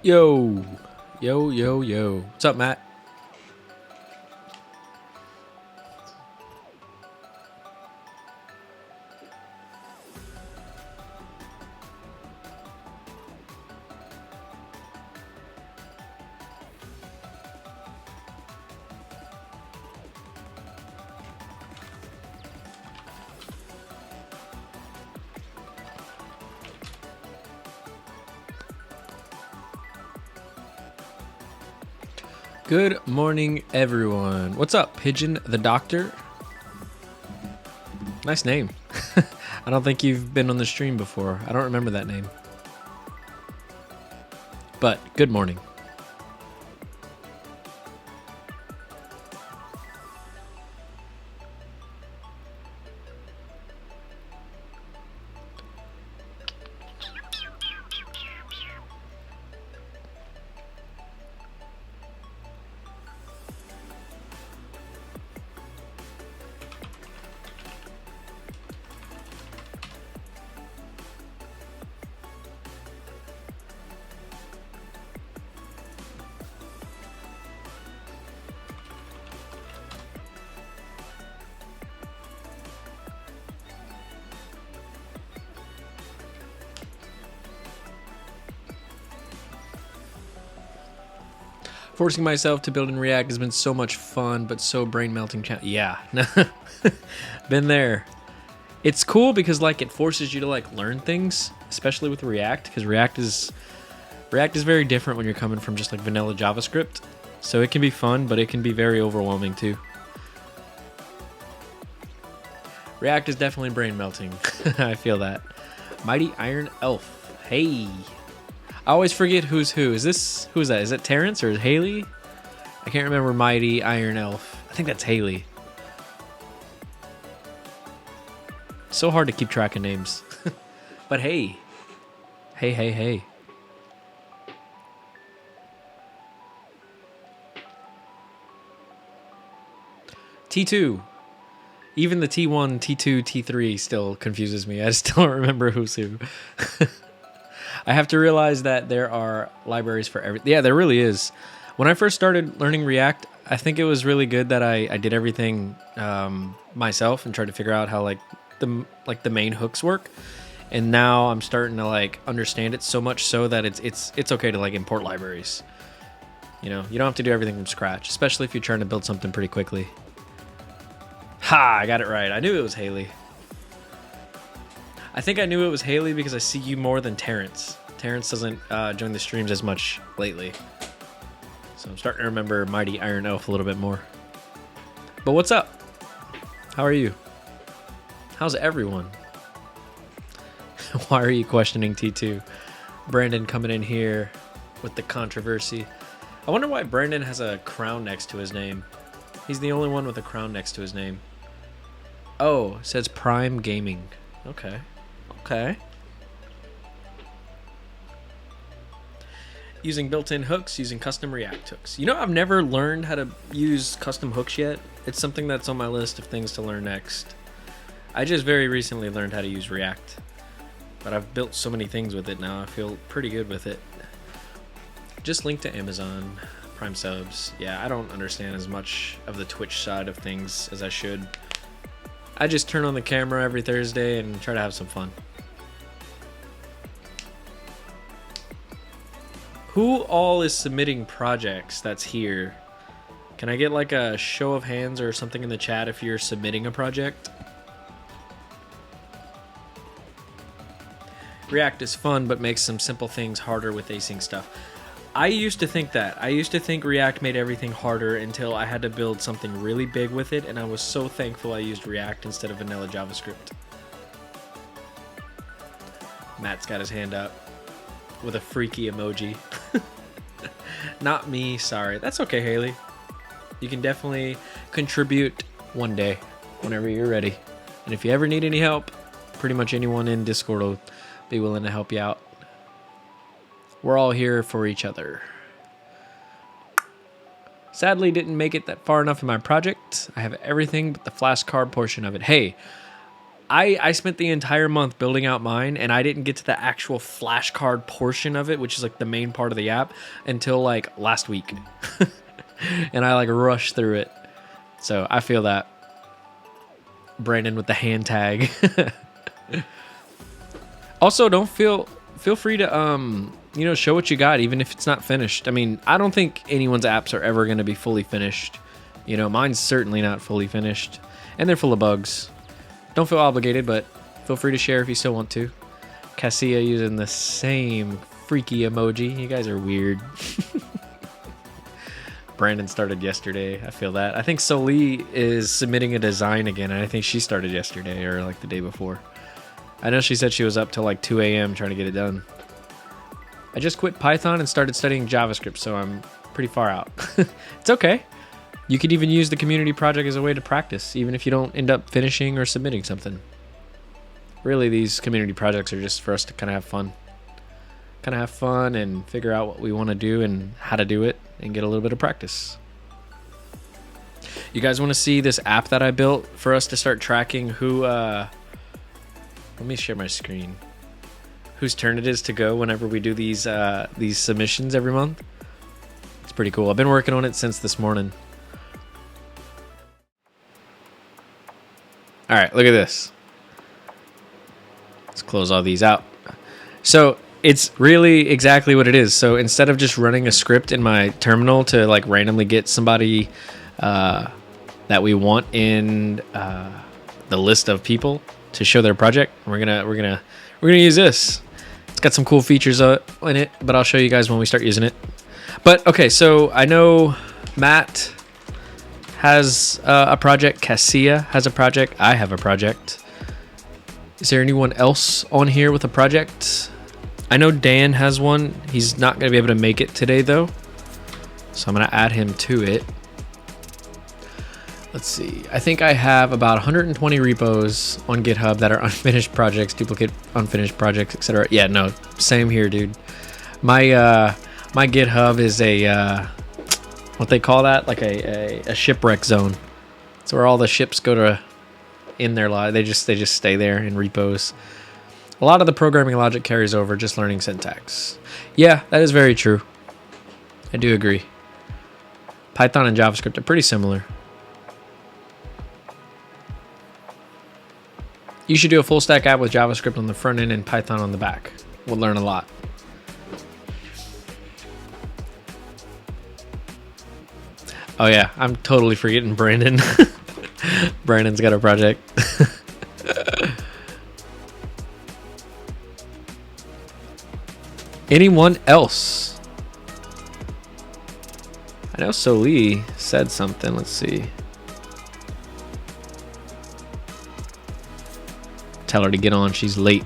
Yo, yo. What's up, Matt? Good morning, everyone. What's up, Pigeon the Doctor? Nice name. I don't think you've been on the stream before. I don't remember that name. But good morning. Forcing myself to build in React has been so much fun, but so brain-melting. Yeah, been there. It's cool because like it forces you to like learn things, especially with React, because React is very different when you're coming from just like vanilla JavaScript. So it can be fun, but it can be very overwhelming too. React is definitely brain-melting. I feel that. Mighty Iron Elf. Hey. I always forget who's who. Who's that? Is that Terrence or Haley? I can't remember Mighty Iron Elf. I think that's Haley. So hard to keep track of names. But hey. Hey. T2. Even the T1, T2, T3 still confuses me. I still don't remember who's who. I have to realize that there are libraries for everything. Yeah, there really is. When I first started learning React, I think it was really good that I did everything myself and tried to figure out how like the main hooks work. And now I'm starting to like understand it so much so that it's okay to like import libraries. You know, you don't have to do everything from scratch, especially if you're trying to build something pretty quickly. Ha! I got it right. I knew it was Haley. I think I knew it was Haley because I see you more than Terrence. Terrence doesn't join the streams as much lately. So I'm starting to remember Mighty Iron Elf a little bit more. But what's up? How are you? How's everyone? Why are you questioning T2? Brandon coming in here with the controversy. I wonder why Brandon has a crown next to his name. He's the only one with a crown next to his name. Oh, it says Prime Gaming. Okay. Using built-in hooks, using custom React hooks. You know, I've never learned how to use custom hooks yet. It's something that's on my list of things to learn next. I just very recently learned how to use React, but I've built so many things with it now. I feel pretty good with it. Just link to Amazon, Prime subs. Yeah, I don't understand as much of the Twitch side of things as I should. I just turn on the camera every Thursday and try to have some fun. Who all is submitting projects that's here? Can I get like a show of hands or something in the chat if you're submitting a project? React is fun, but makes some simple things harder with async stuff. I used to think that. I used to think React made everything harder until I had to build something really big with it, and I was so thankful I used React instead of vanilla JavaScript. Matt's got his hand up with a freaky emoji. Not me, sorry. That's okay, Haley. You can definitely contribute one day, whenever you're ready. And if you ever need any help, pretty much anyone in Discord will be willing to help you out. We're all here for each other. Sadly, didn't make it that far enough in my project. I have everything but the flashcard portion of it. Hey, I spent the entire month building out mine, and I didn't get to the actual flashcard portion of it, which is like the main part of the app, until like last week. And I like rushed through it. So I feel that. Brandon with the hand tag. Also, don't feel free to show what you got, even if it's not finished. I mean, I don't think anyone's apps are ever going to be fully finished. Mine's certainly not fully finished, and they're full of bugs. Don't feel obligated, but feel free to share if you still want to. Cassia using the same freaky emoji. You guys are weird. Brandon started yesterday. I feel that. I think Soli is submitting a design again, and I think she started yesterday or like the day before. I know she said she was up till like 2 a.m. trying to get it done. I just quit Python and started studying JavaScript, so I'm pretty far out. It's okay. You could even use the community project as a way to practice, even if you don't end up finishing or submitting something. Really, these community projects are just for us to kind of have fun. Kind of have fun and figure out what we want to do and how to do it and get a little bit of practice. You guys want to see this app that I built for us to start tracking who... let me share my screen. Whose turn it is to go whenever we do these submissions every month. It's pretty cool. I've been working on it since this morning. All right, look at this. Let's close all these out. So it's really exactly what it is. So instead of just running a script in my terminal to like randomly get somebody that we want in the list of people to show their project, we're gonna use this. It's got some cool features in it, but I'll show you guys when we start using it. But okay, so I know Matt has a project. Cassia has a project. I have a project. Is there anyone else on here with a project? I know Dan has one. He's not going to be able to make it today, though. So I'm going to add him to it. Let's see. I think I have about 120 repos on GitHub that are unfinished projects, duplicate unfinished projects, etc. Yeah, no. Same here, dude. My GitHub is a... what they call that, like a shipwreck zone. It's where all the ships go to in their life. They just stay there in repos. A lot of the programming logic carries over, just learning syntax. Yeah, that is very true. I do agree. Python and JavaScript are pretty similar. You should do a full stack app with JavaScript on the front end and Python on the back. We'll learn a lot. Oh yeah, I'm totally forgetting Brandon. Brandon's got a project. Anyone else? I know Soli said something. Let's see. Tell her to get on. She's late.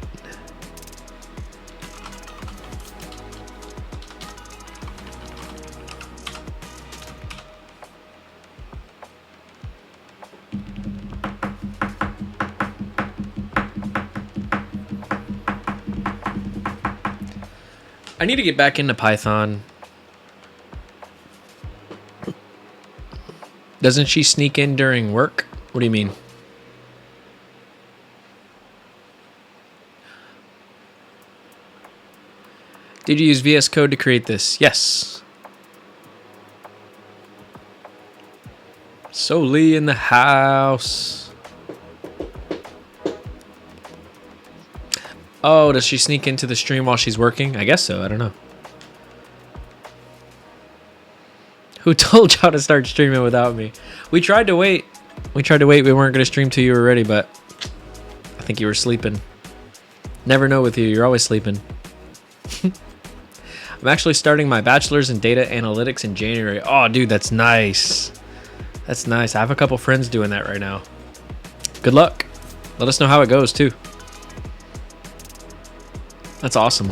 I need to get back into Python. Doesn't she sneak in during work? What do you mean? Did you use VS Code to create this? Yes. Soli in the house. Oh, does she sneak into the stream while she's working? I guess so. I don't know. Who told y'all to start streaming without me? We tried to wait. We weren't going to stream till you were ready, but I think you were sleeping. Never know with you. You're always sleeping. I'm actually starting my bachelor's in data analytics in January. Oh, dude, that's nice. That's nice. I have a couple friends doing that right now. Good luck. Let us know how it goes, too. That's awesome.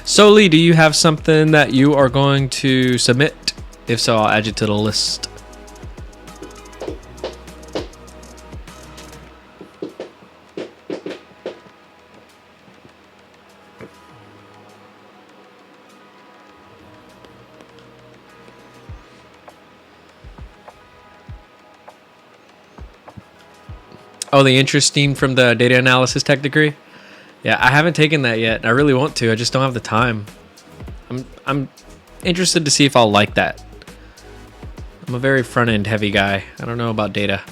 Soli, do you have something that you are going to submit? If so, I'll add you to the list. Oh, the interesting from the data analysis tech degree. Yeah, I haven't taken that yet. I really want to. I just don't have the time. I'm interested to see if I'll like that. I'm a very front end heavy guy. I don't know about data.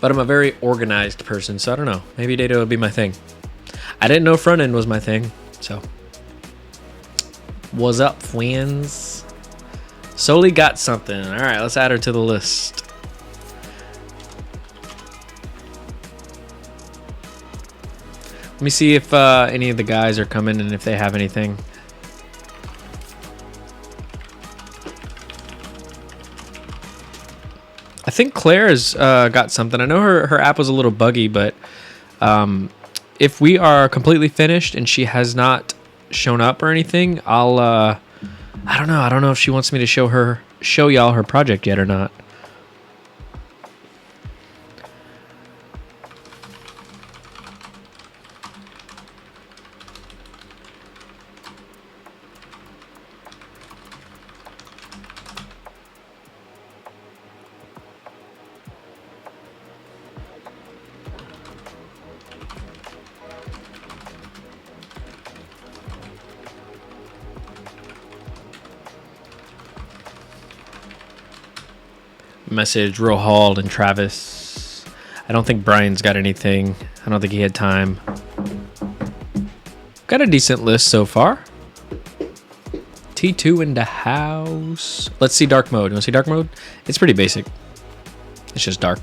But I'm a very organized person, so I don't know. Maybe data would be my thing. I didn't know front end was my thing, so. What's up, friends? Soli got something. All right, let's add her to the list. Let me see if any of the guys are coming and if they have anything. I think Claire's got something. I know her app was a little buggy, but if we are completely finished and she has not shown up or anything, I'll I don't know. I don't know if she wants me to show y'all her project yet or not. Message Rohald and Travis. I don't think Brian's got anything. I don't think he had time. Got a decent list so far. T2 in the house. Let's see dark mode. You want to see dark mode? It's pretty basic. It's just dark.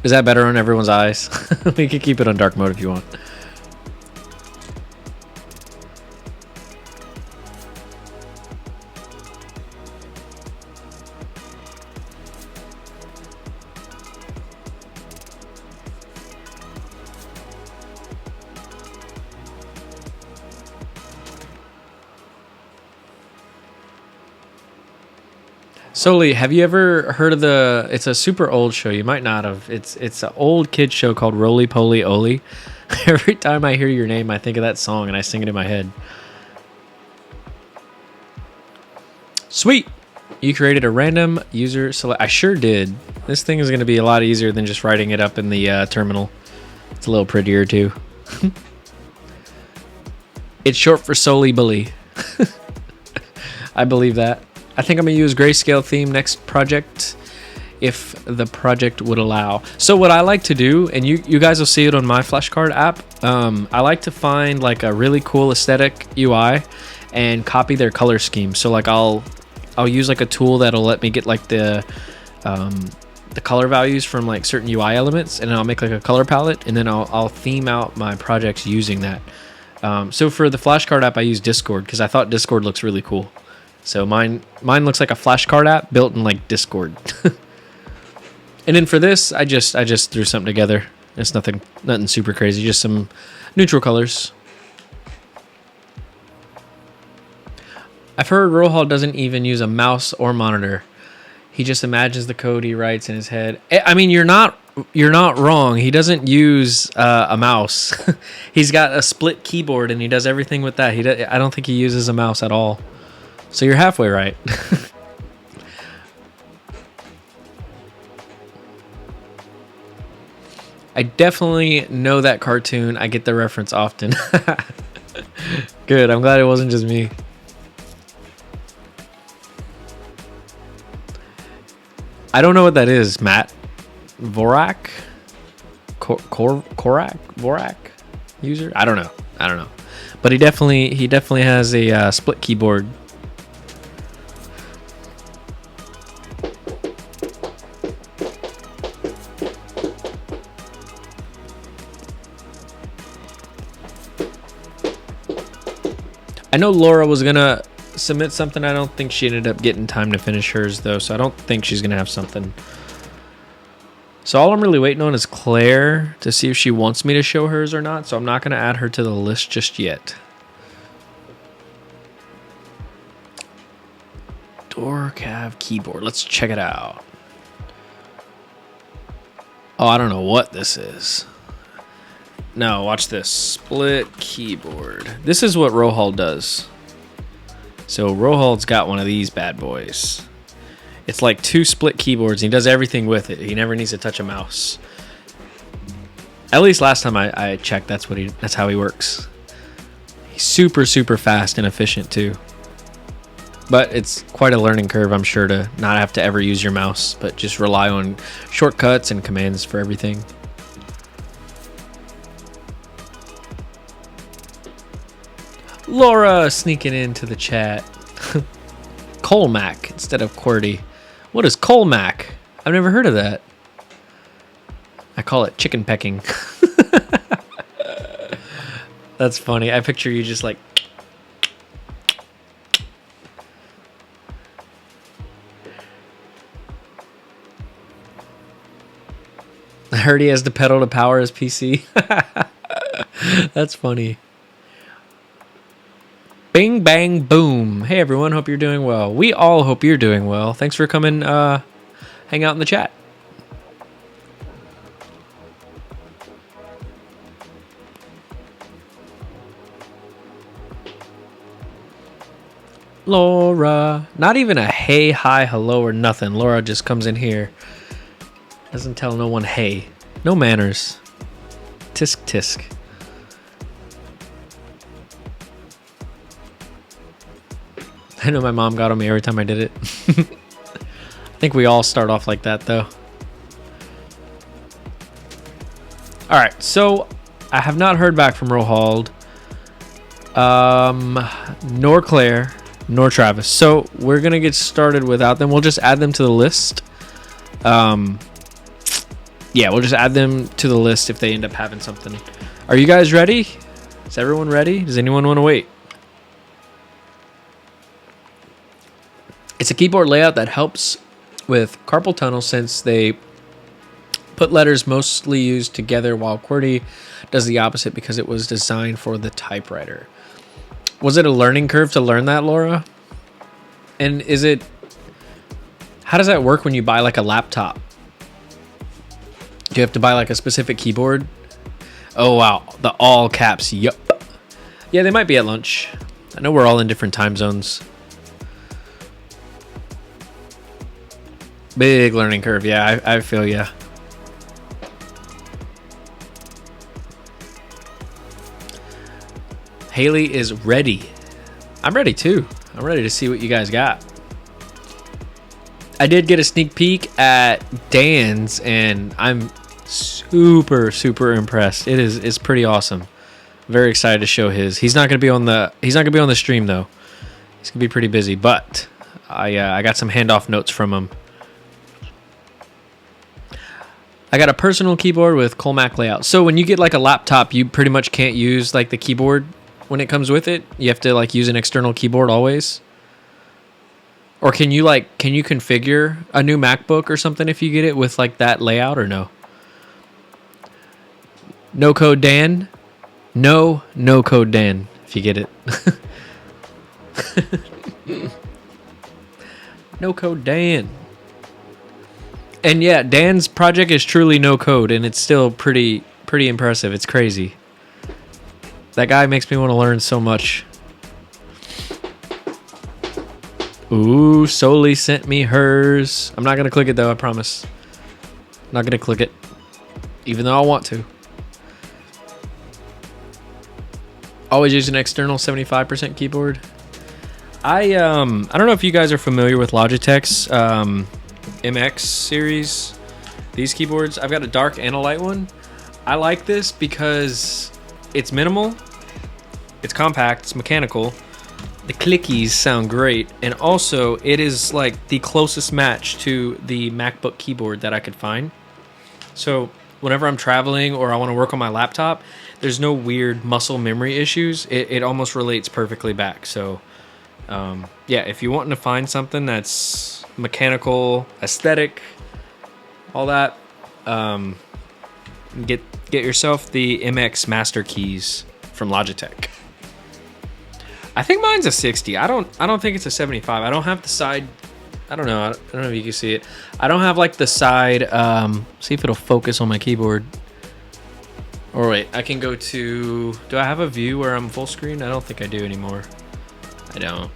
Is that better on everyone's eyes? We can keep it on dark mode if you want. Soli, have you ever heard of it's a super old show, you might not have. It's an old kid show called Roly Poly Oly. Every time I hear your name, I think of that song and I sing it in my head. Sweet! You created a random user select. I sure did. This thing is going to be a lot easier than just writing it up in the terminal. It's a little prettier too. It's short for Soli Bully. I believe that. I think I'm going to use grayscale theme next project if the project would allow. So what I like to do, and you guys will see it on my Flashcard app, I like to find like a really cool aesthetic UI and copy their color scheme. So like I'll use like a tool that'll let me get like the color values from like certain UI elements, and then I'll make like a color palette, and then I'll theme out my projects using that. So for the Flashcard app, I use Discord because I thought Discord looks really cool. So mine looks like a flashcard app built in like Discord. And then for this, I just threw something together. It's nothing super crazy, just some neutral colors. I've heard Rohal doesn't even use a mouse or monitor. He just imagines the code he writes in his head. I mean, you're not wrong. He doesn't use a mouse. He's got a split keyboard and he does everything with that. I don't think he uses a mouse at all. So you're halfway right. I definitely know that cartoon. I get the reference often. Good. I'm glad it wasn't just me. I don't know what that is, Matt. Vorak? Korak? Vorak user? I don't know. But he definitely has a split keyboard. I know Laura was gonna submit something. I don't think she ended up getting time to finish hers though, so I don't think she's gonna have something. So all I'm really waiting on is Claire to see if she wants me to show hers or not, so I'm not gonna add her to the list just yet. Door cav keyboard. Let's check it out. Oh, I don't know what this is. No, watch this. Split keyboard. This is what Rohal does. So Rohal's got one of these bad boys. It's like 2 split keyboards. And he does everything with it. He never needs to touch a mouse. At least last time I checked, that's how he works. He's super, super fast and efficient too. But it's quite a learning curve, I'm sure, to not have to ever use your mouse, but just rely on shortcuts and commands for everything. Laura sneaking into the chat. Colmac instead of QWERTY. What is Colmac? I've never heard of that. I call it chicken pecking. That's funny. I picture you just like... I heard he has the pedal to power his PC. That's funny. Bing, bang, boom. Hey, everyone. Hope you're doing well. We all hope you're doing well. Thanks for coming hang out in the chat. Laura. Not even a hey, hi, hello, or nothing. Laura just comes in here. Doesn't tell no one hey. No manners. Tisk, tisk. I know my mom got on me every time I did it. I think we all start off like that, though. Alright, so I have not heard back from Rohald, nor Claire, nor Travis. So we're going to get started without them. We'll just add them to the list. Yeah, we'll just add them to the list if they end up having something. Are you guys ready? Is everyone ready? Does anyone want to wait? It's a keyboard layout that helps with carpal tunnel since they put letters mostly used together, while QWERTY does the opposite because it was designed for the typewriter. Was it a learning curve to learn that, Laura? And is it... How does that work when you buy like a laptop? Do you have to buy like a specific keyboard? Oh, wow. The all caps. Yup. Yeah, they might be at lunch. I know we're all in different time zones. Big learning curve. Yeah, I feel ya. Haley is ready. I'm ready too. I'm ready to see what you guys got. I did get a sneak peek at Dan's, and I'm super, super impressed. It's pretty awesome. Very excited to show his. He's not gonna be on the stream though. He's gonna be pretty busy, but I got some handoff notes from him. I got a personal keyboard with Colmac layout. So when you get like a laptop, you pretty much can't use like the keyboard when it comes with it. You have to like use an external keyboard always. Or can you configure a new MacBook or something if you get it with like that layout, or no? No code Dan? No code Dan if you get it. No code Dan. And yeah, Dan's project is truly no code, and it's still pretty impressive. It's crazy. That guy makes me want to learn so much. Ooh, Soli sent me hers. I'm not going to click it though, I promise. I'm not going to click it. Even though I want to. Always use an external 75% keyboard. I don't know if you guys are familiar with Logitech's MX series. These keyboards. I've got a dark and a light one. I like this because it's minimal. It's compact. It's mechanical. The clickies sound great, and also it is like the closest match to the MacBook keyboard that I could find. So whenever I'm traveling or I want to work on my laptop, there's no weird muscle memory issues. It almost relates perfectly back. So yeah, if you're wanting to find something that's mechanical, aesthetic, all that, get yourself the MX Master Keys from Logitech. I think mine's a 60. I don't think it's a 75. I don't have the side. I don't know if you can see it. I don't have like the side. See if it'll focus on my keyboard. Or wait, I can go to. Do I have a view where I'm full screen? I don't think I do anymore. I don't.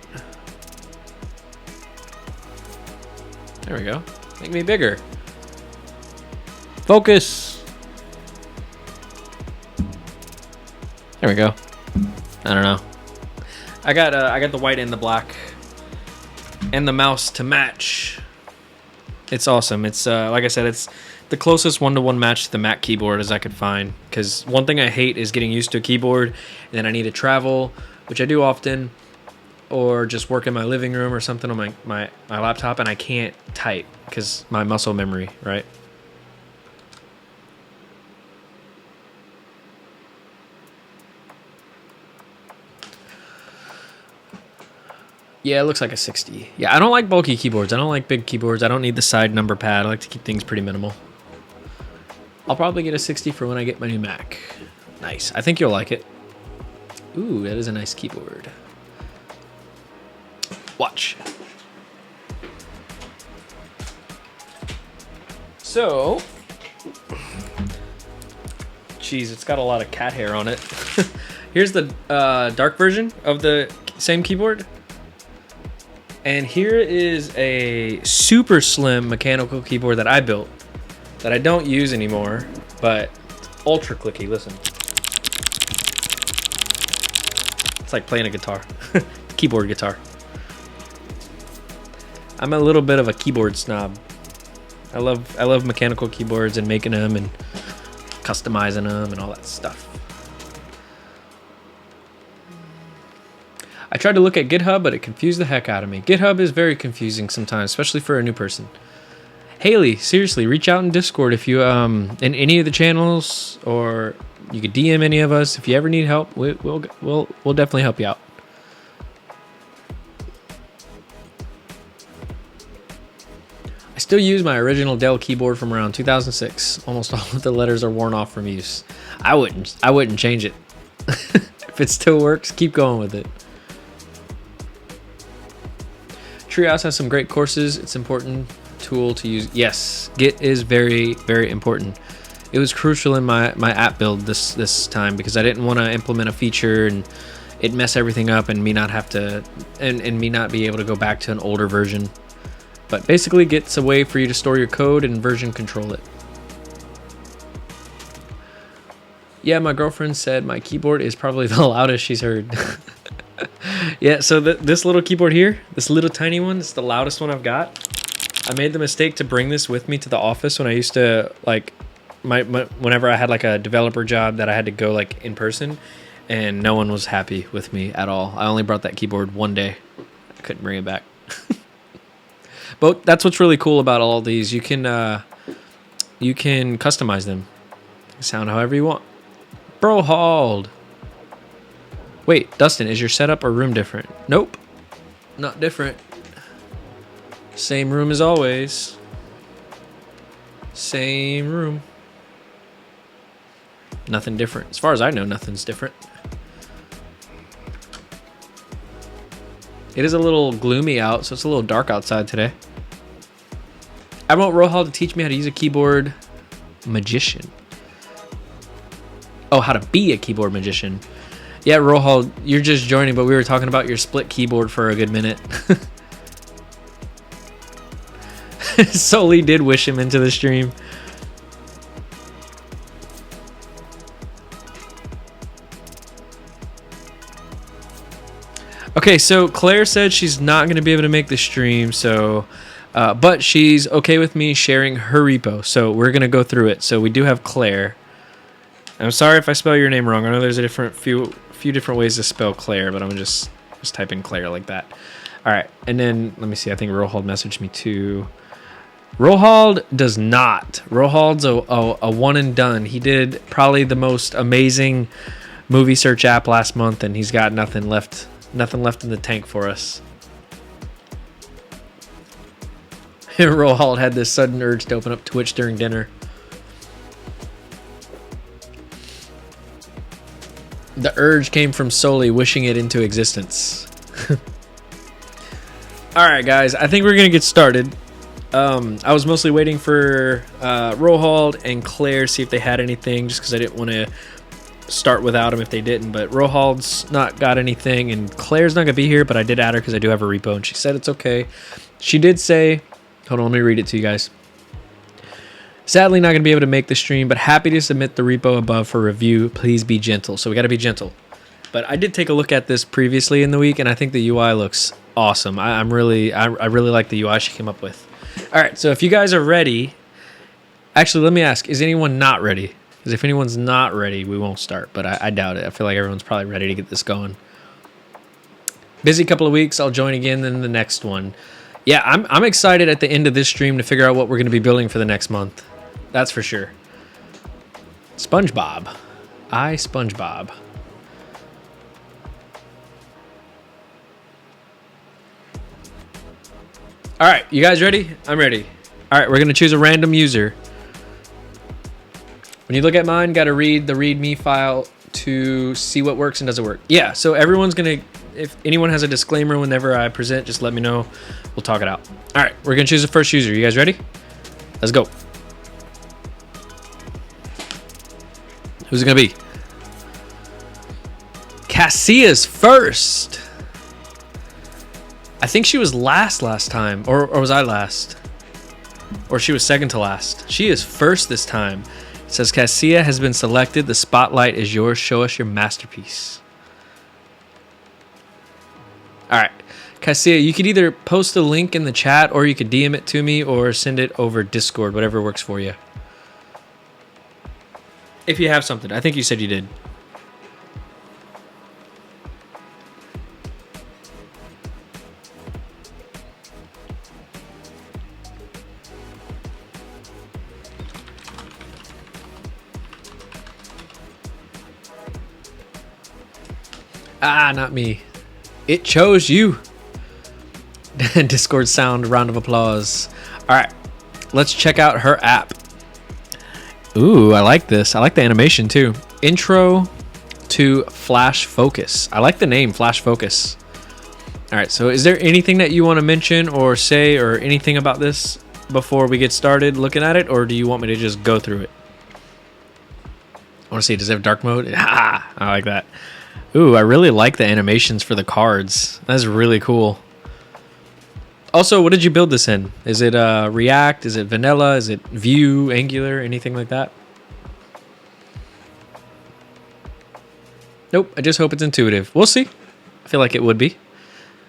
There we go. Make me bigger. Focus. There we go. I don't know. I got the white and the black and the mouse to match. It's awesome. It's like I said, it's the closest one-to-one match to the Mac keyboard as I could find. Because one thing I hate is getting used to a keyboard, and then I need to travel, which I do often, or just work in my living room or something on my laptop, and I can't type because my muscle memory, right? Yeah, it looks like a 60. Yeah, I don't like bulky keyboards. I don't like big keyboards. I don't need the side number pad. I like to keep things pretty minimal. I'll probably get a 60 for when I get my new Mac. Nice. I think you'll like it. Ooh, that is a nice keyboard. Watch. So, geez, it's got a lot of cat hair on it. Here's the dark version of the same keyboard. And here is a super slim mechanical keyboard that I built that I don't use anymore, but ultra clicky. Listen. It's like playing a guitar. Keyboard guitar. I'm a little bit of a keyboard snob. I love mechanical keyboards and making them and customizing them and all that stuff. I tried to look at GitHub, but it confused the heck out of me. GitHub is very confusing sometimes, especially for a new person. Haley, seriously, reach out in Discord if you in any of the channels, or you could DM any of us if you ever need help. We'll definitely help you out. I still use my original Dell keyboard from around 2006. Almost all of the letters are worn off from use. I wouldn't change it. If it still works, keep going with it. Treehouse has some great courses. It's an important tool to use. Yes, Git is very, very important. It was crucial in my app build this time because I didn't want to implement a feature and it mess everything up and me not have to and me not be able to go back to an older version. But basically, Git's a way for you to store your code and version control it. Yeah, my girlfriend said my keyboard is probably the loudest she's heard. Yeah, so this little keyboard here, this little tiny one, it's the loudest one I've got. I made the mistake to bring this with me to the office when I used to, like, whenever I had like a developer job that I had to go like in person, and no one was happy with me at all. I only brought that keyboard one day. I couldn't bring it back. But that's what's really cool about all these. You can customize them. Sound however you want. Bro hauled. Wait, Dustin, is your setup or room different? Nope. Not different. Same room as always. Same room. Nothing different. As far as I know, nothing's different. It is a little gloomy out, so it's a little dark outside today. I want Rohal to teach me how to use a keyboard magician. Oh, how to be a keyboard magician. Yeah, Rohal, you're just joining, but we were talking about your split keyboard for a good minute. Sully did wish him into the stream. Okay, so Claire said she's not going to be able to make the stream, so but she's okay with me sharing her repo, so we're going to go through it. So we do have Claire. I'm sorry if I spell your name wrong. I know there's a few different ways to spell Claire, but I'm just type in Claire like that. All right, and then let me see. I think Rohald messaged me too. Rohald does not. Rohald's a one and done. He did probably the most amazing movie search app last month, and he's got nothing left in the tank for us. Rohald had this sudden urge to open up Twitch during dinner. The urge came from solely wishing it into existence. Alright guys, I think we're going to get started. I was mostly waiting for Rohald and Claire, see if they had anything, just because I didn't want to start without them if they didn't. But Rohald's not got anything, and Claire's not going to be here, but I did add her because I do have a repo, and she said it's okay. She did say, Hold on, let me read it to you guys. Sadly, not going to be able to make the stream, but happy to submit the repo above for review. Please be gentle. So we got to be gentle. But I did take a look at this previously in the week, and I think the UI looks awesome. I really like the UI she came up with. All right, so if you guys are ready, actually, let me ask: is anyone not ready? Because if anyone's not ready, we won't start. But I doubt it. I feel like everyone's probably ready to get this going. Busy couple of weeks. I'll join again in the next one. Yeah, I'm excited at the end of this stream to figure out what we're going to be building for the next month. That's for sure. SpongeBob. SpongeBob. All right, you guys ready? I'm ready. All right, we're going to choose a random user. When you look at mine, got to read the README file to see what works and doesn't work. Yeah, so everyone's going to, if anyone has a disclaimer whenever I present, just let me know. We'll talk it out. All right, we're going to choose the first user. You guys ready? Let's go. Who's it going to be? Cassia's first. I think she was last time. Or was I last? Or she was second to last. She is first this time. It says, Cassia has been selected. The spotlight is yours. Show us your masterpiece. All right. Cassia, you could either post a link in the chat or you could DM it to me or send it over Discord, whatever works for you. If you have something. I think you said you did. Not me. It chose you. Discord sound, round of applause. All right, let's check out her app. Ooh, I like this. I like the animation too. Intro to Flash Focus. I like the name, Flash Focus. All right, so is there anything that you want to mention or say or anything about this before we get started looking at it, or do you want me to just go through it? I want to see, does it have dark mode? I like that. Ooh, I really like the animations for the cards. That's really cool. Also, what did you build this in? Is it React? Is it vanilla? Is it Vue, Angular, anything like that? Nope, I just hope it's intuitive. We'll see. I feel like it would be.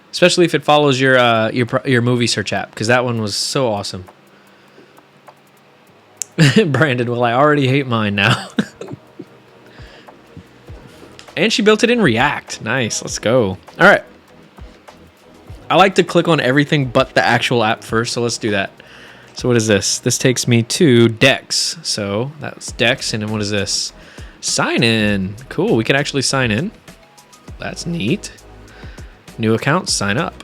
Especially if it follows your movie search app, because that one was so awesome. Brandon, well, I already hate mine now. And she built it in React. Nice, let's go. All right. I like to click on everything but the actual app first, so let's do that. So what is this? This takes me to Dex. So that's Dex, and then what is this? Sign in. Cool, we can actually sign in. That's neat. New account, sign up.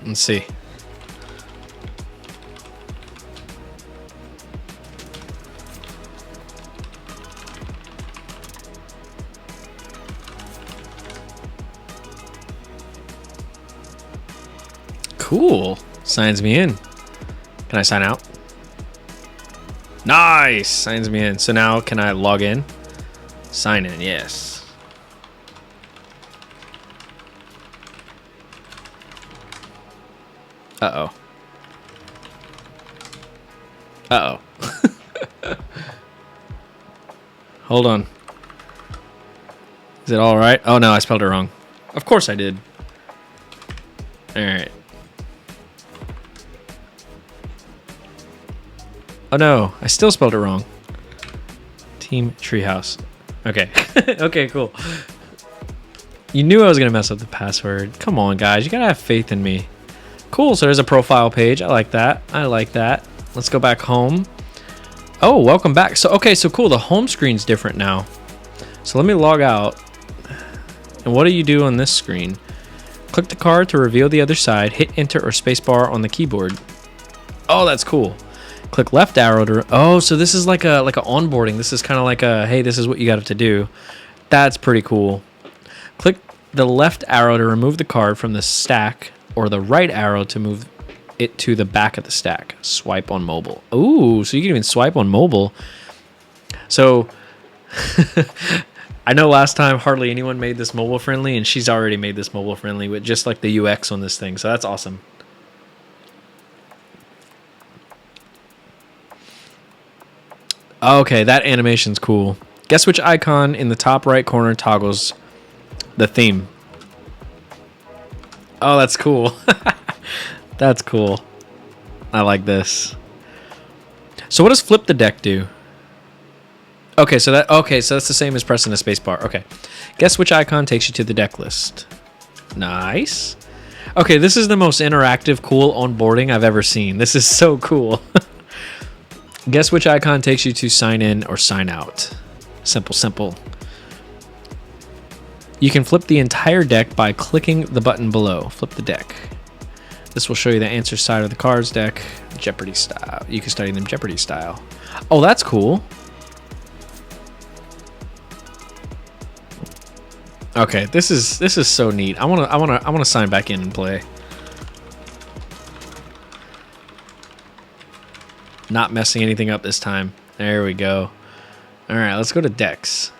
Let's see. Cool. Signs me in. Can I sign out? Nice. Signs me in. So now can I log in? Sign in. Yes. Uh-oh. Uh-oh. Hold on. Is it all right? Oh, no, I spelled it wrong. Of course I did. All right. Oh no, I still spelled it wrong. Team Treehouse. Okay. Okay, cool. You knew I was going to mess up the password. Come on, guys. You got to have faith in me. Cool. So there's a profile page. I like that. I like that. Let's go back home. Oh, welcome back. So, okay, so cool. The home screen's different now. So let me log out. And what do you do on this screen? Click the card to reveal the other side. Hit enter or spacebar on the keyboard. Oh, that's cool. Click left arrow to, oh, so this is like a onboarding. This is kind of like a, hey, this is what you got to do. That's pretty cool. Click the left arrow to remove the card from the stack, or the right arrow to move it to the back of the stack. Swipe on mobile. Ooh, so you can even swipe on mobile. So I know last time hardly anyone made this mobile friendly, and she's already made this mobile friendly with just like the UX on this thing. So that's awesome. Okay, that animation's cool. Guess which icon in the top right corner toggles the theme? Oh, that's cool. That's cool. I like this. So what does flip the deck do? Okay, so that's the same as pressing the space bar. Okay. Guess which icon takes you to the deck list? Nice. Okay, this is the most interactive, cool onboarding I've ever seen. This is so cool. Guess which icon takes you to sign in or sign out? Simple, simple. You can flip the entire deck by clicking the button below. Flip the deck. This will show you the answer side of the cards deck, Jeopardy style. You can study them Jeopardy style. Oh, that's cool. Okay, this is so neat. I wanna sign back in and play. Not messing anything up this time. There we go. All right, let's go to decks.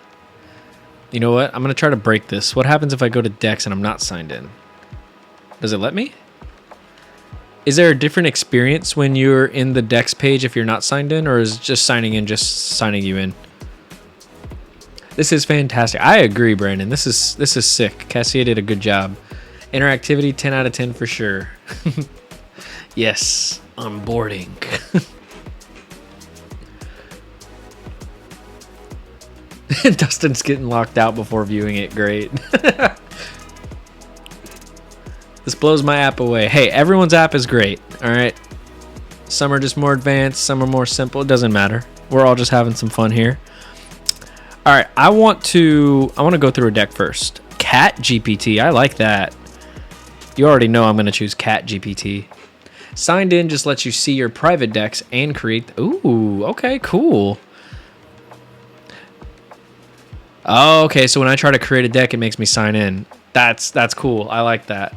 You know what? I'm going to try to break this. What happens if I go to decks and I'm not signed in? Does it let me? Is there a different experience when you're in the decks page if you're not signed in, or is just signing in just signing you in? This is fantastic. I agree, Brandon. This is sick. Cassia did a good job. Interactivity, 10 out of 10 for sure. Yes, onboarding. Dustin's getting locked out before viewing it. Great. This blows my app away. Hey, everyone's app is great. All right. Some are just more advanced. Some are more simple. It doesn't matter. We're all just having some fun here. All right. I want to go through a deck first. Cat GPT. I like that. You already know I'm going to choose Cat GPT. Signed in just lets you see your private decks and create. Ooh, okay, cool. Oh, okay, so when I try to create a deck, it makes me sign in. That's cool. I like that.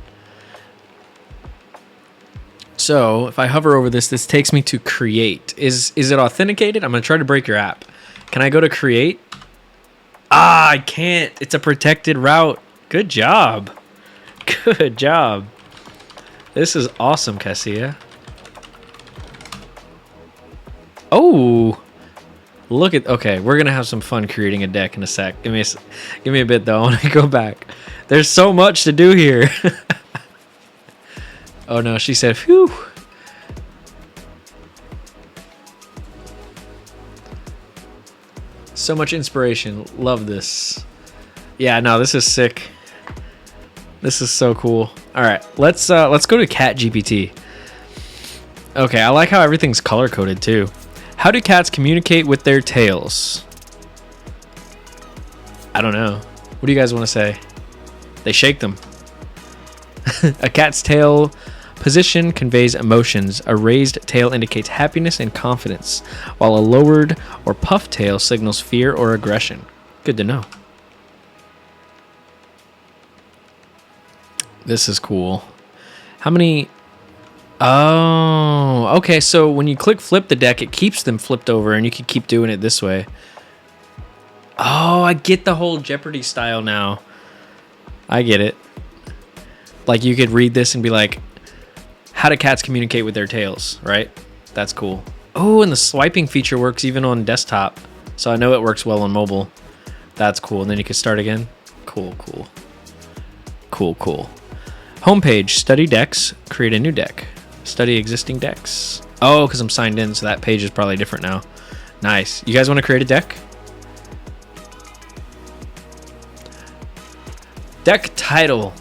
So if I hover over this, this takes me to create. Is it authenticated? I'm going to try to break your app. Can I go to create? Ah, I can't. It's a protected route. Good job. Good job. This is awesome, Cassia. Oh. Look at, okay, we're going to have some fun creating a deck in a sec. Give me a bit, though. I want to go back. There's so much to do here. Oh, no, she said, phew. So much inspiration. Love this. Yeah, no, this is sick. This is so cool. All right, let's go to Cat GPT. Okay, I like how everything's color-coded, too. How do cats communicate with their tails? I don't know. What do you guys want to say? They shake them. A cat's tail position conveys emotions. A raised tail indicates happiness and confidence, while a lowered or puffed tail signals fear or aggression. Good to know. This is cool. How many... Oh, okay. So when you click flip the deck, it keeps them flipped over, and you can keep doing it this way. Oh, I get the whole Jeopardy style now. I get it. Like you could read this and be like, how do cats communicate with their tails, right? That's cool. Oh, and the swiping feature works even on desktop. So I know it works well on mobile. That's cool. And then you can start again. Cool, cool. Cool, cool. Homepage, study decks, create a new deck. Study existing decks. Oh, because I'm signed in, so that page is probably different now. Nice. You guys want to create a deck? Deck title.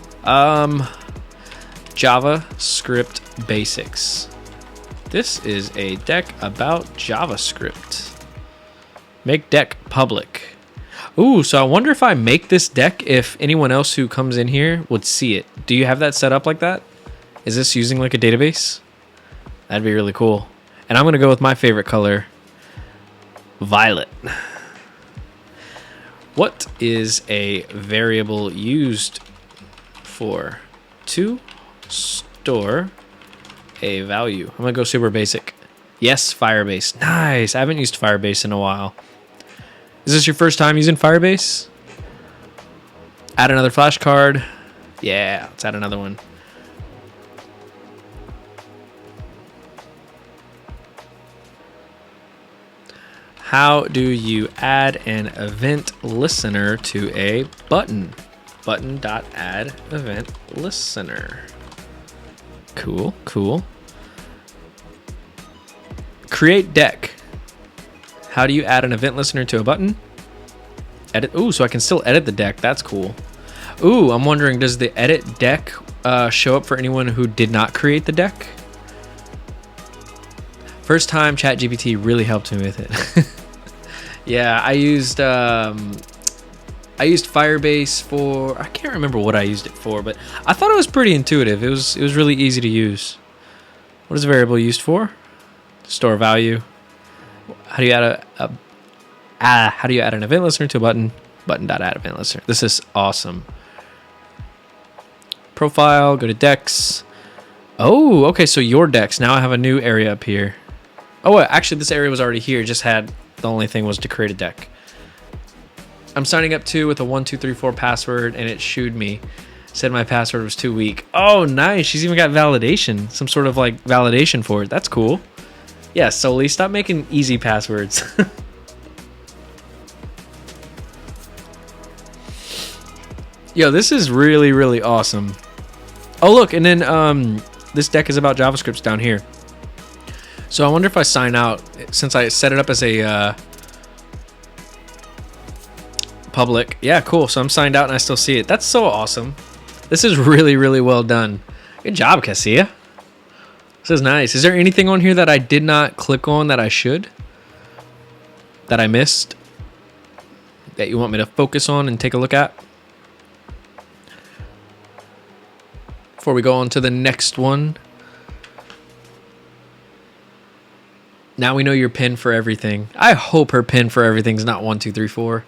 JavaScript Basics. This is a deck about JavaScript. Make deck public. Ooh, so I wonder if I make this deck, if anyone else who comes in here would see it. Do you have that set up like that? Is this using like a database? That'd be really cool. And I'm going to go with my favorite color, violet. What is a variable used for? To store a value. I'm going to go super basic. Yes, Firebase. Nice. I haven't used Firebase in a while. Is this your first time using Firebase? Add another flashcard. Yeah, let's add another one. How do you add an event listener to a button? Button.add event listener. Cool, cool. Create deck. How do you add an event listener to a button? Edit. Ooh, so I can still edit the deck. That's cool. Ooh, I'm wondering, does the edit deck show up for anyone who did not create the deck? First time ChatGPT really helped me with it. Yeah, I used Firebase for, I can't remember what I used it for, but I thought it was pretty intuitive. It was really easy to use. What is the variable used for? Store value. How do you add how do you add an event listener to a button? Button.add event listener. This is awesome. Profile, go to decks. Oh, okay, so your decks. Now I have a new area up here. Oh, actually this area was already here. Just had, the only thing was to create a deck. I'm signing up with a 1234 password, and it shooed me. Said my password was too weak. Oh, nice. She's even got validation. Some sort of like validation for it. That's cool. Yeah, Soli, stop making easy passwords. Yo, this is really, really awesome. Oh, look, and then this deck is about JavaScripts down here. So I wonder if I sign out, since I set it up as a public. Yeah, cool. So I'm signed out and I still see it. That's so awesome. This is really, really well done. Good job, Cassia. This is nice. Is there anything on here that I did not click on that I should? That I missed? That you want me to focus on and take a look at? Before we go on to the next one. Now we know your pin for everything. I hope her pin for everything is not 1, 2, 3, 4.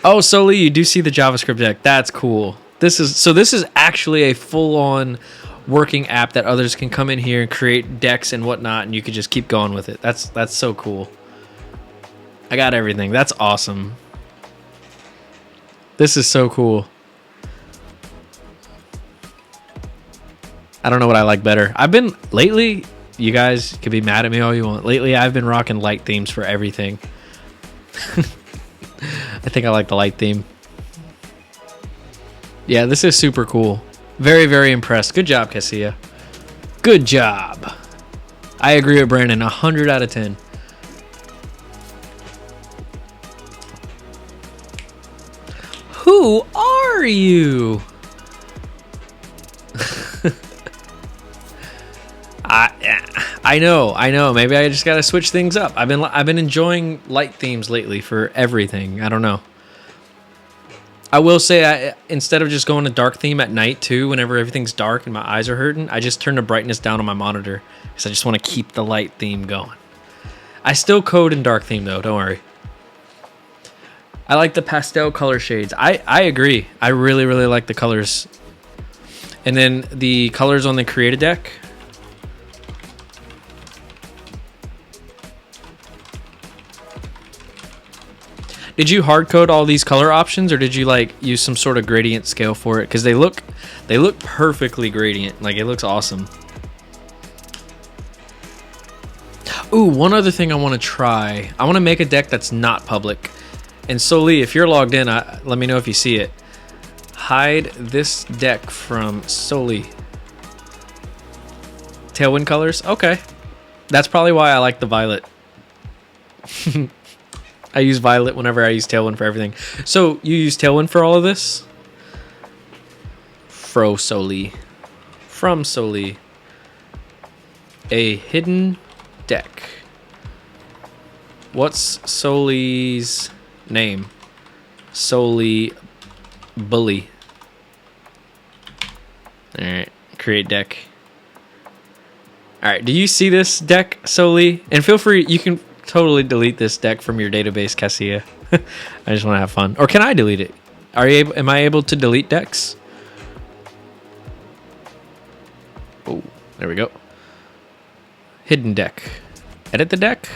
Oh, Soli, you do see the JavaScript deck. That's cool. This is actually a full-on working app that others can come in here and create decks and whatnot, and you could just keep going with it. That's so cool. I got everything. That's awesome. This is so cool. I don't know what I like better. I've been lately, you guys could be mad at me all you want. Lately, I've been rocking light themes for everything. I think I like the light theme. Yeah, this is super cool. Very, very impressed. Good job, Cassia. Good job. I agree with Brandon. 100 out of 10. Who are you? I know. Maybe I just gotta switch things up. I've been enjoying light themes lately for everything. I don't know. I will say, instead of just going to dark theme at night too, whenever everything's dark and my eyes are hurting, I just turn the brightness down on my monitor because I just want to keep the light theme going. I still code in dark theme though. Don't worry. I like the pastel color shades. I agree. I really, really like the colors. And then the colors on the created deck. Did you hard code all these color options, or did you like use some sort of gradient scale for it? Because they look perfectly gradient. Like, it looks awesome. Ooh, one other thing I want to try. I want to make a deck that's not public. And Soli, if you're logged in, let me know if you see it. Hide this deck from Soli. Tailwind colors? Okay. That's probably why I like the violet. I use violet whenever I use Tailwind for everything. So you use Tailwind for all of this? From Soli. A hidden deck. What's Soli's name? Soli Bully. Alright, create deck. Alright, do you see this deck, Soli? And feel free, you can totally delete this deck from your database, Cassia. I just want to have fun. Or can I delete it? Am I able to delete decks? Oh, there we go. Hidden deck. Edit the deck.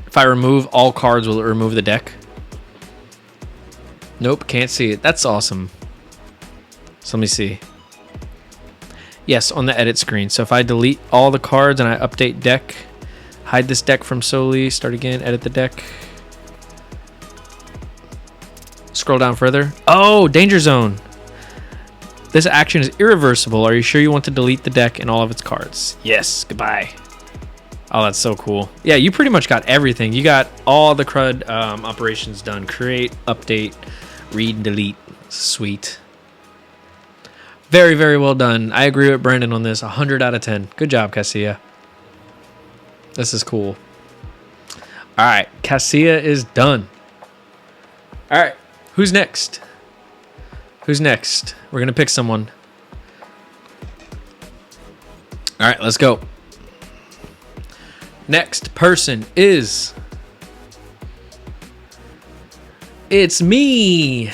If I remove all cards, will it remove the deck? Nope, can't see it. That's awesome. So let me see. Yes, on the edit screen. So if I delete all the cards and I update deck, hide this deck from solely, start again, edit the deck. Scroll down further. Oh, danger zone. This action is irreversible. Are you sure you want to delete the deck and all of its cards? Yes, goodbye. Oh, that's so cool. Yeah, you pretty much got everything. You got all the CRUD operations done. Create, update, read, and delete. Sweet. Very, very well done. I agree with Brandon on this. 100 out of 10. Good job, Cassia. This is cool. All right, Cassia is done. All right, who's next? Who's next? We're going to pick someone. All right, let's go. Next person is... It's me.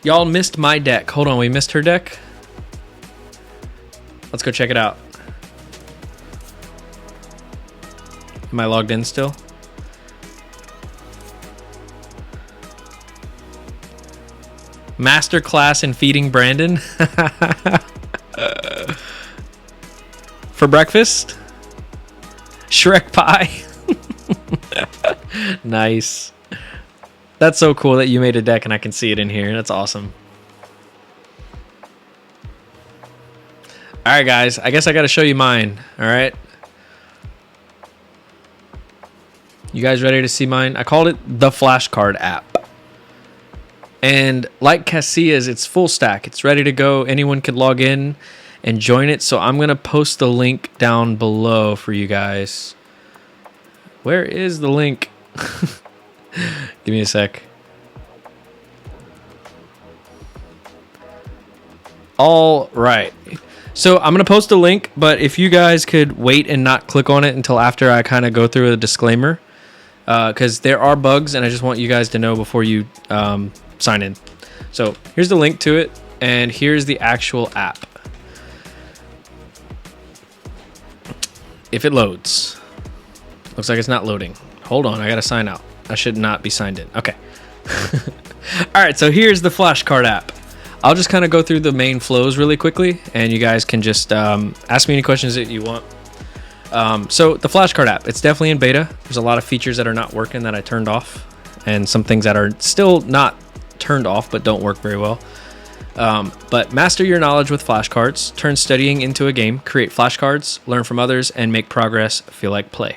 Y'all missed my deck. Hold on, we missed her deck? Let's go check it out. Am I logged in still? Masterclass in feeding Brandon. For breakfast? Shrek pie. Nice. That's so cool that you made a deck and I can see it in here. That's awesome. All right, guys. I guess I got to show you mine. All right. You guys ready to see mine? I called it the Flashcard app. And like Cassia's, it's full stack. It's ready to go. Anyone could log in and join it. So I'm going to post the link down below for you guys. Where is the link? Give me a sec. All right. So I'm going to post a link, but if you guys could wait and not click on it until after I kind of go through a disclaimer, because there are bugs and I just want you guys to know before you sign in. So here's the link to it, and here's the actual app. If it loads. Looks like it's not loading. Hold on, I gotta sign out. I should not be signed in. Okay. All right, so here's the Flashcard app. I'll just kind of go through the main flows really quickly, and you guys can just ask me any questions that you want. So the Flashcard app, it's definitely in beta. There's a lot of features that are not working that I turned off, and some things that are still not turned off but don't work very well. But master your knowledge with flashcards, turn studying into a game, create flashcards, learn from others, and make progress feel like play.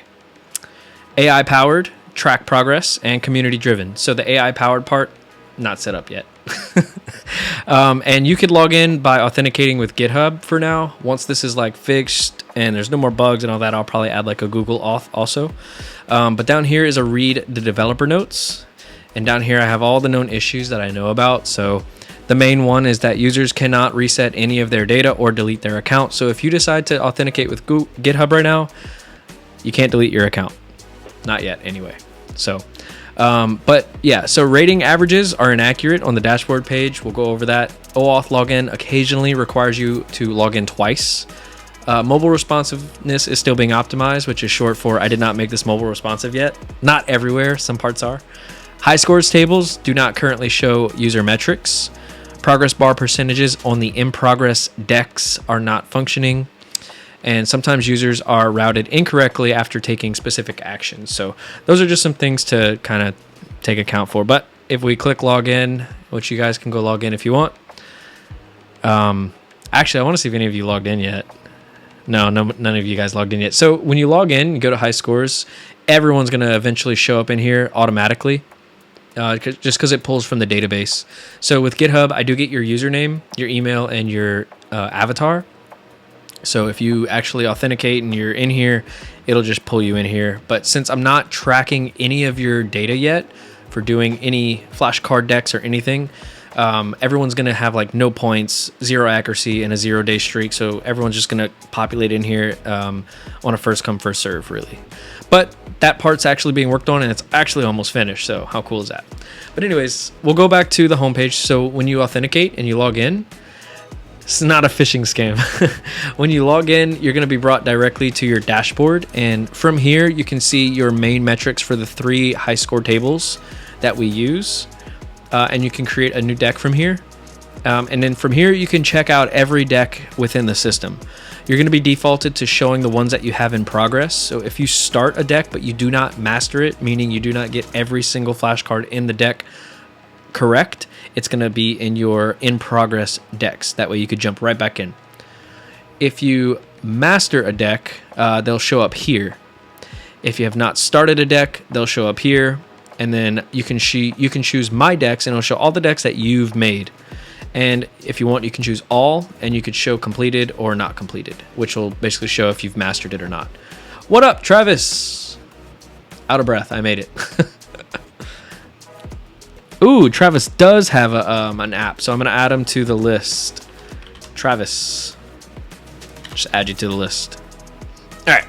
AI powered, track progress, and community driven. So the AI powered part, not set up yet. And you could log in by authenticating with GitHub for now. Once this is like fixed and there's no more bugs and all that, I'll probably add like a Google Auth also. But down here is a read the developer notes. And down here I have all the known issues that I know about. So the main one is that users cannot reset any of their data or delete their account. So if you decide to authenticate with GitHub right now, you can't delete your account. Not yet anyway. So but yeah, so rating averages are inaccurate on the dashboard page. We'll go over that. OAuth login occasionally requires you to log in twice. Mobile responsiveness is still being optimized, which is short for I did not make this mobile responsive yet. Not everywhere, some parts are. High scores tables do not currently show user metrics. Progress bar percentages on the in progress decks are not functioning. And sometimes users are routed incorrectly after taking specific actions. So those are just some things to kind of take account for. But if we click login, which you guys can go log in if you want. Actually, I want to see if any of you logged in yet. No, none of you guys logged in yet. So when you log in, you go to high scores, everyone's going to eventually show up in here automatically. Just because it pulls from the database. So with GitHub, I do get your username, your email, and your avatar. So if you actually authenticate and you're in here, it'll just pull you in here. But since I'm not tracking any of your data yet for doing any flashcard decks or anything, everyone's going to have like no points, 0 accuracy, and a 0-day streak. So everyone's just going to populate in here on a first come, first serve, really. But that part's actually being worked on, and it's actually almost finished. So how cool is that? But anyways, we'll go back to the homepage. So when you authenticate and you log in, it's not a phishing scam. When you log in, you're going to be brought directly to your dashboard. And from here, you can see your main metrics for the 3 high score tables that we use, and you can create a new deck from here. And then from here, you can check out every deck within the system. You're going to be defaulted to showing the ones that you have in progress. So if you start a deck but you do not master it, meaning you do not get every single flashcard in the deck correct, it's going to be in your in progress decks. That way you could jump right back in. If you master a deck, they'll show up here. If you have not started a deck, they'll show up here. And then you can choose my decks, and it'll show all the decks that you've made. And if you want, you can choose all, and you could show completed or not completed, which will basically show if you've mastered it or not. What up, Travis? Out of breath. I made it. Ooh, Travis does have an app, so I'm going to add him to the list. Travis. Just add you to the list. All right.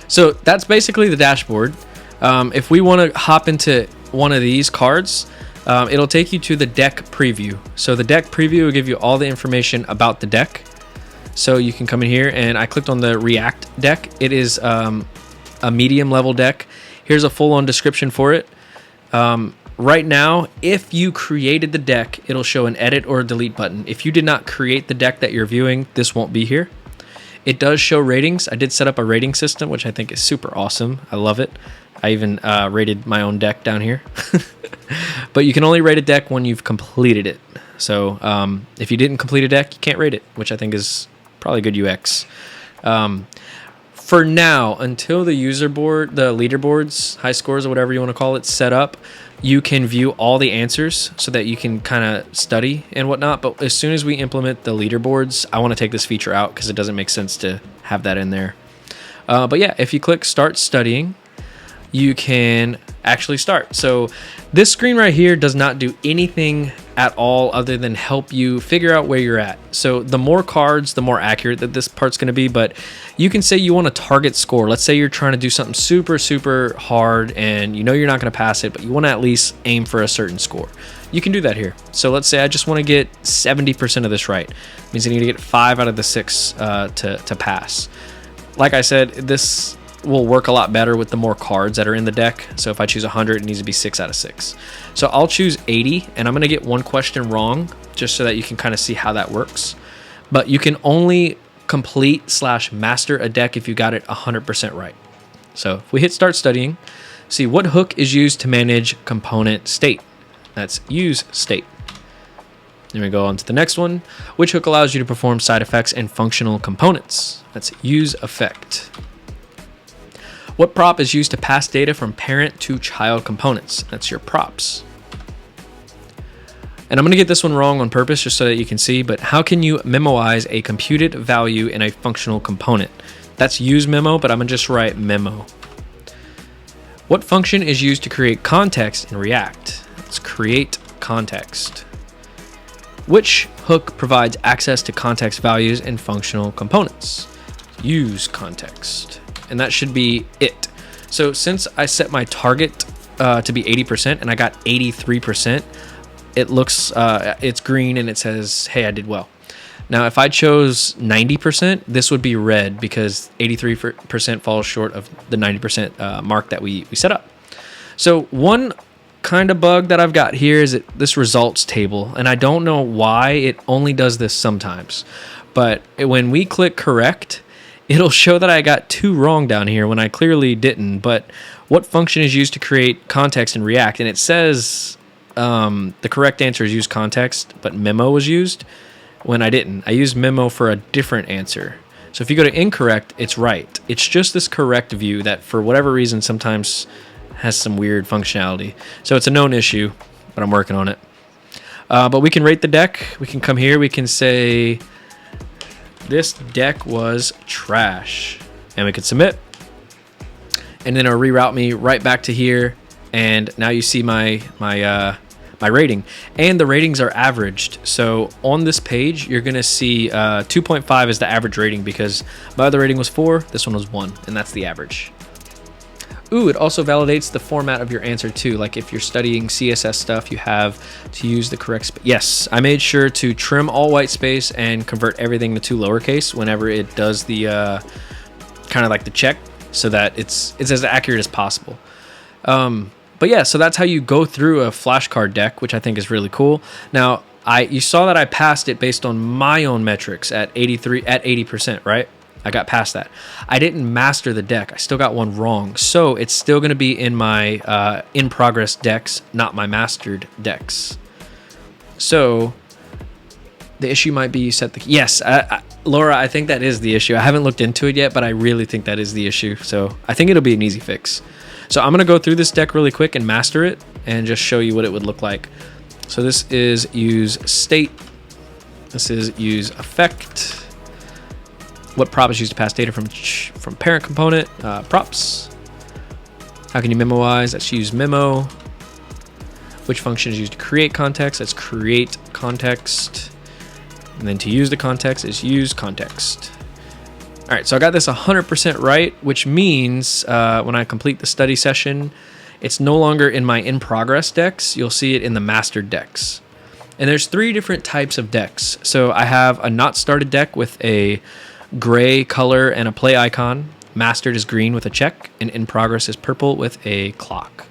So that's basically the dashboard. If we want to hop into one of these cards, it'll take you to the deck preview. So the deck preview will give you all the information about the deck. So you can come in here, and I clicked on the React deck. It is a medium level deck. Here's a full-on description for it. Right now, if you created the deck, it'll show an edit or a delete button. If you did not create the deck that you're viewing, this won't be here. It does show ratings. I did set up a rating system, which I think is super awesome. I love it. I even rated my own deck down here. But you can only rate a deck when you've completed it. So if you didn't complete a deck, you can't rate it, which I think is probably good UX. For now, until the user board, the leaderboards, high scores, or whatever you want to call it, set up, you can view all the answers so that you can kind of study and whatnot. But as soon as we implement the leaderboards, I want to take this feature out because it doesn't make sense to have that in there. But yeah, if you click Start Studying, you can actually start. So this screen right here does not do anything at all other than help you figure out where you're at. So the more cards, the more accurate that this part's going to be. But you can say you want a target score. Let's say you're trying to do something super, super hard and you know you're not going to pass it, but you want to at least aim for a certain score. You can do that here. So let's say I just want to get 70% of this right. It means I need to get 5 out of the 6 to pass. Like I said, this will work a lot better with the more cards that are in the deck. So if I choose 100, it needs to be 6 out of 6. So I'll choose 80, and I'm going to get one question wrong just so that you can kind of see how that works. But you can only complete/master a deck if you got it 100% right. So if we hit Start Studying, see what hook is used to manage component state. That's use state. Then we go on to the next one. Which hook allows you to perform side effects and functional components? That's use effect. What prop is used to pass data from parent to child components? That's your props. And I'm going to get this one wrong on purpose just so that you can see, but how can you memoize a computed value in a functional component? That's use memo, but I'm going to just write memo. What function is used to create context in React? Let's create context. Which hook provides access to context values in functional components? Use context. And that should be it. So since I set my target to be 80% and I got 83%, it looks, it's green and it says, hey, I did well. Now, if I chose 90%, this would be red because 83% falls short of the 90% mark that we set up. So one kind of bug that I've got here is this results table. And I don't know why it only does this sometimes. But when we click correct, it'll show that I got 2 wrong down here when I clearly didn't. But what function is used to create context in React? And it says the correct answer is use context, but memo was used when I didn't. I used memo for a different answer. So if you go to incorrect, it's right. It's just this correct view that for whatever reason sometimes has some weird functionality. So it's a known issue, but I'm working on it. But we can rate the deck. We can come here. We can say this deck was trash, and we could submit, and then it'll reroute me right back to here. And now you see my rating, and the ratings are averaged. So on this page, you're gonna see 2.5 is the average rating because my other rating was 4, this one was 1, and that's the average. Ooh, it also validates the format of your answer too. Like if you're studying CSS stuff, you have to use the correct space. Yes, I made sure to trim all white space and convert everything to lowercase whenever it does the kind of like the check, so that it's as accurate as possible. But yeah, so that's how you go through a flashcard deck, which I think is really cool. Now, you saw that I passed it based on my own metrics at 80%, right? I got past that. I didn't master the deck. I still got one wrong. So it's still going to be in my in progress decks, not my mastered decks. So the issue might be you set the... Yes, Laura, I think that is the issue. I haven't looked into it yet, but I really think that is the issue. So I think it'll be an easy fix. So I'm going to go through this deck really quick and master it and just show you what it would look like. So this is use state. This is use effect. What prop is used to pass data from parent component. Props. How can you memoize? Let's use memo. Which function is used to create context? Let's create context. And then to use the context is use context. All right, so I got this 100% right, which means when I complete the study session, it's no longer in my in-progress decks. You'll see it in the mastered decks. And there's 3 different types of decks. So I have a not started deck with a gray color and a play icon. Mastered is green with a check, and in progress is purple with a clock.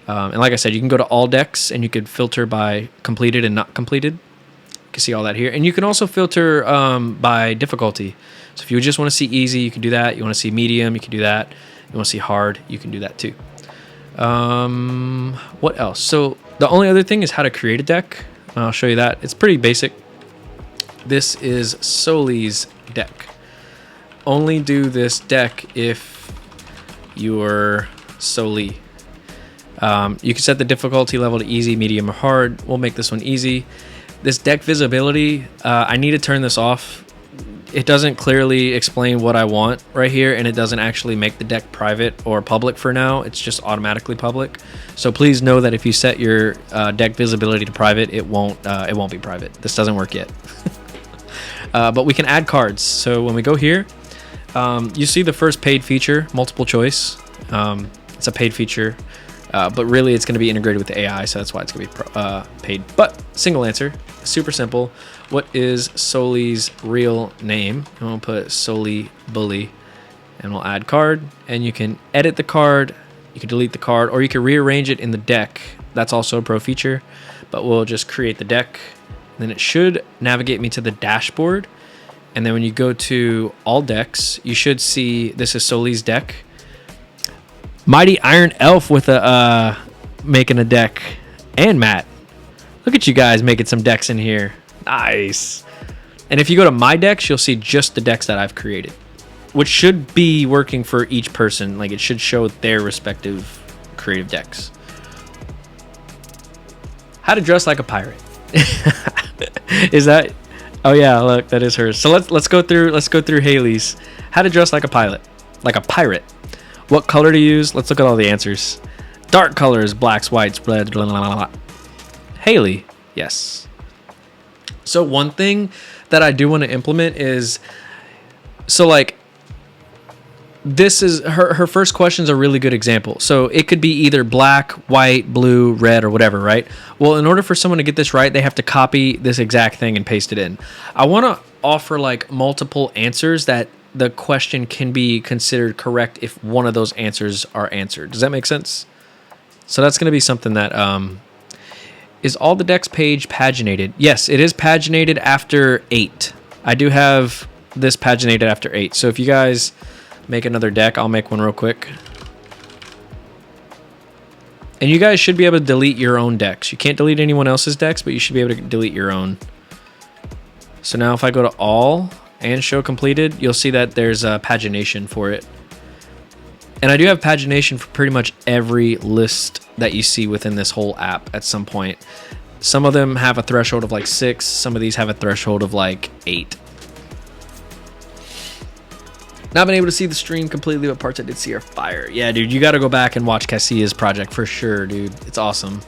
And like I said, you can go to all decks, and you could filter by completed and not completed. You can see all that here. And you can also filter by difficulty. So if you just want to see easy, you can do that. You want to see medium, you can do that. You want to see hard, you can do that too. What else? So the only other thing is how to create a deck. I'll show you that. It's pretty basic. This is Soli's deck. Only do this deck if you're Soli. You can set the difficulty level to easy, medium, or hard. We'll make this one easy. This deck visibility, I need to turn this off. It doesn't clearly explain what I want right here, and it doesn't actually make the deck private or public for now. It's just automatically public. So please know that if you set your deck visibility to private, it won't be private. This doesn't work yet. But we can add cards. So when we go here, you see the first paid feature, multiple choice. It's a paid feature, but really it's going to be integrated with the AI, so that's why it's going to be paid. But single answer, super simple. What is Soli's real name? And we'll put Soli Bully, and we'll add card, and you can edit the card, you can delete the card, or you can rearrange it in the deck. That's also a pro feature, but we'll just create the deck. Then it should navigate me to the dashboard. And then when you go to all decks, you should see this is Soli's deck. Mighty Iron Elf with a making a deck. And Matt. Look at you guys making some decks in here. Nice. And if you go to my decks, you'll see just the decks that I've created, which should be working for each person. Like it should show their respective creative decks. How to dress like a pirate. Is that? Oh yeah, look, that is hers. So let's go through Haley's. How to dress like a pirate. What color to use? Let's look at all the answers. Dark colors, blacks, whites, red, blah, blah, blah, blah. Haley, yes. So one thing that I do want to implement is, so like, this is her first question is a really good example. So it could be either black, white, blue, red, or whatever, right? Well, in order for someone to get this right, they have to copy this exact thing and paste it in. I want to offer like multiple answers that the question can be considered correct if one of those answers are answered. Does that make sense? So that's going to be something that is all the decks page paginated? Yes, it is paginated after 8. I do have this paginated after 8. So if you guys make another deck, I'll make one real quick. And you guys should be able to delete your own decks. You can't delete anyone else's decks, but you should be able to delete your own. So now if I go to all and show completed, you'll see that there's a pagination for it. And I do have pagination for pretty much every list that you see within this whole app at some point. Some of them have a threshold of like 6. Some of these have a threshold of like 8. Not been able to see the stream completely, but parts I did see are fire. Yeah, dude, you got to go back and watch Cassia's project for sure, dude. It's awesome.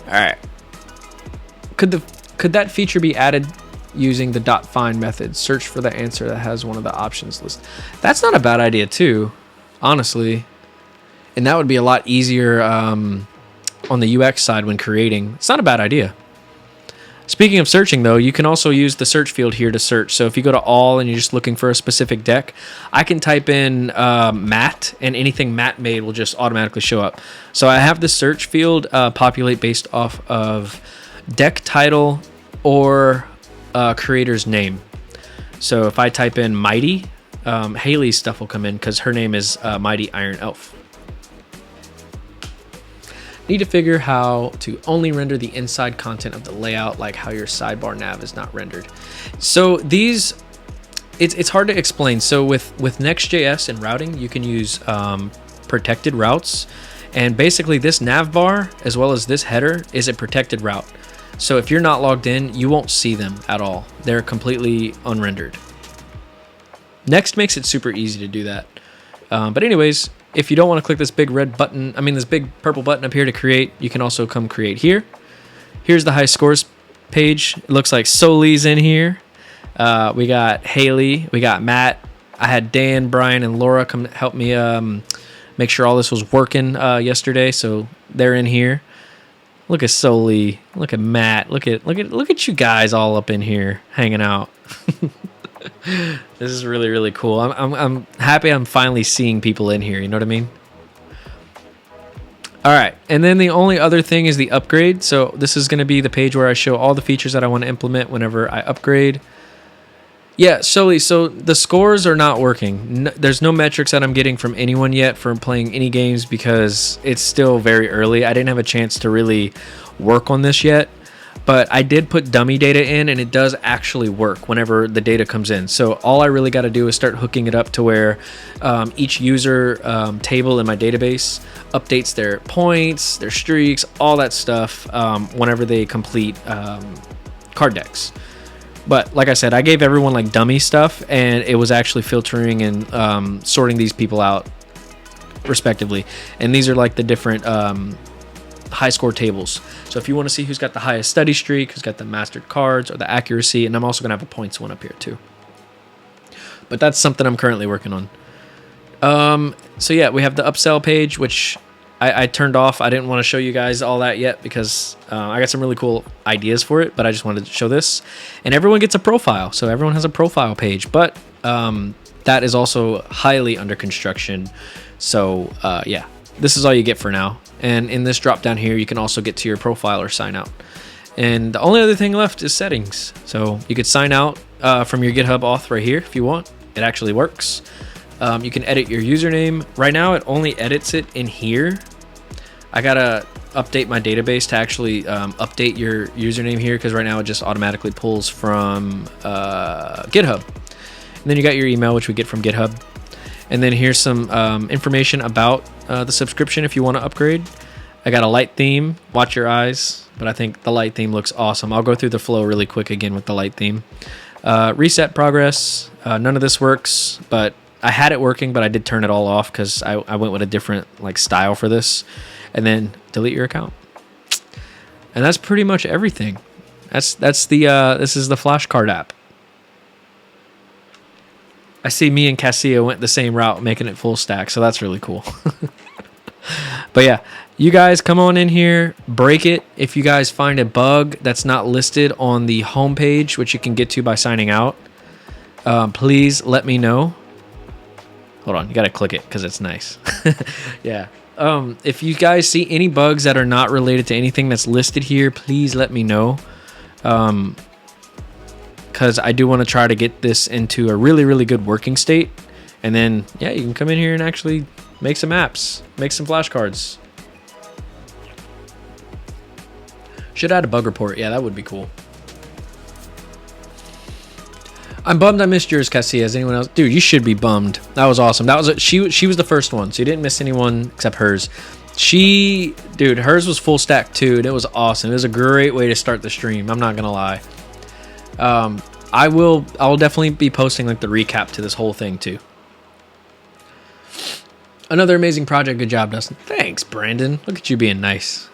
All right. Could that feature be added using the .find method? Search for the answer that has one of the options list. That's not a bad idea too, honestly. And that would be a lot easier on the UX side when creating. It's not a bad idea. Speaking of searching, though, you can also use the search field here to search. So if you go to all and you're just looking for a specific deck, I can type in matte, and anything matte made will just automatically show up. So I have the search field populate based off of deck title or creator's name. So if I type in Mighty, Haley's stuff will come in because her name is Mighty Iron Elf. Need to figure how to only render the inside content of the layout, like how your sidebar nav is not rendered. So these, it's hard to explain. So with Next.js and routing, you can use protected routes, and basically this nav bar as well as this header is a protected route. So if you're not logged in, you won't see them at all. They're completely unrendered. Next makes it super easy to do that. But anyways, if you don't want to click this big red button, this big purple button up here to create, you can also come create here. Here's the high scores page. It looks like Soli's in here. We got Haley, we got Matt. I had Dan, Brian, and Laura come help me make sure all this was working yesterday, so they're in here. Look at Soli, look at Matt, look at you guys all up in here hanging out. This is really, really cool. I'm happy I'm finally seeing people in here, you know what I mean? All right, and then the only other thing is the upgrade. So this is going to be the page where I show all the features that I want to implement whenever I upgrade. Yeah, Soli, so the scores are not working. There's no metrics that I'm getting from anyone yet from playing any games because it's still very early. I didn't have a chance to really work on this yet. But I did put dummy data in, and it does actually work whenever the data comes in. So all I really got to do is start hooking it up to where each user table in my database updates their points, their streaks, all that stuff whenever they complete card decks. But like I said, I gave everyone like dummy stuff, and it was actually filtering and sorting these people out respectively. And these are like the different high score tables. So if you want to see who's got the highest study streak, who's got the mastered cards or the accuracy, and I'm also going to have a points one up here too. But that's something I'm currently working on. So yeah, we have the upsell page, which I turned off. I didn't want to show you guys all that yet because I got some really cool ideas for it, but I just wanted to show this. And everyone gets a profile. So everyone has a profile page, but that is also highly under construction. So yeah, this is all you get for now. And in this drop down here, you can also get to your profile or sign out. And the only other thing left is settings. So you could sign out from your GitHub auth right here if you want. It actually works. You can edit your username. Right now, it only edits it in here. I gotta update my database to actually update your username here because right now it just automatically pulls from GitHub. And then you got your email, which we get from GitHub. And then here's some information about the subscription if you want to upgrade. I got a light theme. Watch your eyes. But I think the light theme looks awesome. I'll go through the flow really quick again with the light theme. Reset progress. None of this works, but I had it working, but I did turn it all off because I went with a different like style for this. And then delete your account. And that's pretty much everything. That's the this is the Flashcard app. I see me and Cassia went the same route, making it full stack, so that's really cool. But yeah, you guys come on in here, break it. If you guys find a bug that's not listed on the homepage, which you can get to by signing out, please let me know. Hold on, you gotta click it because it's nice. Yeah. If you guys see any bugs that are not related to anything that's listed here, please let me know. Because I do want to try to get this into a really, really good working state. And then, yeah, you can come in here and actually make some apps, make some flashcards. Should add a bug report. Yeah, that would be cool. I'm bummed I missed yours, Cassia. Is anyone else? Dude, you should be bummed. That was awesome. That was she was the first one, so you didn't miss anyone except hers. Dude, hers was full stack too, and it was awesome. It was a great way to start the stream. I'm not gonna lie. I'll definitely be posting like the recap to this whole thing too. Another amazing project. Good job, Dustin. Thanks, Brandon. Look at you being nice.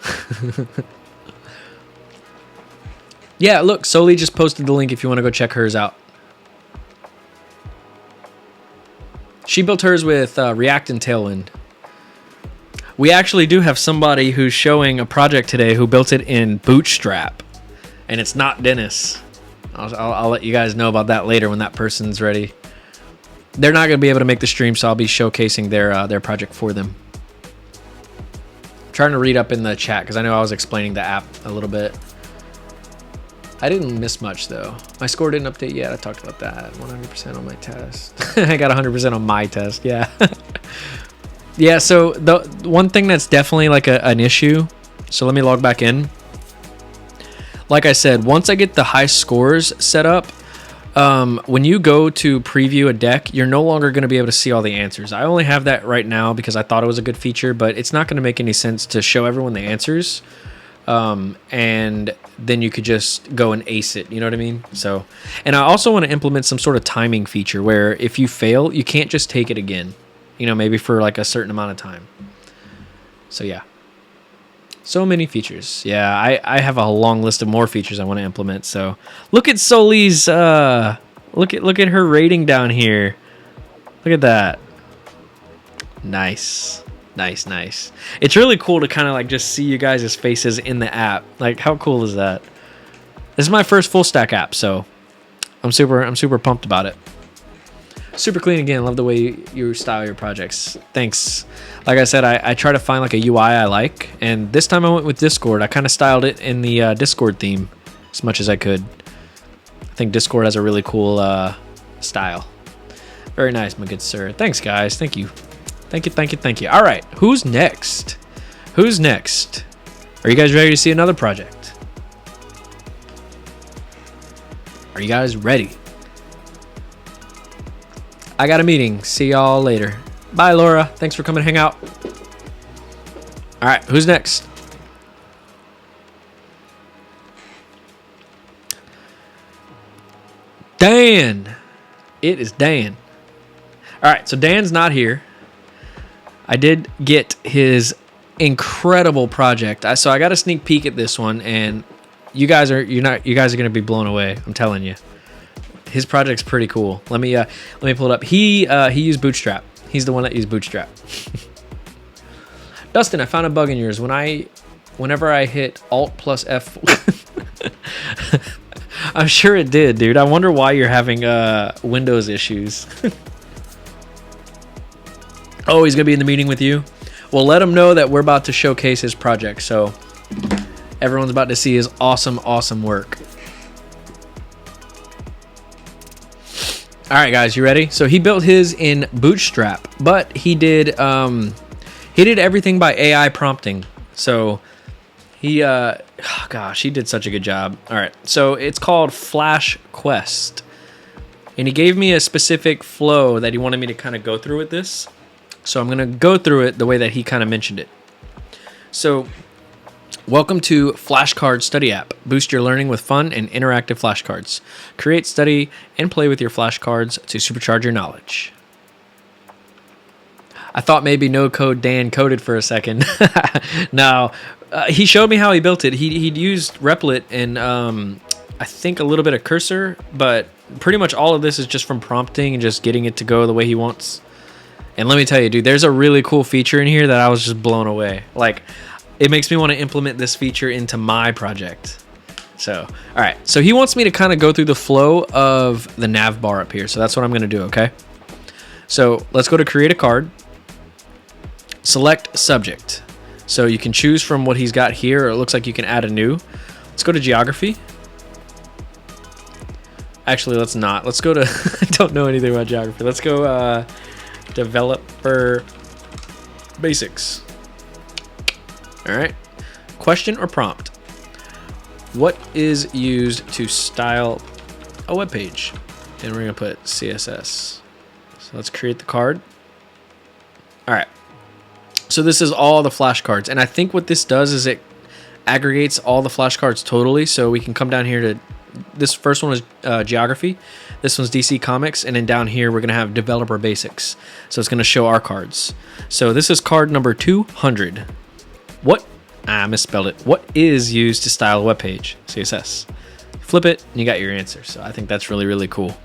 Yeah, look, Soli just posted the link if you want to go check hers out. She built hers with React and Tailwind. We actually do have somebody who's showing a project today who built it in Bootstrap. And it's not Dennis. I'll let you guys know about that later when that person's ready. They're not going to be able to make the stream, so I'll be showcasing their project for them. I'm trying to read up in the chat because I know I was explaining the app a little bit. I didn't miss much though. My score didn't update yet. I talked about that. 100% on my test. I got 100% on my test. Yeah. Yeah. So the one thing that's definitely like an issue. So let me log back in. Like I said, once I get the high scores set up, when you go to preview a deck, you're no longer going to be able to see all the answers. I only have that right now because I thought it was a good feature, but it's not going to make any sense to show everyone the answers. And then you could just go and ace it, you know what I mean? So, and I also want to implement some sort of timing feature where if you fail, you can't just take it again, you know, maybe for like a certain amount of time. So yeah, so many features. Yeah, I have a long list of more features I want to implement. So look at Soli's, look at her rating down here. Look at that. Nice. Nice. It's really cool to kind of like just see you guys' faces in the app. Like, how cool is that? This is my first full stack app, so I'm super pumped about it. Super clean again. Love the way you style your projects. Thanks. Like I said, I try to find like a UI I like, and this time I went with Discord. I kind of styled it in the Discord theme as much as I could. I think Discord has a really cool style. Very nice, my good sir. Thanks, guys. Thank you. Thank you. All right, who's next? Are you guys ready to see another project? Are you guys ready? I got a meeting. See y'all later. Bye, Laura. Thanks for coming to hang out. All right, who's next? Dan. It is Dan. All right, so Dan's not here. I did get his incredible project. So I got a sneak peek at this one, and you guys are gonna be blown away. I'm telling you, his project's pretty cool. Let me pull it up. He used Bootstrap. He's the one that used Bootstrap. Dustin, I found a bug in yours. Whenever I hit Alt plus F. I'm sure it did, dude. I wonder why you're having Windows issues. Oh, he's going to be in the meeting with you? Well, let him know that we're about to showcase his project. So everyone's about to see his awesome work. All right, guys, you ready? So he built his in Bootstrap, but he did everything by AI prompting. So he did such a good job. All right, so it's called Flash Quest. And he gave me a specific flow that he wanted me to kind of go through with this. So I'm going to go through it the way that he kind of mentioned it. So welcome to Flashcard Study App. Boost your learning with fun and interactive flashcards. Create, study, and play with your flashcards to supercharge your knowledge. I thought maybe no code Dan coded for a second. No, he showed me how he built it. He'd used Replit and I think a little bit of Cursor, but pretty much all of this is just from prompting and just getting it to go the way he wants. And let me tell you, dude, there's a really cool feature in here that I was just blown away. Like, it makes me want to implement this feature into my project. So, all right. So he wants me to kind of go through the flow of the nav bar up here. So that's what I'm going to do, okay? So let's go to create a card. Select subject. So you can choose from what he's got here, or it looks like you can add a new. Let's go to geography. Actually, let's not. Let's go to, I don't know anything about geography. Let's go developer basics. All right. Question or prompt? What is used to style a web page? And we're going to put CSS. So let's create the card. All right. So this is all the flashcards. And I think what this does is it aggregates all the flashcards totally. So we can come down here to, this first one is geography. This one's DC Comics. And then down here, we're going to have developer basics. So it's going to show our cards. So this is card number 200. I misspelled it. What is used to style a web page? CSS. Flip it, and you got your answer. So I think that's really, really cool.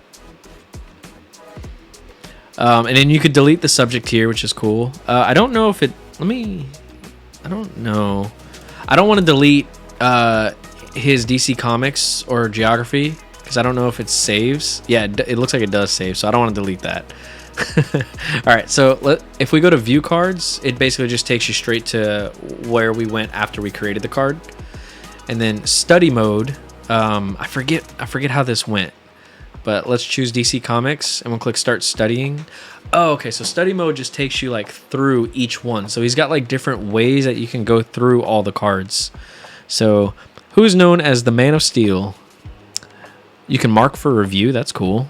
And then you could delete the subject here, which is cool. I don't know if it... I don't know. I don't want to delete his DC Comics or Geography, because I don't know if it saves. Yeah, it looks like it does save, so I don't want to delete that. All right, so if we go to view cards, it basically just takes you straight to where we went after we created the card. And then study mode, I forget how this went, but let's choose DC Comics and we'll click start studying. Oh, okay, so study mode just takes you like through each one. So he's got like different ways that you can go through all the cards. So who's known as the Man of Steel? You can mark for review. That's cool.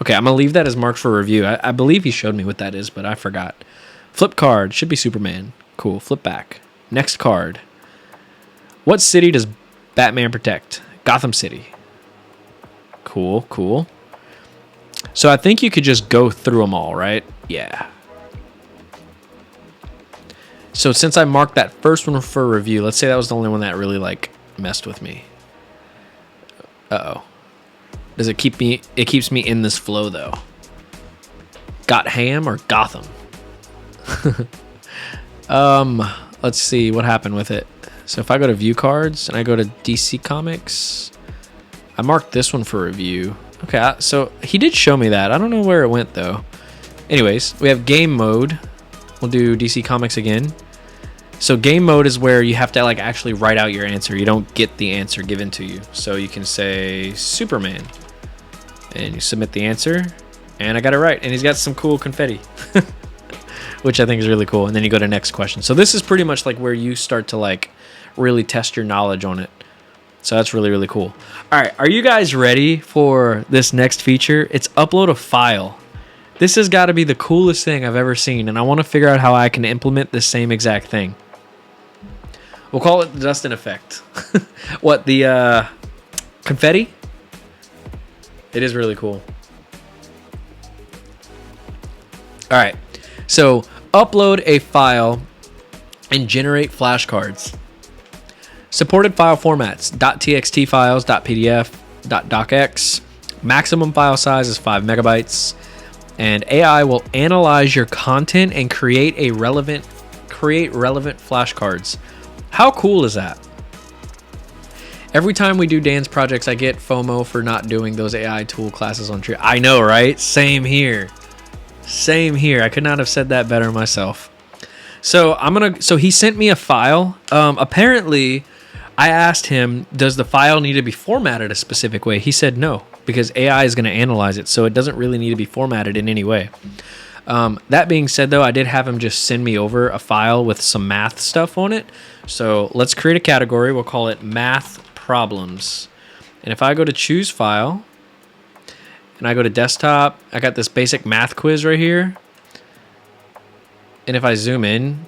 Okay, I'm going to leave that as marked for review. I believe he showed me what that is, but I forgot. Flip card. Should be Superman. Cool. Flip back. Next card. What city does Batman protect? Gotham City. Cool, cool. So I think you could just go through them all, right? Yeah. So since I marked that first one for review, let's say that was the only one that really like messed with me. Uh-oh. Does it keep me? It keeps me in this flow though. Got Ham or Gotham? Let's see what happened with it. So if I go to view cards and I go to DC Comics, I marked this one for review. Okay, so he did show me that. I don't know where it went though. Anyways, we have game mode. We'll do DC Comics again. So game mode is where you have to like actually write out your answer. You don't get the answer given to you. So you can say Superman. And you submit the answer, and I got it right. And he's got some cool confetti, which I think is really cool. And then you go to next question. So this is pretty much like where you start to like really test your knowledge on it. So that's really, really cool. All right, are you guys ready for this next feature? It's upload a file. This has got to be the coolest thing I've ever seen, and I want to figure out how I can implement the same exact thing. We'll call it the Dustin effect. What, the confetti? It is really cool. All right, so upload a file and generate flashcards. Supported file formats: .txt files, .pdf, .docx. Maximum file size is 5 megabytes. And AI will analyze your content and create relevant flashcards. How cool is that? Every time we do Dan's projects, I get FOMO for not doing those AI tool classes on Treehouse. I know, right? Same here. Same here. I could not have said that better myself. So he sent me a file. Apparently, I asked him, does the file need to be formatted a specific way? He said no, because AI is going to analyze it, so it doesn't really need to be formatted in any way. That being said, though, I did have him just send me over a file with some math stuff on it. So let's create a category. We'll call it math problems. And if I go to choose file and I go to desktop, I got this basic math quiz right here. And if I zoom in,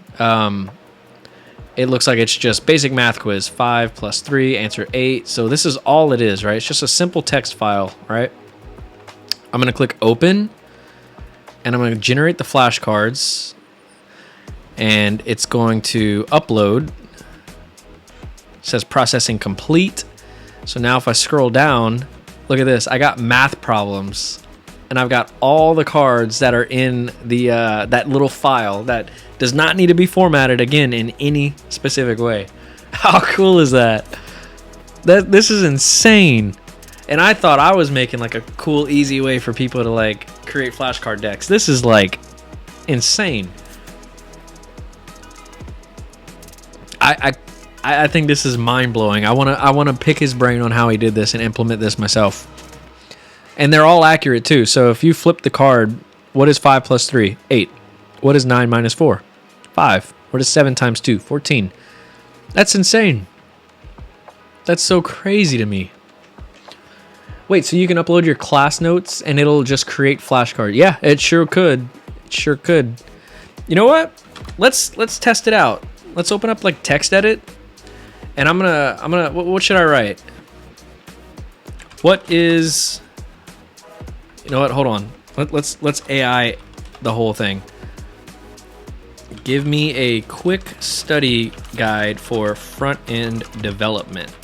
it looks like it's just basic math quiz, 5 plus 3, answer 8. So this is all it is, right? It's just a simple text file, right? I'm going to click open, and I'm going to generate the flashcards, and it's going to upload. It says processing complete. So now if I scroll down, look at this. I got math problems, and I've got all the cards that are in the that little file that does not need to be formatted again in any specific way. How cool is that? This is insane. And I thought I was making like a cool, easy way for people to like create flashcard decks. This is like insane. I think this is mind blowing. I wanna pick his brain on how he did this and implement this myself. And they're all accurate too. So if you flip the card, what is 5 plus 3? 8. What is 9 minus 4? 5. What is 7 times 2? 14. That's insane. That's so crazy to me. Wait, so you can upload your class notes and it'll just create flashcard? Yeah, it sure could. It sure could. You know what? Let's test it out. Let's open up like text edit, and I'm gonna. What should I write? What is? You know what? Hold on. Let's AI the whole thing. Give me a quick study guide for front-end development.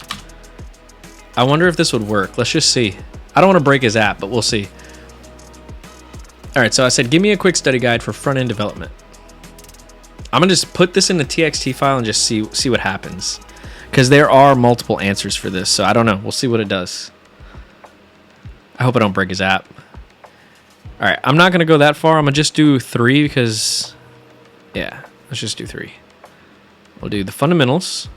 I wonder if this would work. Let's just see. I don't want to break his app, but we'll see. All right, so I said, give me a quick study guide for front-end development. I'm going to just put this in the TXT file and just see what happens. because there are multiple answers for this. So I don't know. We'll see what it does. I hope I don't break his app. All right, I'm not going to go that far. I'm going to just do 3 because, yeah, let's just do 3. We'll do the fundamentals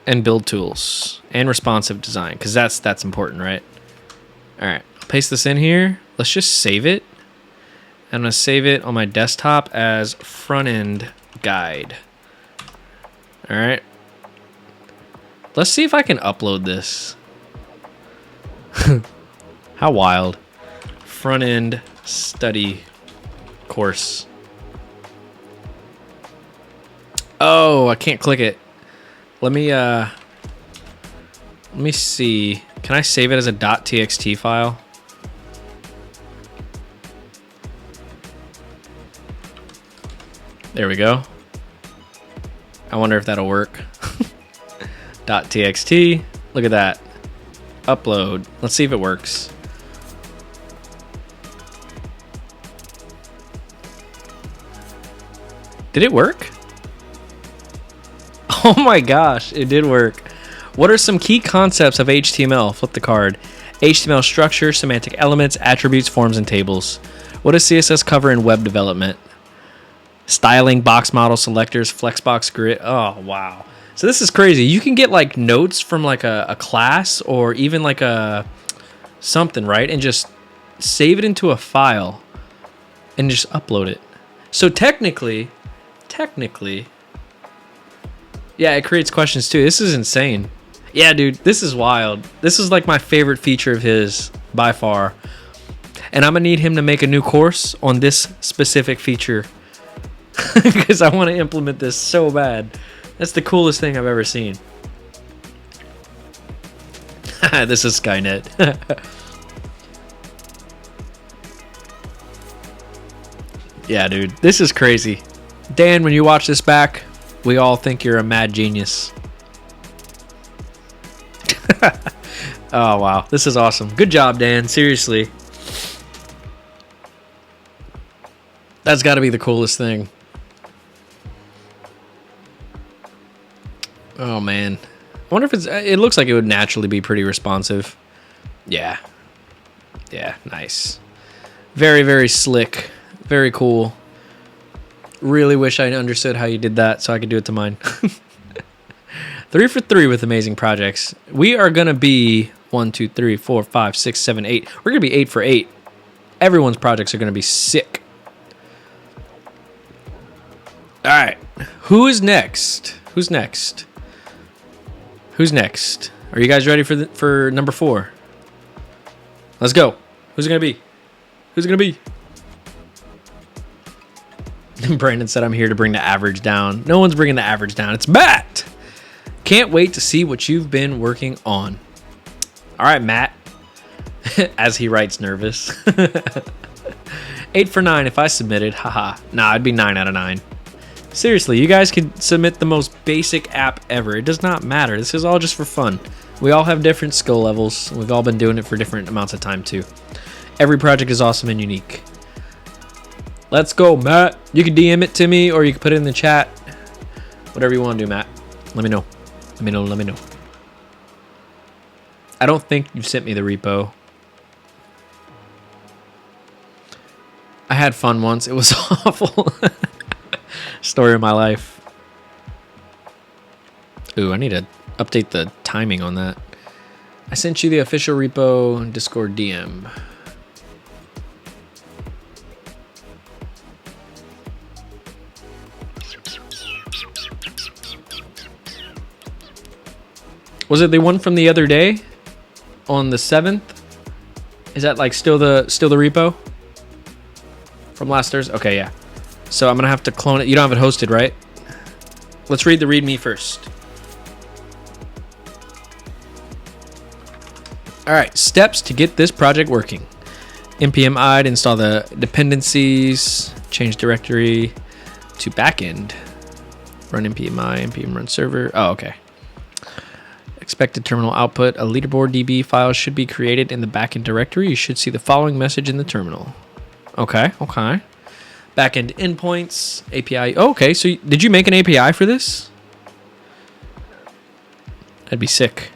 and build tools and responsive design because that's important, right? All right, I'll paste this in here. Let's just save it. I'm going to save it on my desktop as front-end guide. All right. Let's see if I can upload this. How wild. Front-end study course. Oh, I can't click it. Let me see. Can I save it as a .txt file? There we go. I wonder if that'll work. .txt. Look at that. Upload. Let's see if it works. Did it work? Oh my gosh, it did work. What are some key concepts of HTML? Flip the card. HTML structure, semantic elements, attributes, forms, and tables. What does CSS cover in web development? Styling, box model, selectors, flexbox grid. Oh, wow. So this is crazy. You can get like notes from like a class or even like a something, right? And just save it into a file and just upload it. So technically, yeah, it creates questions too. This is insane. Yeah, dude, this is wild. This is like my favorite feature of his by far. And I'm gonna need him to make a new course on this specific feature because I want to implement this so bad. That's the coolest thing I've ever seen. This is Skynet. Yeah, dude, this is crazy. Dan, when you watch this back, we all think you're a mad genius. Oh, wow. This is awesome. Good job, Dan. Seriously. That's got to be the coolest thing. Oh, man. I wonder if it looks like it would naturally be pretty responsive. Yeah. Yeah, nice. Very, very slick. Very cool. Really wish I understood how you did that so I could do it to mine. 3 for 3 with amazing projects. We are going to be 1, 2, 3, 4, 5, 6, 7, 8. We're going to be 8 for 8. Everyone's projects are going to be sick. All right. Who is next? Who's next? Who's next? Are you guys ready for number 4? Let's go. Who's it going to be? Who's it going to be? Brandon said, I'm here to bring the average down. No one's bringing the average down. It's Matt. Can't wait to see what you've been working on. All right, Matt. As he writes nervous. 8 for 9 if I submitted. Haha. Nah, I'd be 9 out of 9. Seriously, you guys can submit the most basic app ever. It does not matter. This is all just for fun. We all have different skill levels. We've all been doing it for different amounts of time too. Every project is awesome and unique. Let's go, Matt. You can DM it to me or you can put it in the chat. Whatever you want to do, Matt. Let me know. Let me know. Let me know. I don't think you've sent me the repo. I had fun once. It was awful. Story of my life. Ooh, I need to update the timing on that. I sent you the official repo Discord DM. Was it the one from the other day on the 7th? Is that like still the repo from last Thursday? Okay, yeah. So I'm gonna have to clone it. You don't have it hosted, right? Let's read the README first. All right, steps to get this project working. npm id, install the dependencies, change directory to backend. Run npm i, npm run server. Oh, okay. Expected terminal output. A leaderboard DB file should be created in the backend directory. You should see the following message in the terminal. Okay, okay. Backend endpoints, API. Oh, okay, so did you make an API for this? That'd be sick.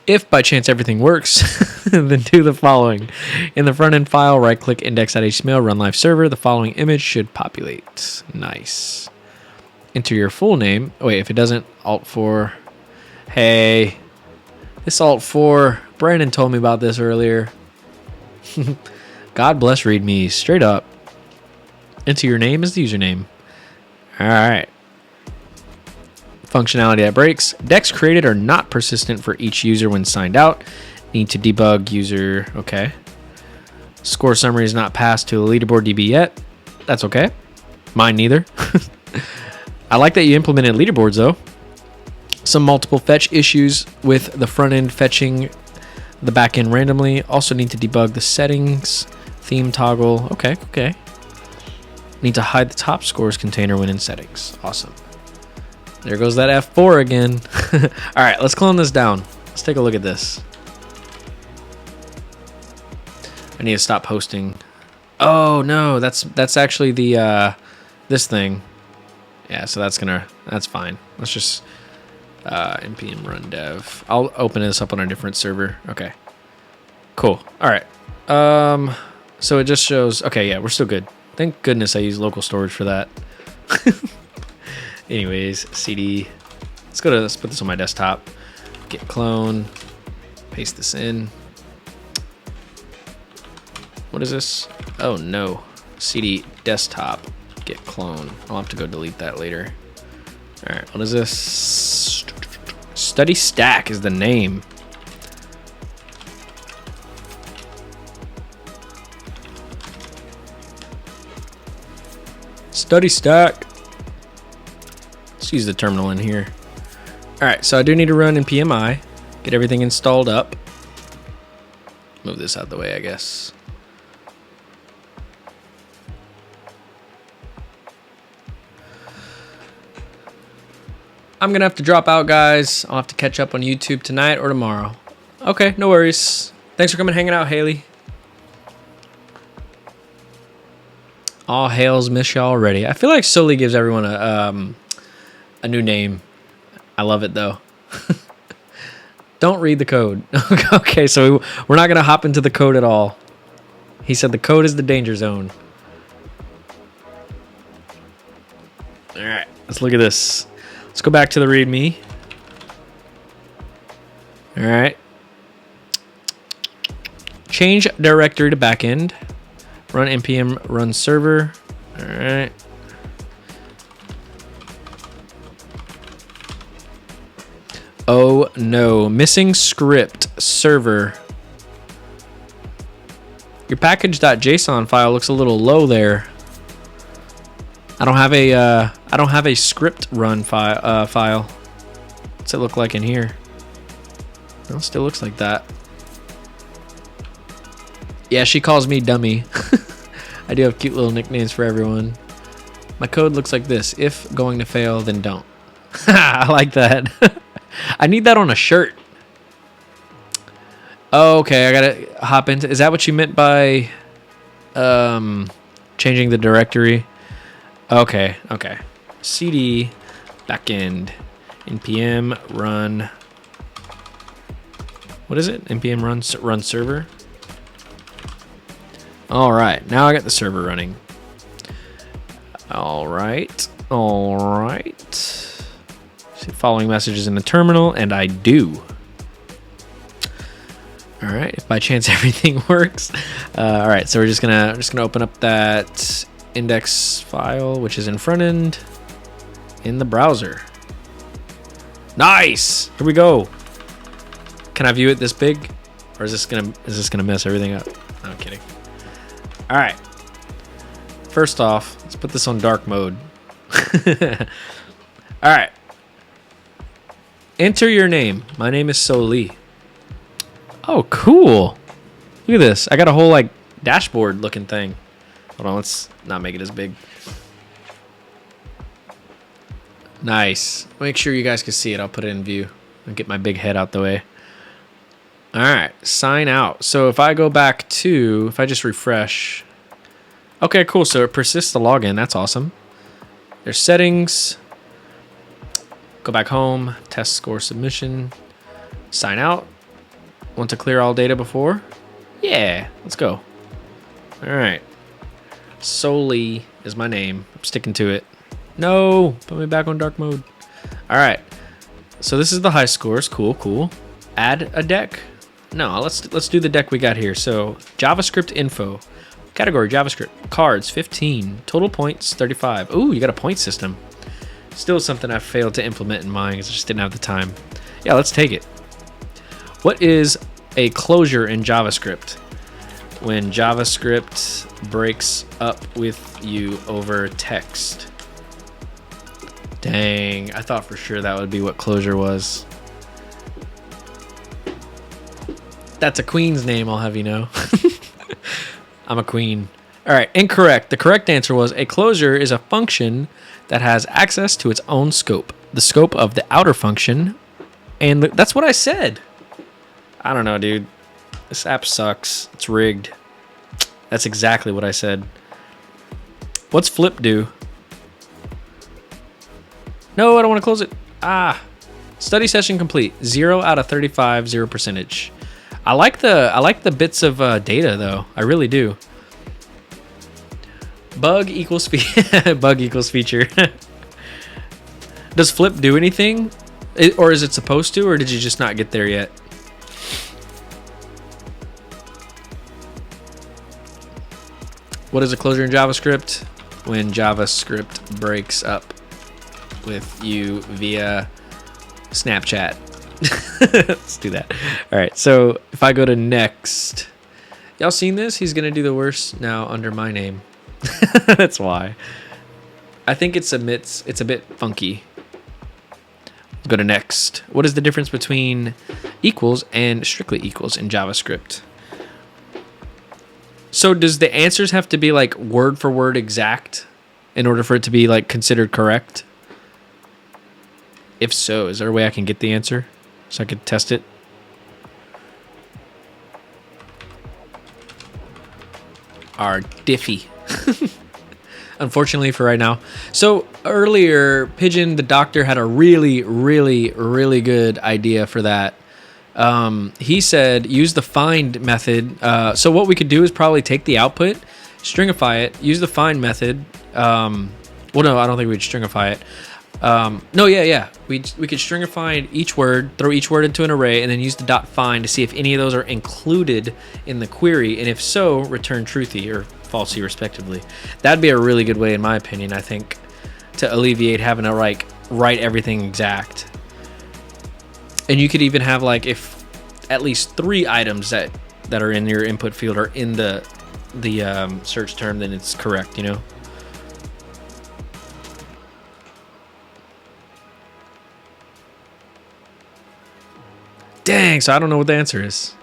If by chance everything works, then do the following. In the front end file, right click index.html, run live server. The following image should populate. Nice. Enter your full name. Oh, wait, if it doesn't, Alt 4. Hey, this Alt 4. Brandon told me about this earlier. God bless README. Straight up. Enter your name as the username. All right. Functionality that breaks. Decks created are not persistent for each user when signed out. Need to debug user. Okay. Score summary is not passed to the leaderboard DB yet. That's okay. Mine neither. I like that you implemented leaderboards though. Some multiple fetch issues with the front end fetching the back end randomly. Also need to debug the settings. Theme toggle. Okay. Need to hide the top scores container when in settings. Awesome. There goes that F4 again. All right, let's clone this down. Let's take a look at this. I need to stop hosting. Oh no, that's actually the this thing. Yeah, so that's fine. Let's just npm run dev. I'll open this up on a different server. Okay. Cool. All right. So it just shows. Okay, yeah, we're still good. Thank goodness I use local storage for that. Anyways, cd. Let's put this on my desktop. Git clone. Paste this in. What is this? Oh no. cd desktop. Git clone. I'll have to go delete that later. All right. What is this? Study stack is the name. Study stack. Let's use the terminal in here. All right, so I do need to run npmi, get everything installed up. Move this out the way, I guess. I'm gonna have to drop out, guys. I'll have to catch up on YouTube tonight or tomorrow. Okay, no worries. Thanks for coming hanging out, Haley. All hails, miss y'all already. I feel like Sully gives everyone a new name. I love it though. Don't read the code. Okay, so we're not gonna hop into the code at all. He said the code is the danger zone. All right, let's look at this. Let's go back to the README. All right. Change directory to backend. Run npm run server. All right. Oh no, missing script server. Your package.json file looks a little low there. I don't have a script run file. What's it look like in here? No, it still looks like that. Yeah, she calls me dummy. I do have cute little nicknames for everyone. My code looks like this. If going to fail, then don't. I like that. I need that on a shirt. Oh, okay, I gotta hop into. Is that what you meant by changing the directory? Okay. cd backend npm run. What is it? npm run server. All right, now I got the server running. All right. See following messages in the terminal, and I do. All right, if by chance everything works. All right, so we're just gonna open up that index file, which is in front end in the browser. Nice. Here we go. Can I view it this big, or is this gonna mess everything up? No, I'm kidding. All right. First off, let's put this on dark mode. All right. Enter your name. My name is Soli. Oh, cool. Look at this. I got a whole like dashboard looking thing. Hold on, let's not make it as big. Nice. Make sure you guys can see it. I'll put it in view. I'll get my big head out the way. All right, sign out. So if I go back to, if I just refresh, Okay, cool. So it persists the login. That's awesome. There's settings. Go back home. Test score submission. Sign out. Want to clear all data before? Yeah, let's go. All right. Soli is my name. I'm sticking to it. No, put me back on dark mode. All right. So this is the high scores. Cool, cool. Add a deck. No, let's do the deck we got here. So JavaScript info. Category JavaScript. Cards 15. Total points 35. Ooh, you got a point system. Still something I failed to implement in mine because I just didn't have the time. Yeah, let's take it. What is a closure in JavaScript? When JavaScript breaks up with you over text. Dang, I thought for sure that would be what closure was. That's a queen's name, I'll have you know. I'm a queen. All right, incorrect. The correct answer was a closure is a function that has access to its own scope. The scope of the outer function. And that's what I said. I don't know, dude. This app sucks. It's rigged. That's exactly what I said. What's flip do? No, I don't want to close it. Ah. Study session complete. 0 out of 35, 0%. I like the bits of data though. I really do. Bug equals bug equals feature. Does flip do anything? Or is it supposed to, or did you just not get there yet? What is a closure in JavaScript? When JavaScript breaks up with you via Snapchat. Let's do that. All right, so if I go to next, y'all seen this? He's gonna do the worst now under my name. That's why. I think it's a bit funky. Let's go to next. What is the difference between equals and strictly equals in JavaScript? So does the answers have to be like word for word exact in order for it to be like considered correct? If so, is there a way I can get the answer so I could test it? Our diffy. Unfortunately for right now. So earlier, Pigeon the doctor had a really good idea for that. He said use the find method. So what we could do is probably take the output, stringify it, use the find method. Well, no, I don't think we'd stringify it. No, yeah. We could stringify each word, throw each word into an array, and then use the dot find to see if any of those are included in the query, and if so, return truthy or falsy respectively. That'd be a really good way, in my opinion, I think, to alleviate having to like write everything exact. And you could even have like if at least 3 items that are in your input field are in the search term, then it's correct, you know. Dang, so I don't know what the answer is.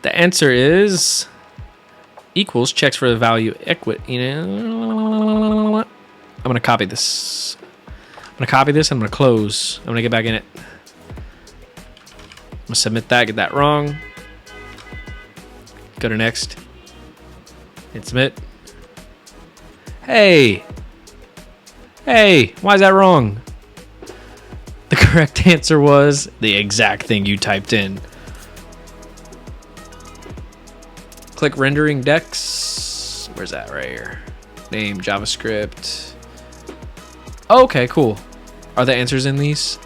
The answer is equals checks for the value equity. You know, I'm gonna copy this. I'm gonna close. I'm gonna get back in it. I'm gonna submit that. Get that wrong. Go to next. Hit submit. Hey, why is that wrong? The correct answer was the exact thing you typed in. Click rendering decks. Where's that? Right here. Name JavaScript. Oh, okay, cool. Are the answers in these?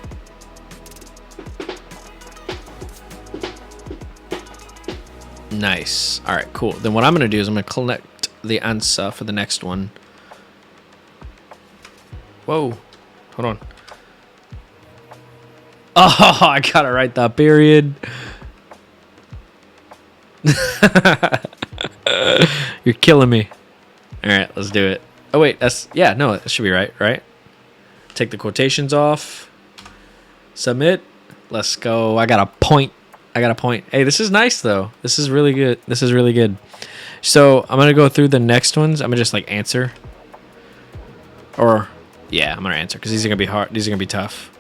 Nice. All right, cool. Then what I'm going to do is I'm going to collect the answer for the next one. Whoa. Hold on. Oh, I got it right, the period. You're killing me. All right, let's do it. Oh, wait, yeah, no, that should be right? Take the quotations off. Submit. Let's go. I got a point. Hey, this is nice, though. This is really good. So I'm going to go through the next ones. I'm going to just, like, answer. Or, yeah, I'm going to answer because these are going to be hard. These are going to be tough.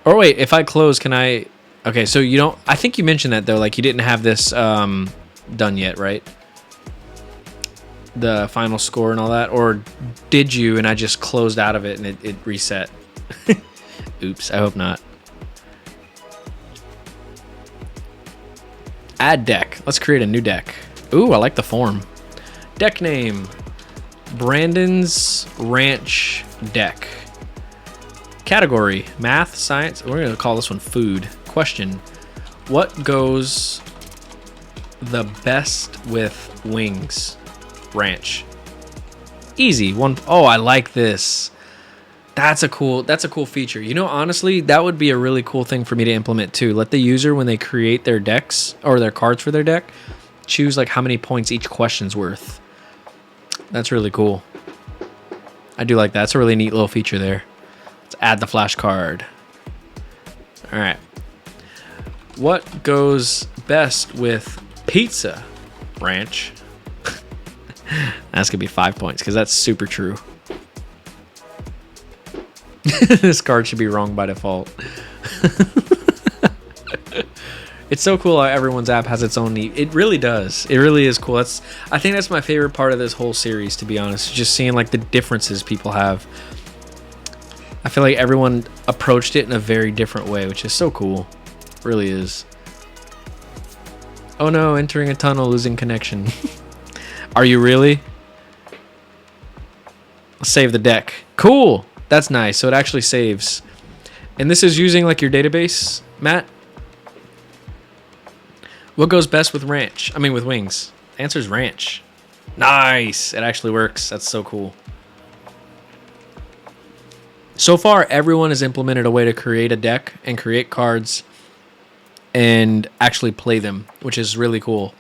Or wait, if I close, can I? Okay, so you don't. I think you mentioned that though. Like you didn't have this done yet, right? The final score and all that, or did you? And I just closed out of it and it reset. Oops. I hope not. Add deck. Let's create a new deck. Ooh, I like the form. Deck name: Brandon's Ranch Deck. Category: math, science. We're gonna call this one food. Question: what goes the best with wings? Ranch. Easy one. Oh, I like this. That's a cool feature. You know, honestly, that would be a really cool thing for me to implement too. Let the user, when they create their decks or their cards for their deck, choose like how many points each question's worth. That's really cool. I do like that. That's a really neat little feature there. Let's add the flashcard. All right. What goes best with pizza? Ranch. That's gonna be 5 points because that's super true. This card should be wrong by default. It's so cool how everyone's app has its own neat. It really does. It really is cool. I think that's my favorite part of this whole series, to be honest. Just seeing like the differences people have. I feel like everyone approached it in a very different way, which is so cool. It really is. Oh no, entering a tunnel, losing connection. Are you really? Let's save the deck. Cool. That's nice. So it actually saves. And this is using like your database, Matt? What goes best with ranch? I mean with wings. Answer's ranch. Nice. It actually works. That's so cool. So far, everyone has implemented a way to create a deck and create cards and actually play them, which is really cool.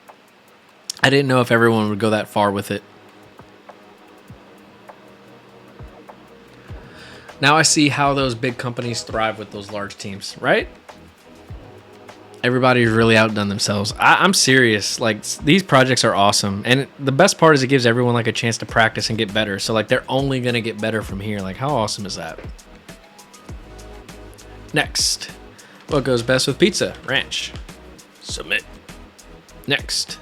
I didn't know if everyone would go that far with it. Now I see how those big companies thrive with those large teams, right? Everybody's really outdone themselves. I'm serious. Like, these projects are awesome. And the best part is it gives everyone like a chance to practice and get better. So like they're only going to get better from here. Like, how awesome is that? Next. What goes best with pizza? Ranch. Submit. Next.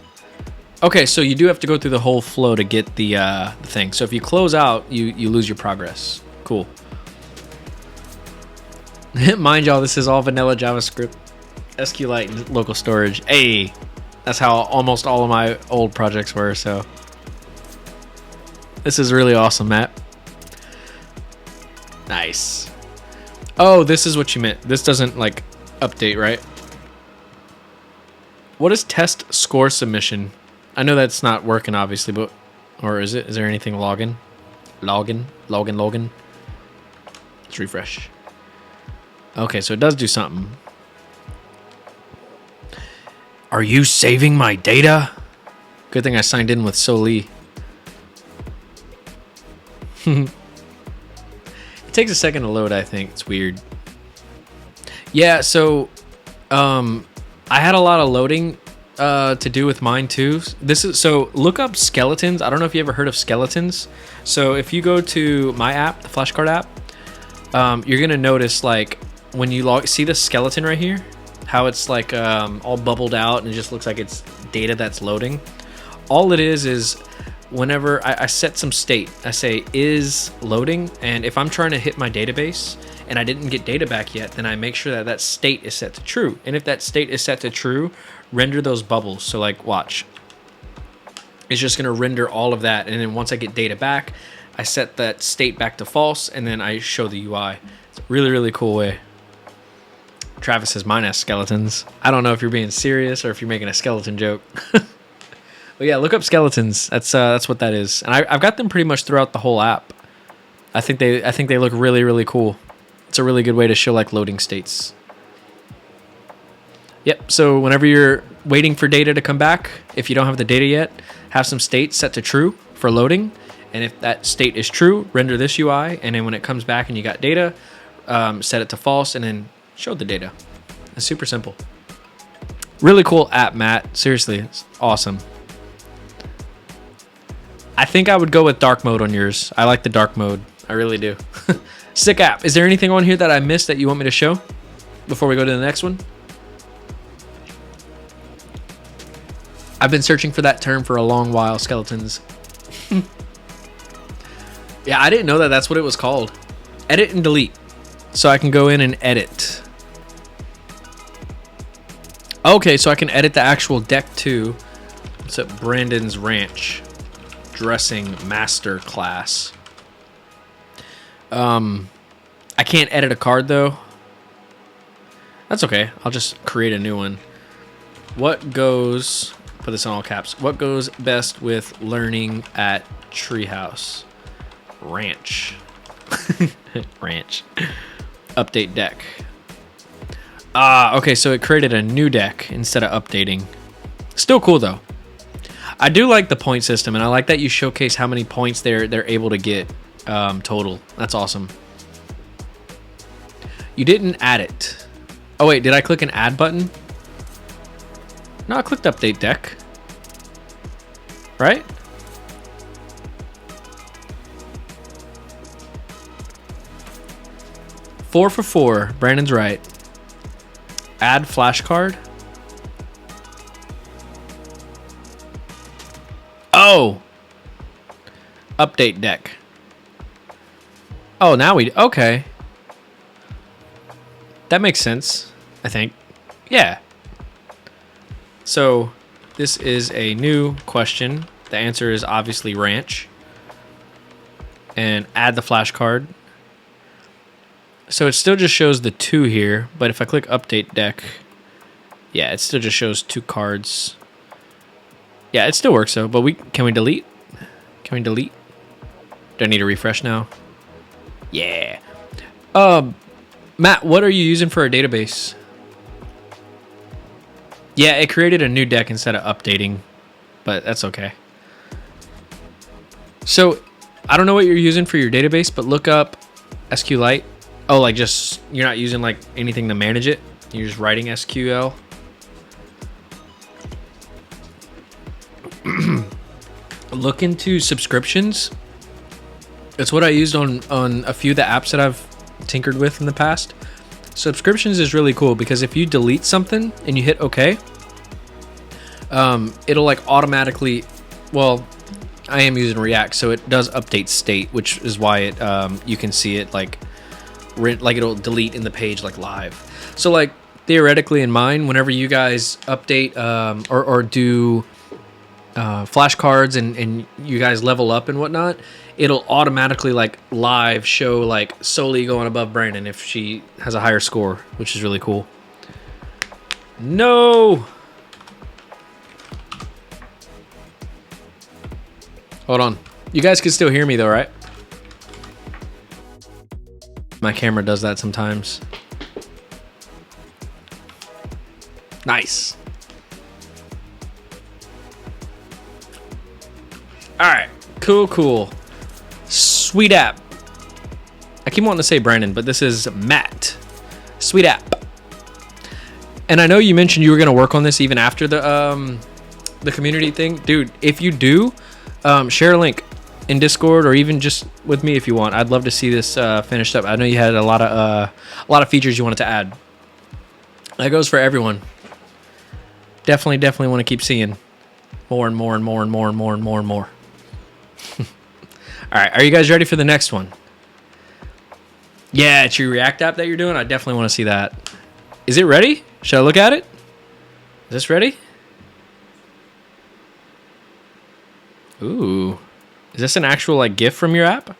Okay, so you do have to go through the whole flow to get the thing. So if you close out, you lose your progress. Cool. Mind y'all, this is all vanilla JavaScript, SQLite, and local storage. Hey, that's how almost all of my old projects were, so. This is really awesome, Matt. Nice. Oh, this is what you meant. This doesn't, like, update, right? What is test score submission? I know that's not working, obviously, but... Or is it? Is there anything login? Login? Let's refresh. Okay, so it does do something. Are you saving my data? Good thing I signed in with Soli. It takes a second to load, I think. It's weird. Yeah, so I had a lot of loading to do with mine too. So look up skeletons. I don't know if you ever heard of skeletons. So if you go to my app, the Flashcard app, you're gonna notice like when you see the skeleton right here, how it's like all bubbled out and it just looks like it's data that's loading. All it is whenever I set some state, I say is loading, and if I'm trying to hit my database and I didn't get data back yet, then I make sure that that state is set to true. And if that state is set to true, render those bubbles. So like, watch. It's just gonna render all of that, and then once I get data back, I set that state back to false, and then I show the UI. It's a really, really cool way. Travis says mine has skeletons. I don't know if you're being serious or if you're making a skeleton joke. But yeah, look up skeletons. That's what that is. And I've got them pretty much throughout the whole app. I think they look really, really cool. It's a really good way to show like loading states. Yep, so whenever you're waiting for data to come back, if you don't have the data yet, have some state set to true for loading. And if that state is true, render this UI. And then when it comes back and you got data, set it to false and then show the data. It's super simple. Really cool app, Matt. Seriously, it's awesome. I think I would go with dark mode on yours. I like the dark mode. I really do. Sick app. Is there anything on here that I missed that you want me to show? before we go to the next one? I've been searching for that term for a long while, skeletons. Yeah, I didn't know that that's what it was called. Edit and delete. So I can go in and edit. Okay, so I can edit the actual deck too. What's up? Brandon's Ranch. Dressing Master Class. I can't edit a card though. That's okay. I'll just create a new one. What goes, put this in all caps, what goes best with learning at Treehouse? Ranch. Ranch. Update deck. Okay, so it created a new deck instead of updating. Still cool though. I do like the point system, and I like that you showcase how many points they're able to get total. That's awesome. You didn't add it. Oh wait, did I click an add button? No, I clicked update deck. Right? Four for 4. Brandon's right. Add flashcard. Oh! Update deck. Oh, now we... Okay. That makes sense, I think. Yeah. So, this is a new question. The answer is obviously ranch. And add the flashcard. So it still just shows the 2 here, but if I click update deck, yeah, it still just shows 2 cards. Yeah, it still works though, but can we delete? Can we delete? Do I need to refresh now? Yeah. Matt, what are you using for a database? Yeah, it created a new deck instead of updating, but that's okay. So, I don't know what you're using for your database, but look up SQLite. Oh, like just, you're not using like anything to manage it? You're just writing SQL? Look into subscriptions. That's what I used on a few of the apps that I've tinkered with in the past. Subscriptions is really cool because if you delete something and you hit OK, it'll like automatically, well, I am using React, so it does update state, which is why it you can see it like it'll delete in the page like live. So like theoretically in mine, whenever you guys update or do flashcards and you guys level up and whatnot, it'll automatically like live show like Soli going above Brandon if she has a higher score, which is really cool. No. Hold on. You guys can still hear me though, right? My camera does that sometimes. Nice. All right. Cool. Sweet app. I keep wanting to say Brandon, but this is Matt. Sweet app. And I know you mentioned you were going to work on this even after the community thing. Dude, if you do, share a link in Discord or even just with me if you want. I'd love to see this finished up. I know you had a lot of features you wanted to add. That goes for everyone. Definitely want to keep seeing more and more. All right, are you guys ready for the next one? Yeah, it's your React app that you're doing. I definitely want to see that. Is it ready? Should I look at it? Is this ready? Ooh. Is this an actual like GIF from your app?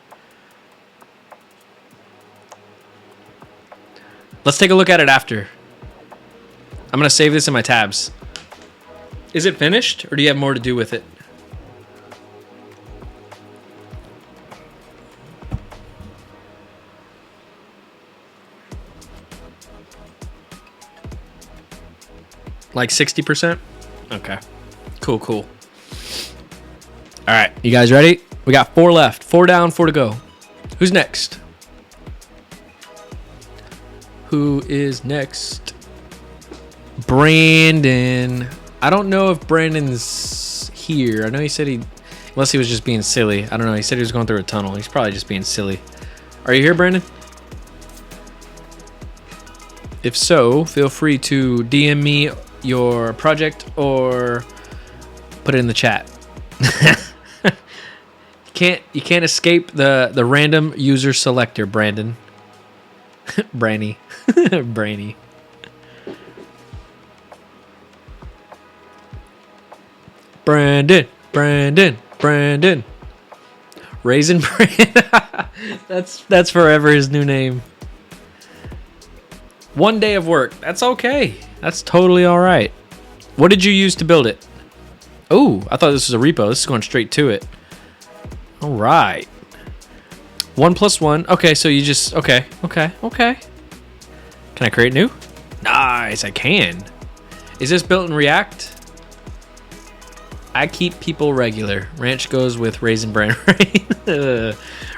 Let's take a look at it after. I'm going to save this in my tabs. Is it finished or do you have more to do with it? Like 60%? Okay. Cool. All right, you guys ready? We got 4 left. 4 down, 4 to go. Who's next? Who is next? Brandon. I don't know if Brandon's here. I know he said unless he was just being silly. I don't know. He said he was going through a tunnel. He's probably just being silly. Are you here, Brandon? If so, feel free to DM me your project or put it in the chat. You can't escape the random user selector, Brandon. Branny. Brainy. Brandon. Raisin Bran. That's forever his new name. 1 day of work. That's okay. That's totally all right. What did you use to build it? Oh, I thought this was a repo. This is going straight to it. All right. 1 + 1. Okay, so you just... Okay. Can I create new? Nice, I can. Is this built in React? I keep people regular. Ranch goes with Raisin Bran.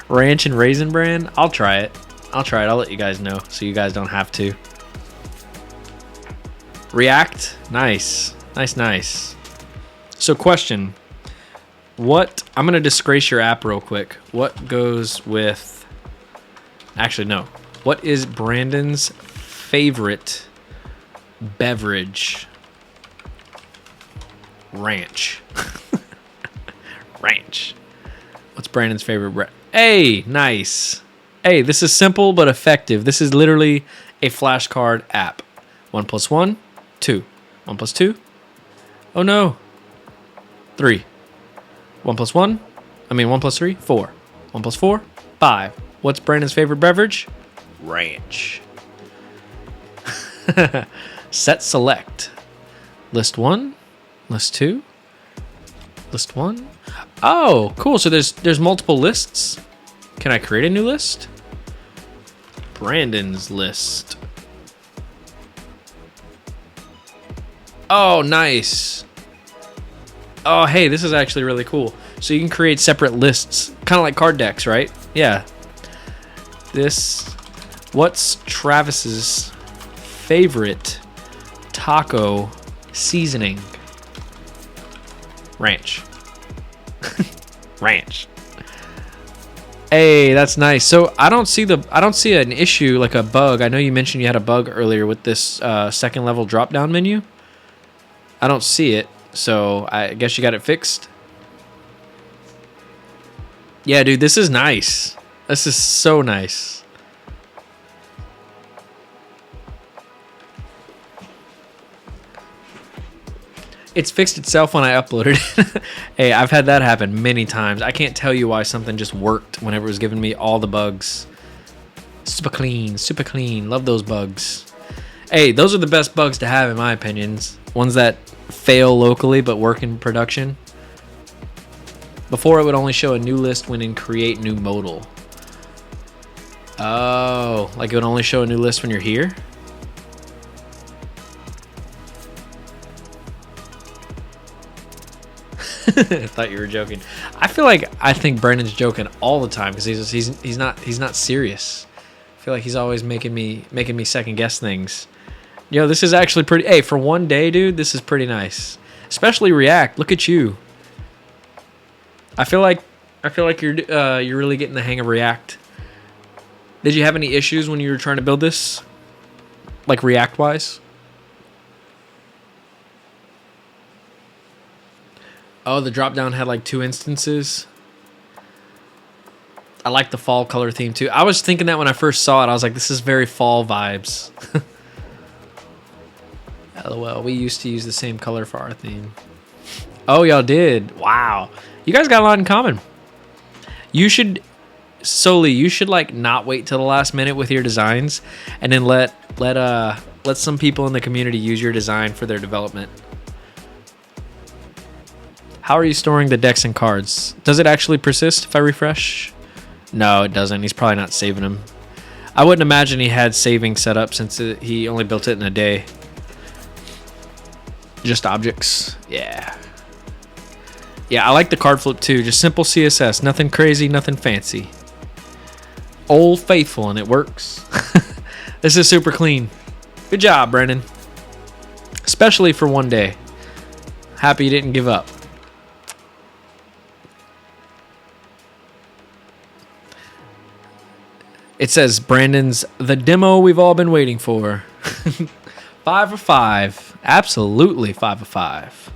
Ranch and Raisin Bran? I'll try it. I'll let you guys know so you guys don't have to. React? Nice. Nice. So question. I'm going to disgrace your app real quick. What goes with... Actually, no. What is Brandon's favorite beverage? Ranch. Ranch. What's Brandon's favorite Hey, nice. Hey, this is simple but effective. This is literally a flashcard app. 1 + 1, 2. 1 + 2. Oh no. 3. 1 + 1. 1 + 3, 4. 1 + 4, 5. What's Brandon's favorite beverage? Ranch. Set select. List 1. List 2. List 1. Oh, cool. So there's multiple lists. Can I create a new list? Brandon's list. Oh, nice. Oh, hey, this is actually really cool. So you can create separate lists, kind of like card decks, right? Yeah. What's Travis's favorite taco seasoning? Ranch. Ranch. Hey, that's nice. So I don't see an issue, like a bug. I know you mentioned you had a bug earlier with this second level drop down menu. I don't see it, so I guess you got it fixed. Yeah, dude, this is nice. This is so nice. It's fixed itself when I uploaded it. Hey, I've had that happen many times. I can't tell you why something just worked whenever it was giving me all the bugs. Super clean. Love those bugs. Hey, those are the best bugs to have in my opinions. Ones that fail locally but work in production. Before it would only show a new list when in create new modal. Oh, like it would only show a new list when you're here? I thought you were joking. I think Brandon's joking all the time because he's not serious. I feel like he's always making me second guess things. Yo, this is actually pretty. Hey, for 1 day, dude, this is pretty nice. Especially React. Look at you. I feel like you're really getting the hang of React. Did you have any issues when you were trying to build this, like React wise? Oh, the drop down had like 2 instances. I like the fall color theme too. I was thinking that when I first saw it, I was like, this is very fall vibes. LOL, we used to use the same color for our theme. Oh, y'all did. Wow. You guys got a lot in common. You should like not wait till the last minute with your designs and then let some people in the community use your design for their development. How are you storing the decks and cards? Does it actually persist if I refresh? No, it doesn't. He's probably not saving them. I wouldn't imagine he had saving set up since he only built it in a day. Just objects. Yeah. Yeah, I like the card flip too. Just simple CSS. Nothing crazy, nothing fancy. Old Faithful, and it works. This is super clean. Good job, Brennan. Especially for 1 day. Happy you didn't give up. It says Brandon's the demo we've all been waiting for. 5 of 5. Absolutely 5 of 5.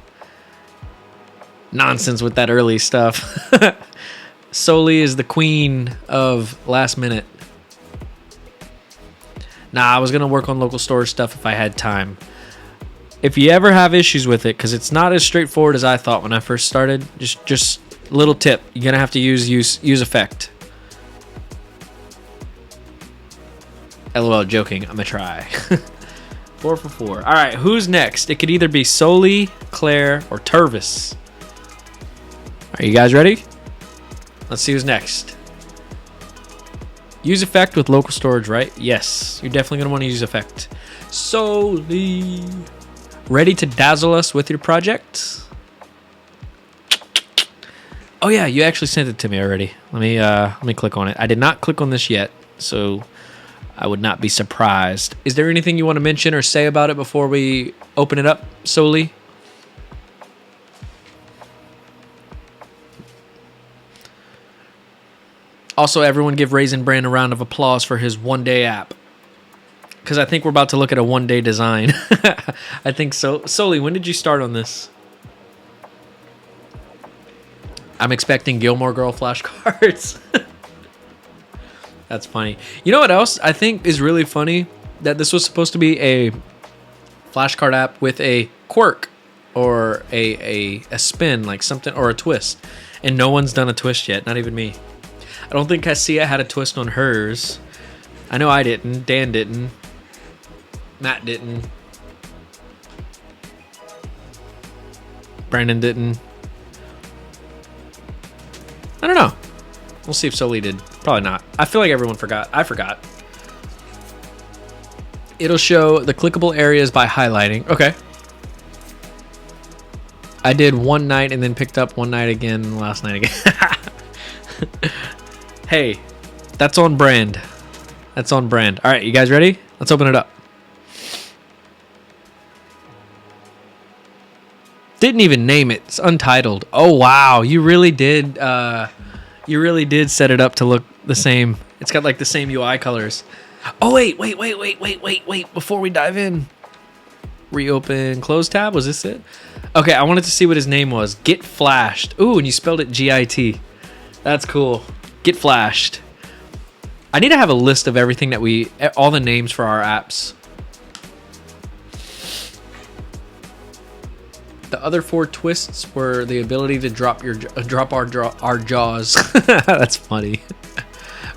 Nonsense with that early stuff. Soli is the queen of last minute. Nah, I was going to work on local storage stuff if I had time. If you ever have issues with it, because it's not as straightforward as I thought when I first started, just little tip. You're going to have to use effect. LOL, joking. I'm going to try. 4 for 4. All right, who's next? It could either be Soli, Claire, or Tervis. Are you guys ready? Let's see who's next. Use effect with local storage, right? Yes, you're definitely going to want to use effect. Soli. Ready to dazzle us with your project? Oh yeah, you actually sent it to me already. Let me click on it. I did not click on this yet, so I would not be surprised. Is there anything you want to mention or say about it before we open it up, Soli? Also, everyone give Raisin Bran a round of applause for his one-day app. Because I think we're about to look at a one-day design. I think so. Soli, when did you start on this? I'm expecting Gilmore Girl flashcards. That's funny. You know what else I think is really funny? That this was supposed to be a flashcard app with a quirk or a spin, like something, or a twist. And no one's done a twist yet, not even me. I don't think Cassia had a twist on hers. I know I didn't. Dan didn't. Matt didn't. Brandon didn't. I don't know. We'll see if Soli did. Probably not. I feel like everyone forgot. I forgot. It'll show the clickable areas by highlighting. Okay. I did one night and then picked up one night again last night again. Hey, that's on brand. That's on brand. All right, you guys ready? Let's open it up. Didn't even name it. It's untitled. Oh wow, you really did. You really did set it up to look the same. It's got like the same UI colors. Oh wait. Before we dive in, reopen, close tab. Was this it? Okay, I wanted to see what his name was. Get Flashed. Ooh, and you spelled it G-I-T. That's cool. Get Flashed. I need to have a list of everything that all the names for our apps. The other 4 twists were the ability to drop our jaws. That's funny.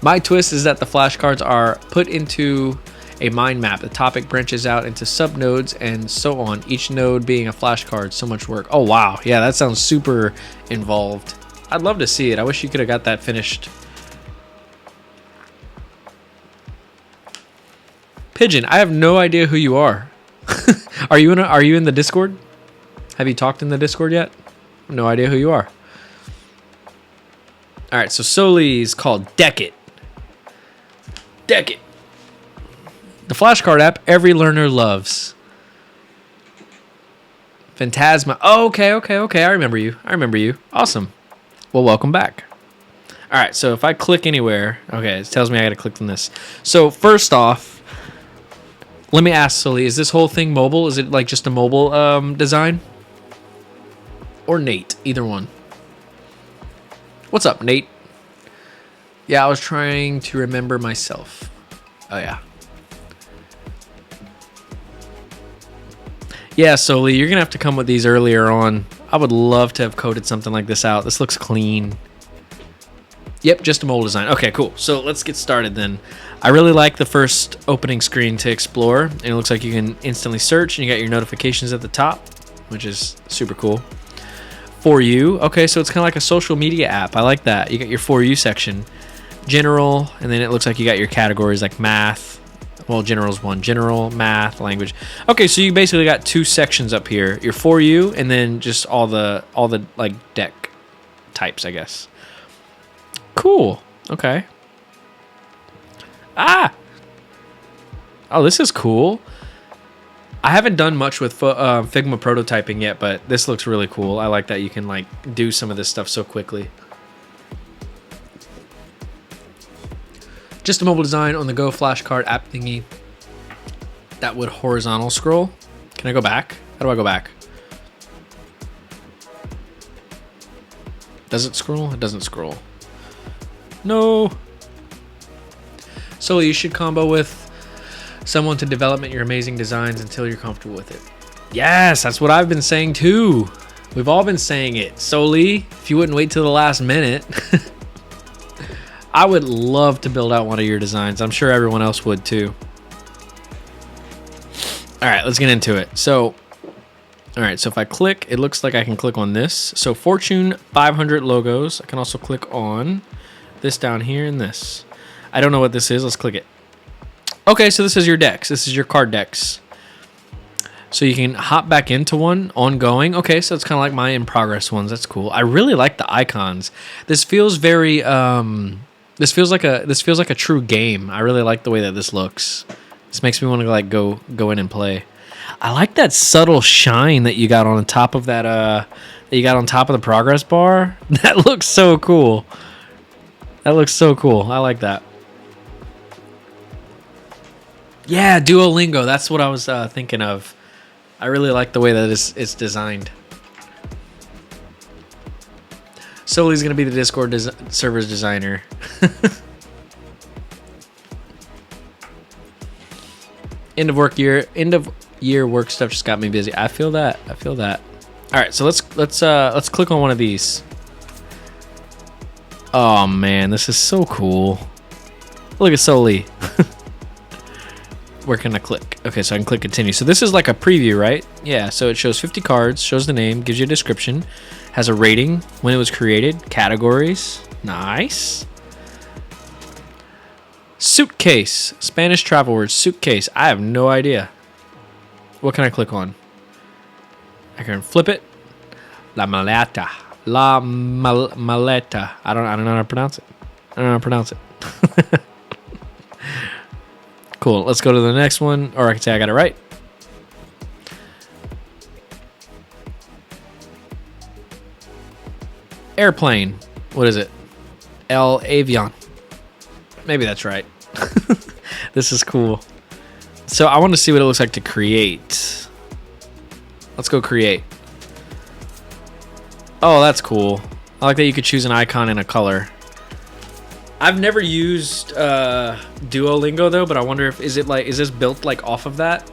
My twist is that the flashcards are put into a mind map. The topic branches out into subnodes and so on. Each node being a flashcard. So much work. Oh wow, yeah, that sounds super involved. I'd love to see it. I wish you could have got that finished. Pigeon, I have no idea who you are. Are you in the Discord? Have you talked in the Discord yet? No idea who you are. All right, so Soli's called Deck It. Deck It. The flashcard app every learner loves. Phantasma. Oh, okay. I remember you. Awesome. Well, welcome back. All right, so if I click anywhere, okay, it tells me I got to click on this. So first off, let me ask Soli, is this whole thing mobile? Is it like just a mobile design? Or Nate, either one. What's up, Nate? Yeah, I was trying to remember myself. Oh, yeah. Yeah, Soli, you're going to have to come with these earlier on. I would love to have coded something like this out. This looks clean. Yep, just a mobile design. Okay, cool. So let's get started then. I really like the first opening screen to explore. And it looks like you can instantly search and you got your notifications at the top, which is super cool. For You. Okay, so it's kind of like a social media app. I like that. You got your For You section. General, and then it looks like you got your categories like math. Well, general's one. General, math, language. Okay, so you basically got 2 sections up here. Your For You, and then just all the like deck types, I guess. Cool. Okay. Ah! Oh, this is cool. I haven't done much with Figma prototyping yet, but this looks really cool. I like that you can like do some of this stuff so quickly. Just a mobile design on the go flashcard app thingy. That would horizontal scroll. Can I go back? How do I go back? Does it scroll? It doesn't scroll. No. So you should combo with someone to develop your amazing designs until you're comfortable with it. Yes, that's what I've been saying too. We've all been saying it. Soli, if you wouldn't wait till the last minute. I would love to build out one of your designs. I'm sure everyone else would too. All right, let's get into it. So, all right, so if I click, it looks like I can click on this. So Fortune 500 logos. I can also click on this down here and this. I don't know what this is. Let's click it. Okay, so this is your decks. This is your card decks. So you can hop back into one ongoing. Okay, so it's kind of like my in progress ones. That's cool. I really like the icons. This feels very this feels like a true game. I really like the way that this looks. This makes me want to like go in and play. I like that subtle shine that you got on top of that that you got on top of the progress bar. That looks so cool. That looks so cool. I like that. Yeah, Duolingo. That's what I was thinking of. I really like the way that it's designed. Soli's gonna be the Discord server's designer. End of year work stuff just got me busy. I feel that. All right, so let's click on one of these. Oh man, this is so cool. Look at Soli. Where can I click? Okay, so I can click continue. So this is like a preview, right? Yeah, so it shows 50 cards, shows the name, gives you a description, has a rating, when it was created, categories. Nice. Suitcase. Spanish travel word, suitcase. I have no idea. What can I click on? I can flip it. La maleta. Maleta. I don't know how to pronounce it. Cool. Let's go to the next one. Or I can say I got it right. Airplane. What is it? El Avion. Maybe that's right. This is cool. So I want to see what it looks like to create. Let's go create. Oh, that's cool. I like that you could choose an icon and a color. I've never used Duolingo though, but I wonder if is this built like off of that?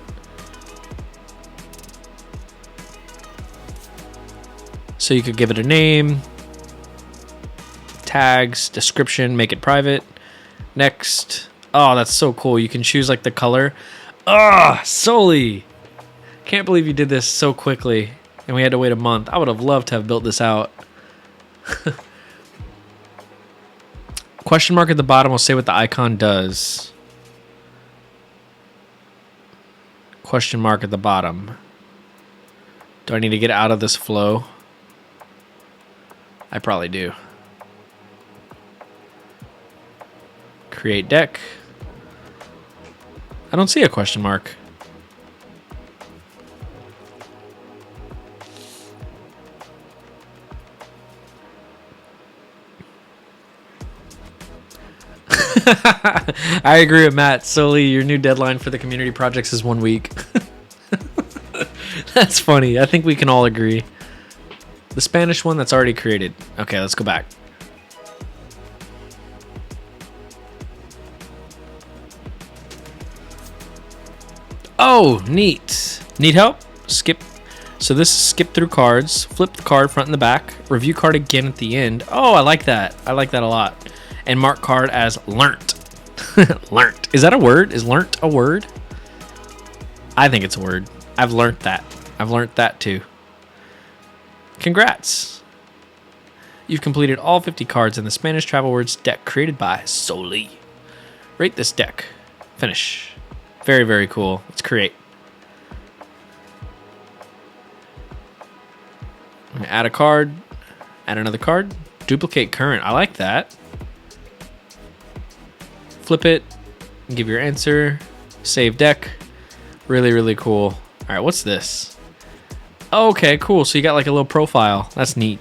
So you could give it a name, tags, description, make it private. Next. Oh, that's so cool. You can choose like the color. Ah, Soli. Can't believe you did this so quickly and we had to wait a month. I would have loved to have built this out. Question mark at the bottom will say what the icon does. Question mark at the bottom. Do I need to get out of this flow? I probably do. Create deck. I don't see a question mark. I agree with Matt. Soli, your new deadline for the community projects is 1 week. That's funny. I think we can all agree. The Spanish one that's already created. Okay, let's go back. Oh, neat. Need help? Skip. So this is skip through cards. Flip the card front and the back. Review card again at the end. Oh, I like that. I like that a lot. And mark card as learnt. Learnt. Is that a word? Is learnt a word? I think it's a word. I've learnt that. I've learnt that too. Congrats. You've completed all 50 cards in the Spanish Travel Words deck created by Soli. Rate this deck. Finish. Very, very cool. Let's create. Add a card. Add another card. Duplicate current. I like that. Flip it. Give your answer. Save deck. Really, really cool. All right, what's this? Okay, cool. So you got like a little profile. That's neat.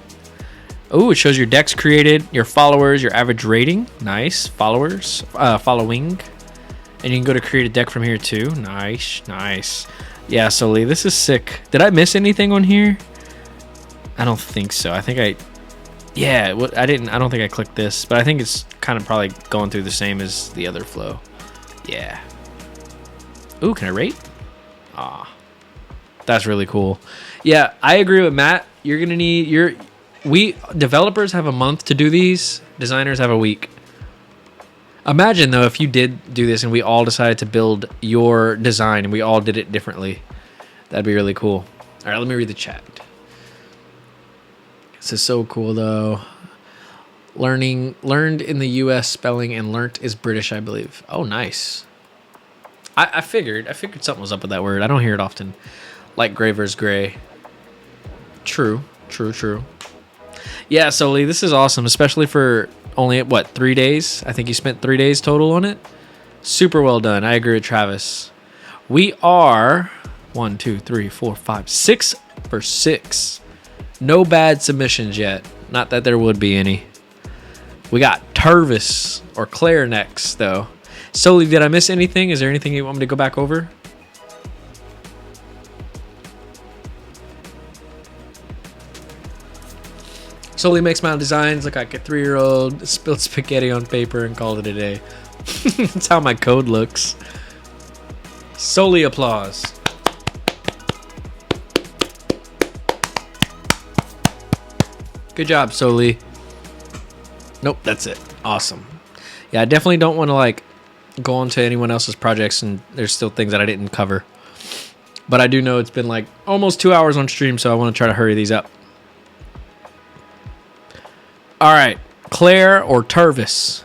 Oh, it shows your decks created, your followers, your average rating. Nice. Followers. Following. And you can go to create a deck from here too. Nice, nice. Yeah, Sully, this is sick. Did I miss anything on here? I don't think so. I think yeah, I don't think I clicked this, but I think it's kind of probably going through the same as the other flow. Yeah. Ooh, can I rate? Ah, that's really cool. Yeah, I agree with Matt. You're gonna need developers have a month to do these. Designers have a week. Imagine though if you did do this and we all decided to build your design and we all did it differently. That'd be really cool. All right, let me read the chat. This is so cool though. Learned in the U.S. spelling and learnt is British, I believe. Oh, nice. I figured something was up with that word. I don't hear it often. Like gray versus gray. True. Yeah, Soli, this is awesome, especially for only, 3 days? I think you spent 3 days total on it. Super well done. I agree with Travis. We are 1, 2, 3, 4, 5, 6 for 6. No bad submissions yet. Not that there would be any. We got Tervis or Claire next, though. Soli, did I miss anything? Is there anything you want me to go back over? Soli makes my own designs look like a 3-year-old spilled spaghetti on paper and called it a day. That's how my code looks. Soli applause. Good job, Soli. Nope, that's it. Awesome. Yeah, I definitely don't want to go on to anyone else's projects and there's still things that I didn't cover. But I do know it's been almost 2 hours on stream, so I want to try to hurry these up. All right, Claire or Tervis?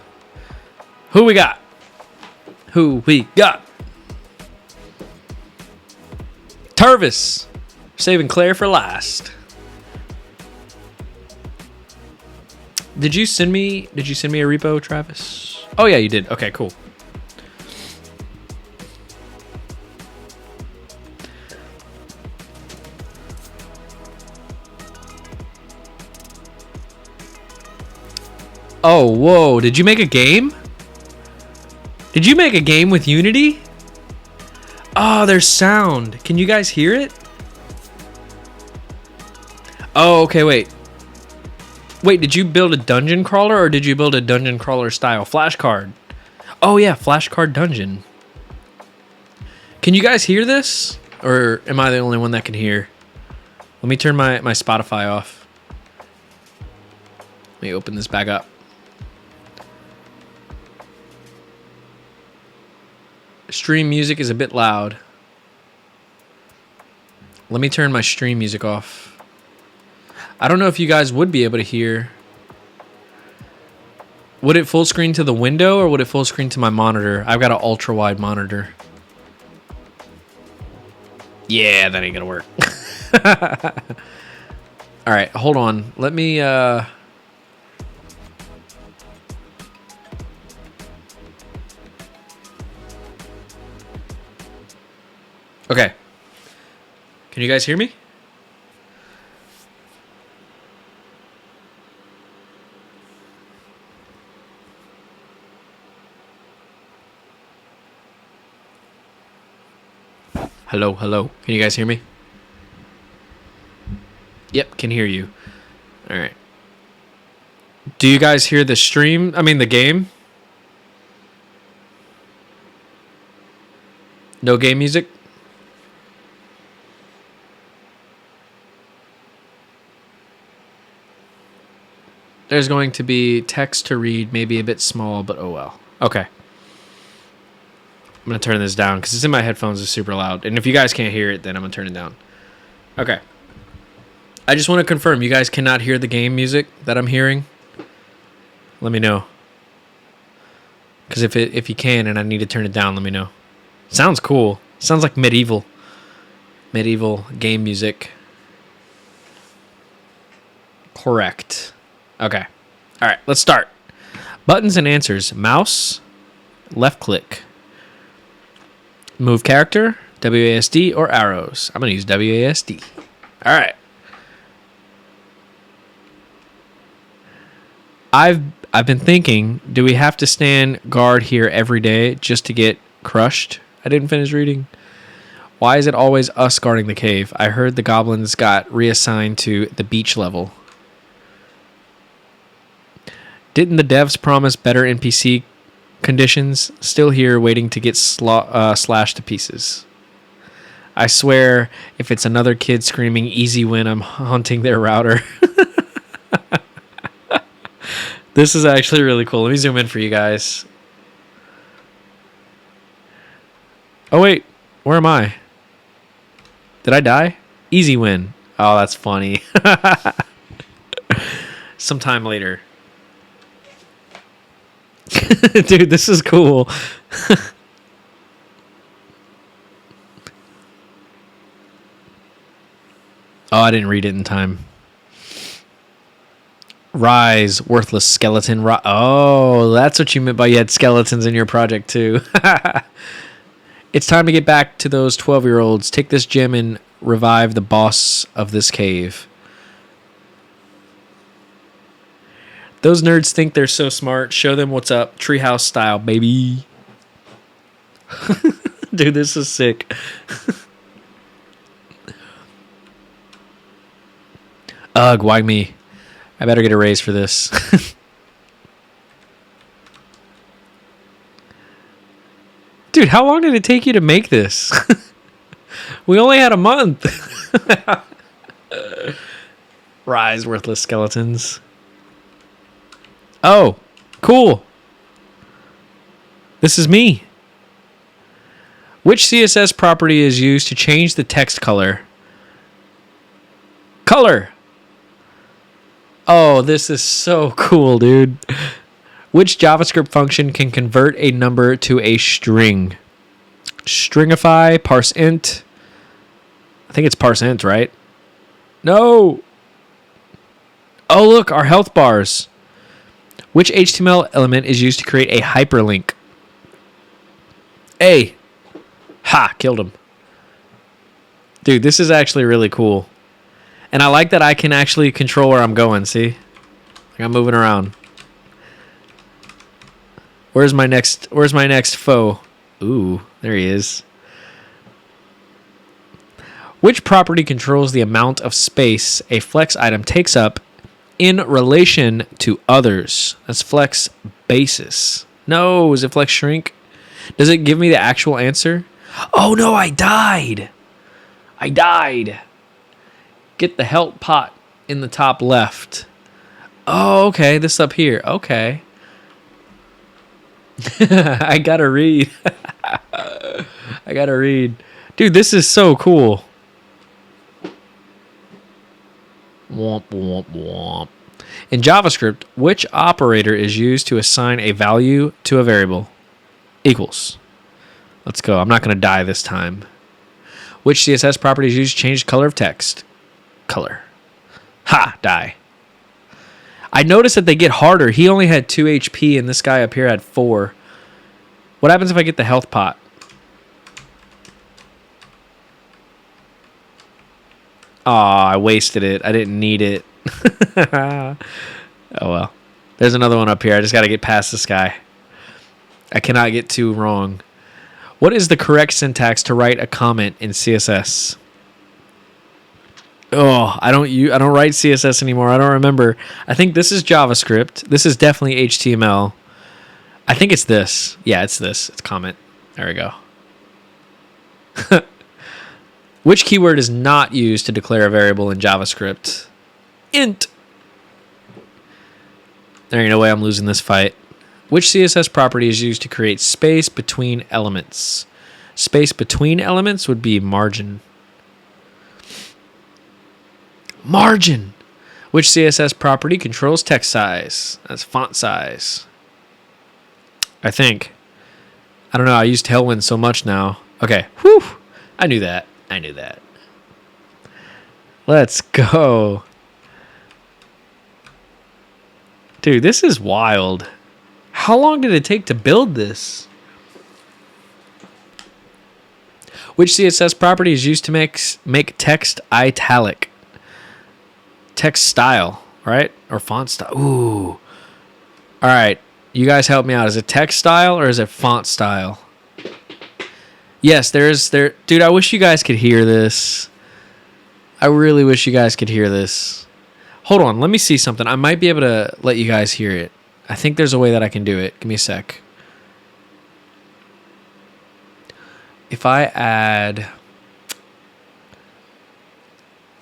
Who we got? Tervis. Saving Claire for last. Did you send me a repo, Travis? Oh yeah, you did. Okay, cool. Oh, whoa. Did you make a game? Did you make a game with Unity? Oh, there's sound. Can you guys hear it? Oh, okay, wait. Wait, did you build a dungeon crawler or did you build a dungeon crawler style Flashcard? Oh, yeah, Flashcard dungeon. Can you guys hear this? Or am I the only one that can hear? Let me turn my Spotify off. Let me open this back up. Stream music is a bit loud. Let me turn my stream music off. I don't know if you guys would be able to hear. Would it full screen to the window or would it full screen to my monitor? I've got an ultra wide monitor. Yeah, that ain't gonna work. All right, hold on. Let me Okay. Can you guys hear me? Hello, hello. Can you guys hear me? Yep, can hear you. All right. Do you guys hear the stream? I mean, the game? No game music? There's going to be text to read, maybe a bit small, but oh well. Okay. I'm going to turn this down because it's in my headphones. It's super loud. And if you guys can't hear it, then I'm going to turn it down. Okay. I just want to confirm, you guys cannot hear the game music that I'm hearing? Let me know. Because if you can and I need to turn it down, let me know. Sounds cool. Sounds like medieval game music. Correct. Okay. All right, let's start. Buttons and answers. Mouse, left click. Move character, WASD or arrows. I'm going to use WASD. All right. I've been thinking, do we have to stand guard here every day just to get Crushed. I didn't finish reading. Why is it always us guarding the cave? I heard the goblins got reassigned to the beach level. Didn't the devs promise better NPC conditions? Still here waiting to get slashed to pieces. I swear, if it's another kid screaming easy win, I'm haunting their router. This is actually really cool. Let me zoom in for you guys. Oh, wait. Where am I? Did I die? Easy win. Oh, that's funny. Sometime later. Dude, this is cool. Oh, I didn't read it in time. Rise, worthless skeleton. Oh, that's what you meant by you had skeletons in your project too. It's time to get back to those 12-year-olds. Take this gem and revive the boss of this cave. Those nerds think they're so smart. Show them what's up. Treehouse style, baby. Dude, this is sick. Ugh, why me? I better get a raise for this. Dude, how long did it take you to make this? We only had a month. Rise, worthless skeletons. Oh, cool. This is me. Which CSS property is used to change the text color? Color. Oh, this is so cool, dude. Which JavaScript function can convert a number to a string? Stringify, parse int. I think it's parse int, right? No. Oh, look, our health bars. Which HTML element is used to create a hyperlink? A. Ha, killed him. Dude, this is actually really cool. And I like that I can actually control where I'm going, see? Like I'm moving around. Where's my next foe? Ooh, there he is. Which property controls the amount of space a flex item takes up in relation to others? That's flex basis. No, is it flex shrink? Does it give me the actual answer? Oh no, I died. Get the help pot in the top left. Oh, okay. This up here. Okay. I gotta read. Dude, this is so cool. Womp, womp, womp. In JavaScript, which operator is used to assign a value to a variable? Equals. Let's go. I'm not going to die this time. Which CSS property is used to change the color of text? Color. Ha! Die. I noticed that they get harder. He only had 2 HP and this guy up here had 4. What happens if I get the health pot? Aw, I wasted it. I didn't need it. Oh well. There's another one up here. I just got to get past this guy. I cannot get too wrong. What is the correct syntax to write a comment in CSS? Oh, I don't write CSS anymore. I don't remember. I think this is JavaScript. This is definitely HTML. I think it's this. Yeah, it's this. It's comment. There we go. Which keyword is not used to declare a variable in JavaScript? Int. There ain't no way I'm losing this fight. Which CSS property is used to create space between elements? Space between elements would be margin. Margin. Which CSS property controls text size? That's font size. I think. I don't know. I used Tailwind so much now. Okay. Whew. I knew that. Let's go. Dude, this is wild. How long did it take to build this? Which CSS property is used to make text italic? Text style, right? Or font style. Ooh. All right. You guys help me out. Is it text style or is it font style? Yes, there. Dude, I wish you guys could hear this. I really wish you guys could hear this. Hold on, let me see something. I might be able to let you guys hear it. I think there's a way that I can do it. Give me a sec. If I add...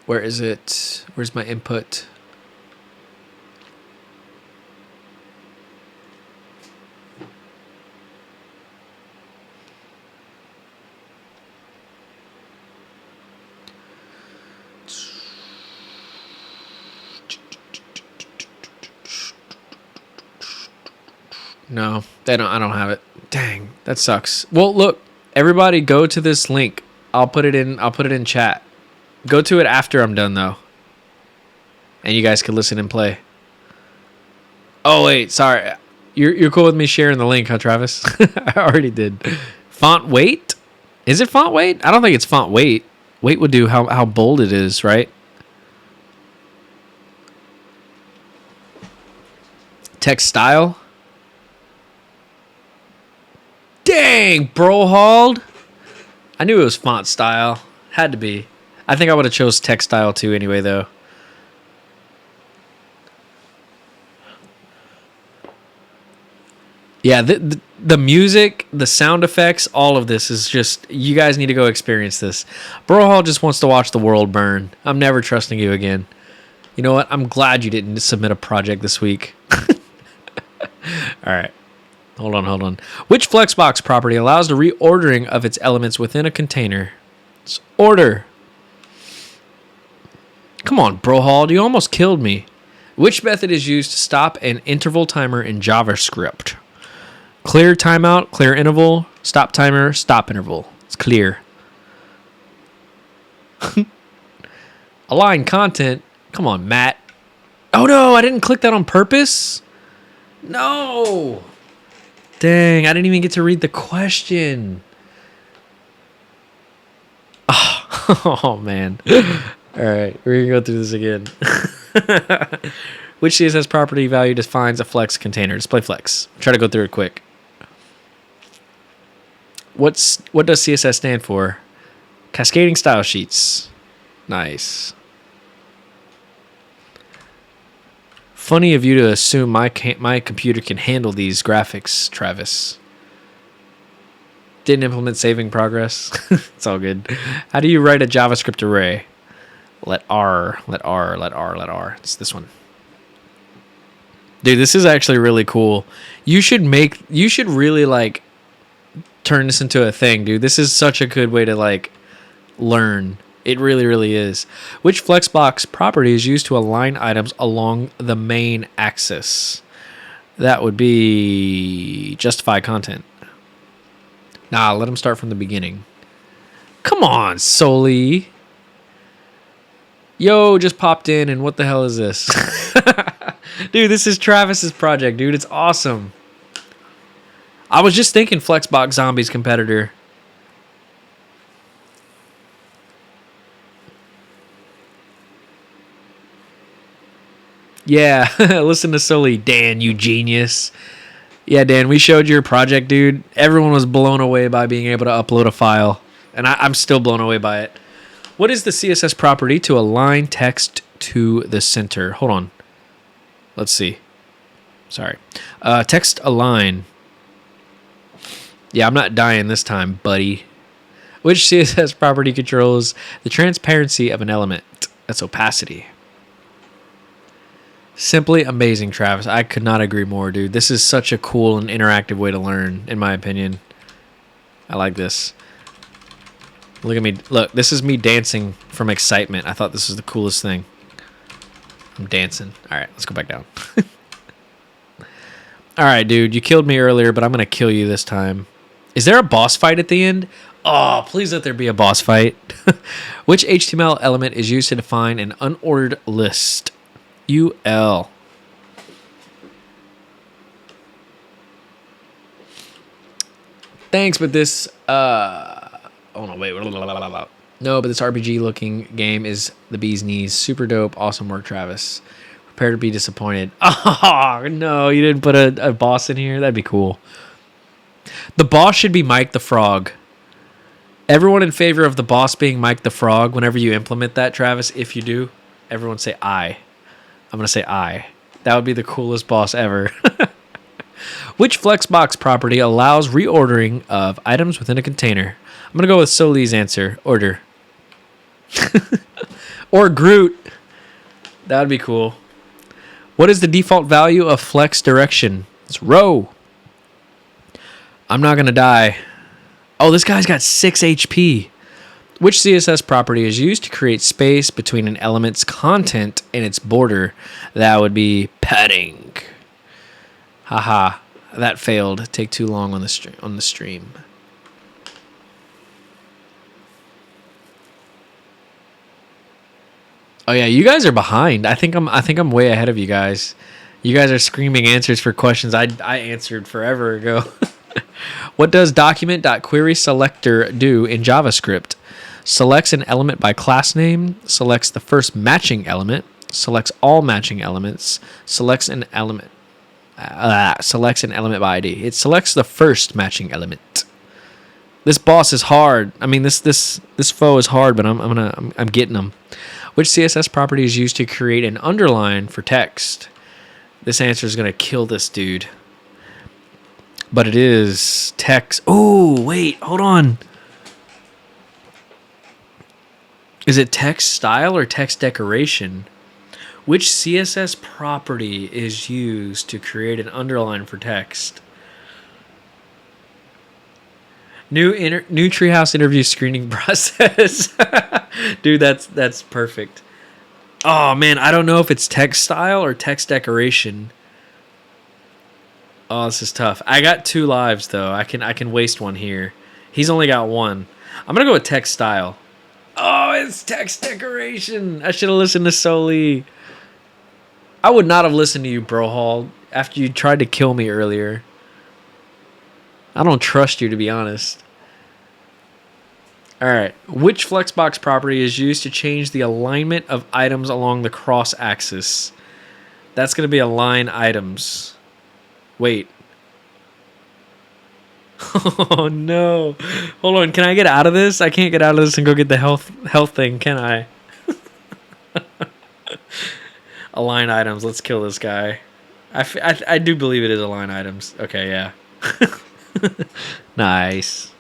Where is it? Where's my input? No, they don't. I don't have it. Dang, that sucks. Well, look, everybody, go to this link. I'll put it in chat. Go to it after I'm done though, and you guys can listen and play. Oh wait, sorry. You're cool with me sharing the link, huh, Travis? I already did. Font weight? Is it font weight? I don't think it's font weight. Weight would do how bold it is, right? Text style. Dang, Brohald. I knew it was font style. Had to be. I think I would have chose text style too anyway, though. Yeah, the music, the sound effects, all of this is just... You guys need to go experience this. Brohald just wants to watch the world burn. I'm never trusting you again. You know what? I'm glad you didn't submit a project this week. All right. Hold on. Which Flexbox property allows the reordering of its elements within a container? It's order. Come on, Brohald, you almost killed me. Which method is used to stop an interval timer in JavaScript? Clear timeout, clear interval, stop timer, stop interval. It's clear. Align content. Come on, Matt. Oh no, I didn't click that on purpose. No. Dang, I didn't even get to read the question. Oh man. All right, we're going to go through this again. Which CSS property value defines a flex container? Display flex. Try to go through it quick. What does CSS stand for? Cascading style sheets. Nice. Funny of you to assume my computer can handle these graphics, Travis. Didn't implement saving progress. It's all good. How do you write a JavaScript array? Let R. It's this one. Dude, this is actually really cool. You should really like turn this into a thing, dude. This is such a good way to like learn. It really, really is. Which Flexbox property is used to align items along the main axis? That would be justify content. Nah, let them start from the beginning. Come on, Soli. Yo, just popped in, and what the hell is this? Dude, this is Travis's project, dude. It's awesome. I was just thinking Flexbox Zombies competitor. Yeah, listen to Sully. Dan, you genius. Yeah, Dan, we showed your project, dude. Everyone was blown away by being able to upload a file. And I'm still blown away by it. What is the CSS property to align text to the center? Hold on. Let's see. Sorry. Text align. Yeah, I'm not dying this time, buddy. Which CSS property controls the transparency of an element? That's opacity. Simply amazing, Travis. I could not agree more, dude. This is such a cool and interactive way to learn, in my opinion. I like this. Look at me. Look, this is me dancing from excitement. I thought this was the coolest thing. I'm dancing. All right, let's go back down. All right, dude. You killed me earlier, but I'm going to kill you this time. Is there a boss fight at the end? Oh, please let there be a boss fight. Which HTML element is used to define an unordered list? UL. Thanks, but this... Oh, no, wait. No, but this RPG-looking game is the bee's knees. Super dope. Awesome work, Travis. Prepare to be disappointed. Oh, no, you didn't put a boss in here? That'd be cool. The boss should be Mike the Frog. Everyone in favor of the boss being Mike the Frog. Whenever you implement that, Travis, if you do, everyone say I. I'm going to say I. That would be the coolest boss ever. Which Flexbox property allows reordering of items within a container? I'm going to go with Soli's answer. Order. Or Groot. That would be cool. What is the default value of flex direction? It's row. I'm not going to die. Oh, this guy's got 6 HP. Which CSS property is used to create space between an element's content and its border? That would be padding. Haha, that failed. Take too long on the stream. Oh yeah, you guys are behind. I think I'm way ahead of you guys. You guys are screaming answers for questions I answered forever ago. What does document.querySelector do in JavaScript? Selects an element by class name, selects the first matching element, selects all matching elements, selects an element by ID. It selects the first matching element. This boss is hard. I mean, this foe is hard, but I'm getting him. Which CSS property is used to create an underline for text? This answer is gonna kill this dude. But it is text. Oh, wait, hold on. Is it text style or text decoration? Which CSS property is used to create an underline for text? New Treehouse interview screening process. Dude, that's perfect. Oh man, I don't know if it's text style or text decoration. Oh, this is tough. I got 2 lives though. I can waste one here. He's only got 1. I'm gonna go with text style. Oh, it's text decoration. I should have listened to Soli. I would not have listened to you, Bro Hall, after you tried to kill me earlier. I don't trust you, to be honest. Alright. Which Flexbox property is used to change the alignment of items along the cross axis? That's going to be align items. Wait. Oh no. Hold on, can I get out of this? I can't get out of this and go get the health thing, can I? Align items. Let's kill this guy. I do believe it is align items. Okay, yeah. Nice.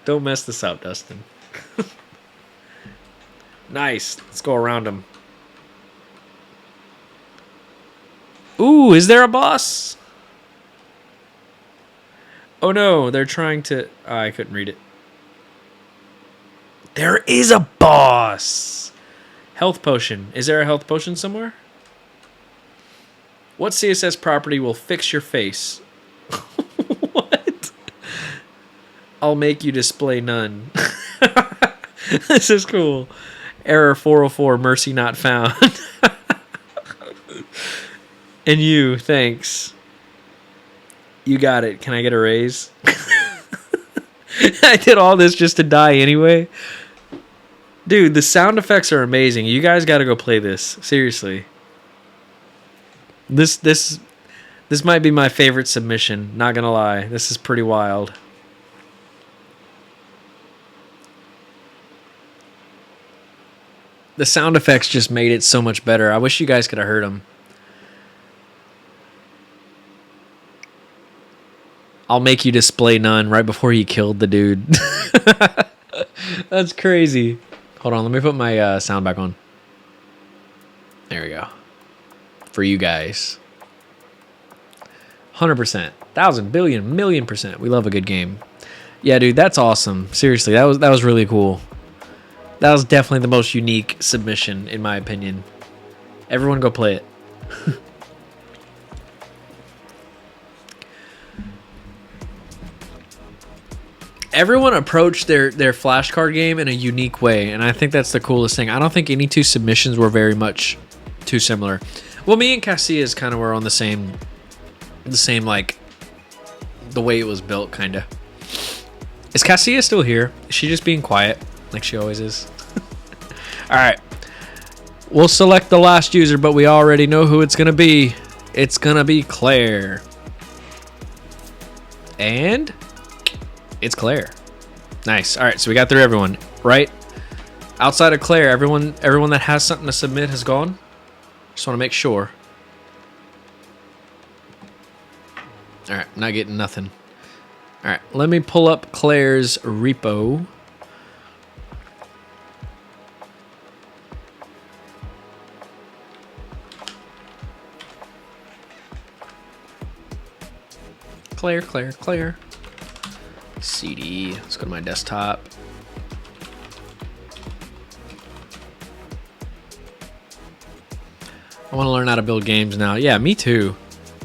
Don't mess this up, Dustin. Nice. Let's go around him. Ooh, is there a boss? Oh no, they're trying to... Oh, I couldn't read it. There is a boss! Health potion. Is there a health potion somewhere? What CSS property will fix your face? What? I'll make you display none. This is cool. Error 404, mercy not found. And you, thanks. You got it. Can I get a raise? I did all this just to die anyway. Dude, the sound effects are amazing. You guys got to go play this. Seriously. This might be my favorite submission. Not going to lie. This is pretty wild. The sound effects just made it so much better. I wish you guys could have heard them. I'll make you display none right before he killed the dude. That's crazy. Hold on, let me put my sound back on. There we go. For you guys. 100%. 1,000, billion, million %. We love a good game. Yeah, dude, that's awesome. Seriously, that was really cool. That was definitely the most unique submission, in my opinion. Everyone go play it. Everyone approached their flashcard game in a unique way, and I think that's the coolest thing. I don't think any 2 submissions were very much too similar. Well, me and Casillas kind of were on the same like the way it was built, kind of. Is Casilla still here? Is she just being quiet like she always is? All right, we'll select the last user, but we already know who it's gonna be. It's gonna be Claire, and it's Claire. Nice. All right, so we got through everyone, right? Outside of Claire, everyone that has something to submit has gone. Just want to make sure. All right, not getting nothing. All right, let me pull up Claire's repo. Claire. CD. Let's go to my desktop. I want to learn how to build games now. Yeah, me too.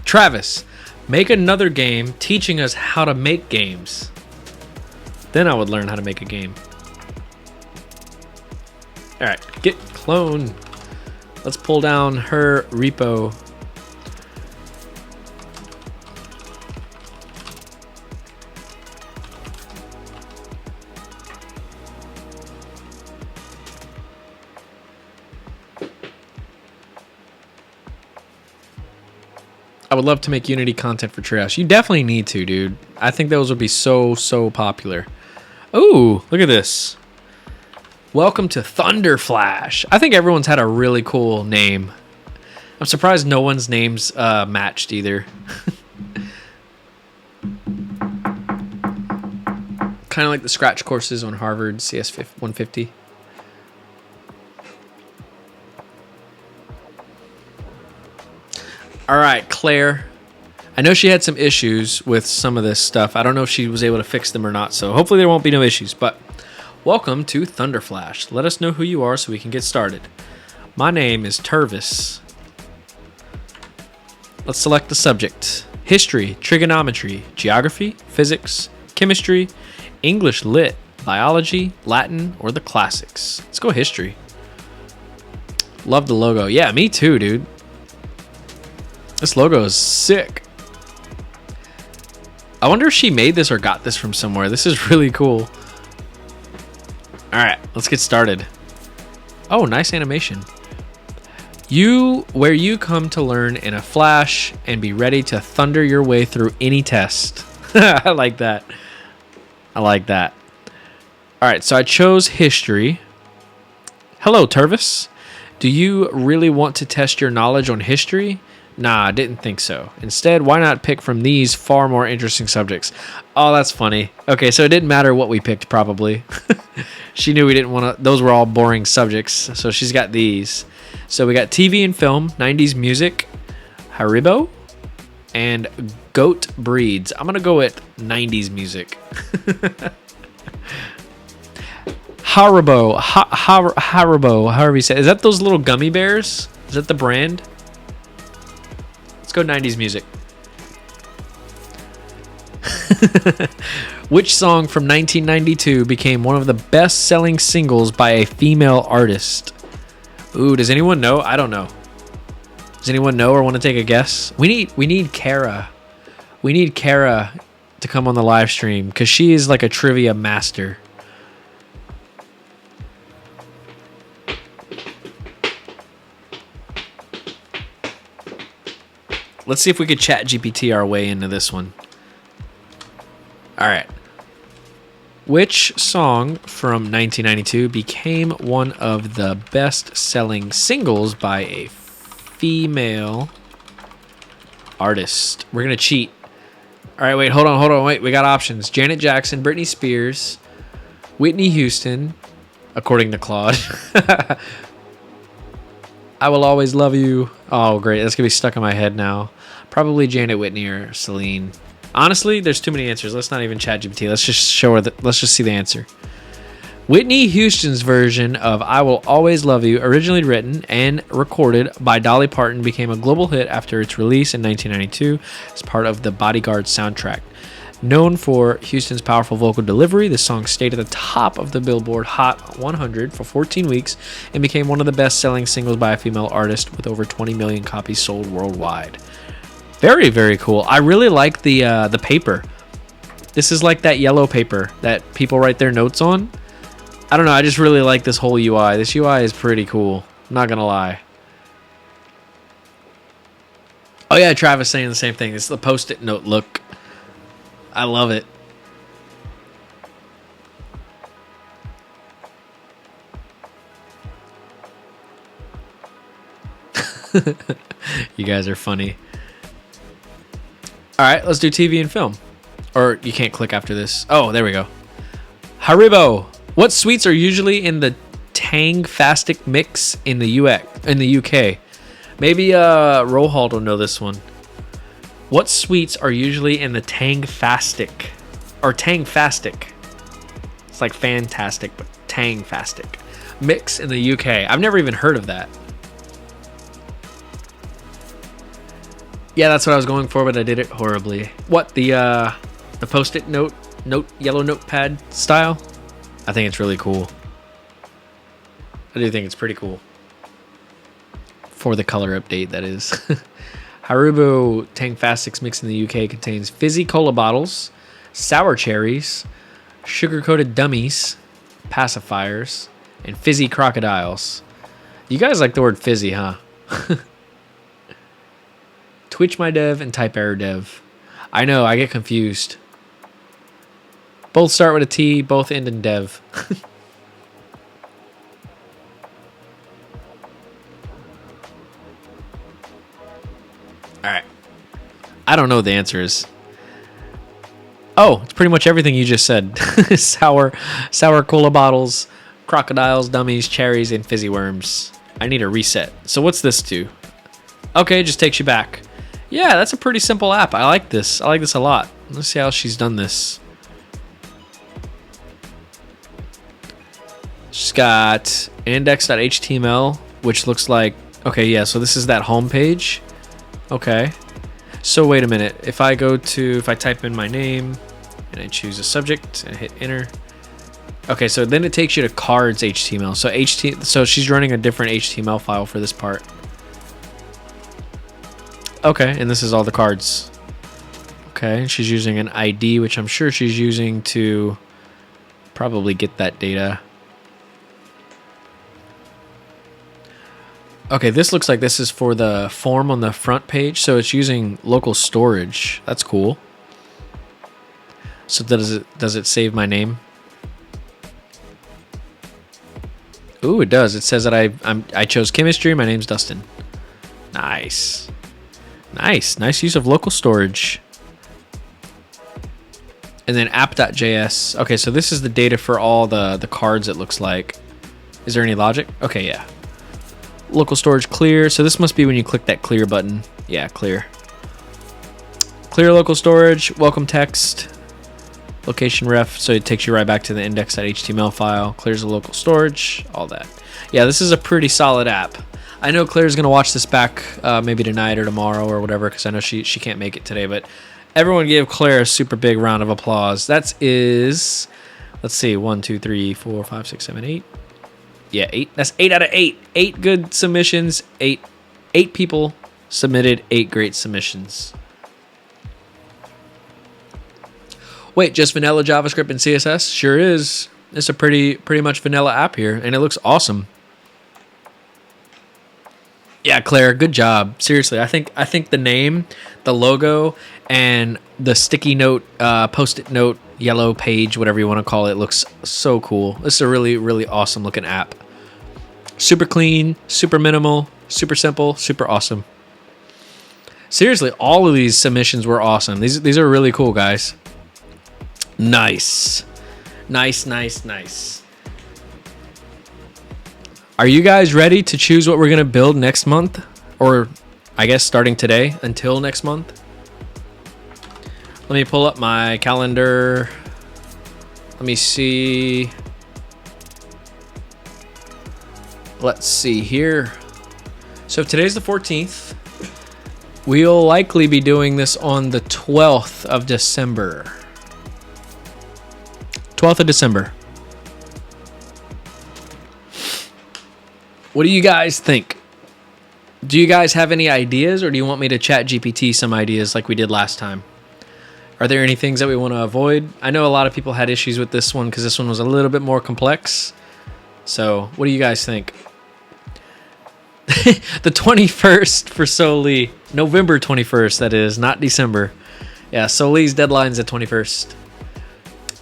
Travis, make another game teaching us how to make games. Then I would learn how to make a game. All right, get clone. Let's pull down her repo. I would love to make Unity content for Treehouse. You definitely need to, dude. I think those would be so popular. Ooh, look at this. Welcome to Thunder Flash. I think everyone's had a really cool name. I'm surprised no one's names matched either. Kind of like the scratch courses on Harvard CS 150. All right, Claire. I know she had some issues with some of this stuff. I don't know if she was able to fix them or not, so hopefully there won't be no issues. But welcome to Thunder Flash. Let us know who you are so we can get started. My name is Tervis. Let's select the subject. History, trigonometry, geography, physics, chemistry, English lit, biology, Latin, or the classics. Let's go history. Love the logo. Yeah, me too, dude. This logo is sick. I wonder if she made this or got this from somewhere. This is really cool. All right, let's get started. Oh, nice animation. Where you come to learn in a flash and be ready to thunder your way through any test. I like that. I like that. All right, so I chose history. Hello, Tervis. Do you really want to test your knowledge on history? Nah, I didn't think so. Instead, why not pick from these far more interesting subjects? Oh, that's funny. Okay, so it didn't matter what we picked, probably. She knew we didn't want to... Those were all boring subjects, so she's got these. So we got TV and film, 90s music, Haribo, and goat breeds. I'm going to go with 90s music. Haribo, Haribo, however you say it. Is that those little gummy bears? Is that the brand? Let's go 90s music. Which song from 1992 became one of the best-selling singles by a female artist? Ooh, does anyone know? I don't know. Does anyone know or want to take a guess? We need Kara. We need Kara to come on the live stream because she is like a trivia master. Let's see if we could chat GPT our way into this one. All right. Which song from 1992 became one of the best-selling singles by a female artist? We're going to cheat. All right, wait, hold on. Wait, we got options. Janet Jackson, Britney Spears, Whitney Houston, according to Claude. I Will Always Love You. Oh, great. That's going to be stuck in my head now. Probably Janet, Whitney, or Celine. Honestly, there's too many answers. Let's not even chat GPT. Let's just show her. Let's just see the answer. Whitney Houston's version of I Will Always Love You, originally written and recorded by Dolly Parton, became a global hit after its release in 1992 as part of the Bodyguard soundtrack. Known for Houston's powerful vocal delivery, the song stayed at the top of the Billboard Hot 100 for 14 weeks and became one of the best-selling singles by a female artist with over 20 million copies sold worldwide. Very, very cool. I really like the paper. This is like that yellow paper that people write their notes on. I don't know. I just really like this whole UI. This UI is pretty cool. I'm not going to lie. Oh, yeah, Travis saying the same thing. It's the Post-it note look. I love it. You guys are funny. All right, let's do TV and film. Or you can't click after this. Oh, there we go. Haribo. What sweets are usually in the Tang Fastic mix in the UK? Maybe Rohald will know this one. What sweets are usually in the Tang Fastic or Tang Fastic? It's like fantastic, but Tang Fastic mix in the UK. I've never even heard of that. Yeah, that's what I was going for, but I did it horribly. What, the post-it note yellow notepad style? I think it's really cool. I do think it's pretty cool. For the color update, that is. Haribo Tang Fastics mix in the UK contains fizzy cola bottles, sour cherries, sugar-coated dummies, pacifiers, and fizzy crocodiles. You guys like the word fizzy, huh? Twitch my dev and type error dev. I know, I get confused. Both start with a T, both end in dev. Alright. I don't know what the answer is. Oh, it's pretty much everything you just said. sour cola bottles, crocodiles, dummies, cherries, and fizzy worms. I need a reset. So what's this do? Okay, it just takes you back. Yeah, that's a pretty simple app. I like this. I like this a lot. Let's see how she's done this. She's got index.html, which looks like... Okay, yeah, so this is that home page. Okay. So wait a minute. If I type in my name and I choose a subject and hit enter. Okay, so then it takes you to cards HTML. So she's running a different HTML file for this part. Okay, and this is all the cards. Okay, she's using an ID, which I'm sure she's using to probably get that data. Okay, this looks like this is for the form on the front page, so it's using local storage. That's cool. So does it save my name? Ooh, it does. It says that I chose chemistry. My name's Dustin. Nice. Nice use of local storage. And then app.js. Okay, so this is the data for all the cards, it looks like. Is there any logic? Okay, yeah. Local storage clear. So this must be when you click that clear button. Yeah, clear. Clear local storage. Welcome text. Location ref. So it takes you right back to the index.html file. Clears the local storage. All that. Yeah, this is a pretty solid app. I know Claire's going to watch this back maybe tonight or tomorrow or whatever, because I know she can't make it today. But everyone give Claire a super big round of applause. That is, let's see, 1, 2, 3, 4, 5, 6, 7, 8. Yeah, 8. That's 8 out of 8. 8 good submissions. 8 people submitted 8 great submissions. Wait, just vanilla JavaScript and CSS? Sure is. It's a pretty much vanilla app here, and it looks awesome. Yeah, Claire, good job. Seriously, I think the name, the logo, and the sticky note, post-it note, yellow page, whatever you want to call it, looks so cool. This is a really, really awesome looking app. Super clean, super minimal, super simple, super awesome. Seriously, all of these submissions were awesome. These are really cool, guys. Nice. Nice. Are you guys ready to choose what we're going to build next month? Or I guess starting today until next month? Let me pull up my calendar. Let me see. Let's see here. So if today's the 14th, we'll likely be doing this on the 12th of December. 12th of December. What do you guys think? Do you guys have any ideas, or do you want me to chat GPT some ideas like we did last time? Are there any things that we want to avoid? I know a lot of people had issues with this one because this one was a little bit more complex. So what do you guys think? The 21st for Soli. November 21st, that is, not December. Yeah, Soli's deadline's the 21st.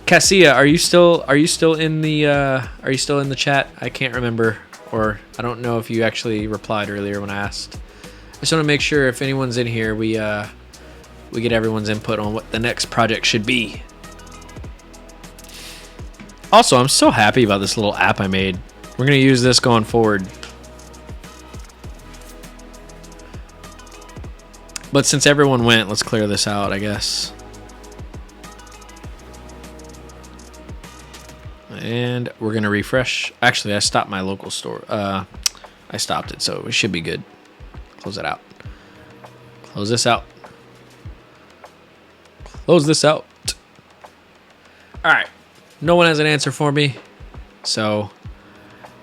Cassia, are you still in the chat? I can't remember, or I don't know if you actually replied earlier when I asked. just want to make sure if anyone's in here, we get everyone's input on what the next project should be. Also, I'm so happy about this little app I made. We're going to use this going forward. But since everyone went, let's clear this out, I guess. And we're going to refresh. Actually, I stopped my local store. I stopped it, so it should be good. Close it out. Close this out. Close this out. All right. No one has an answer for me. So,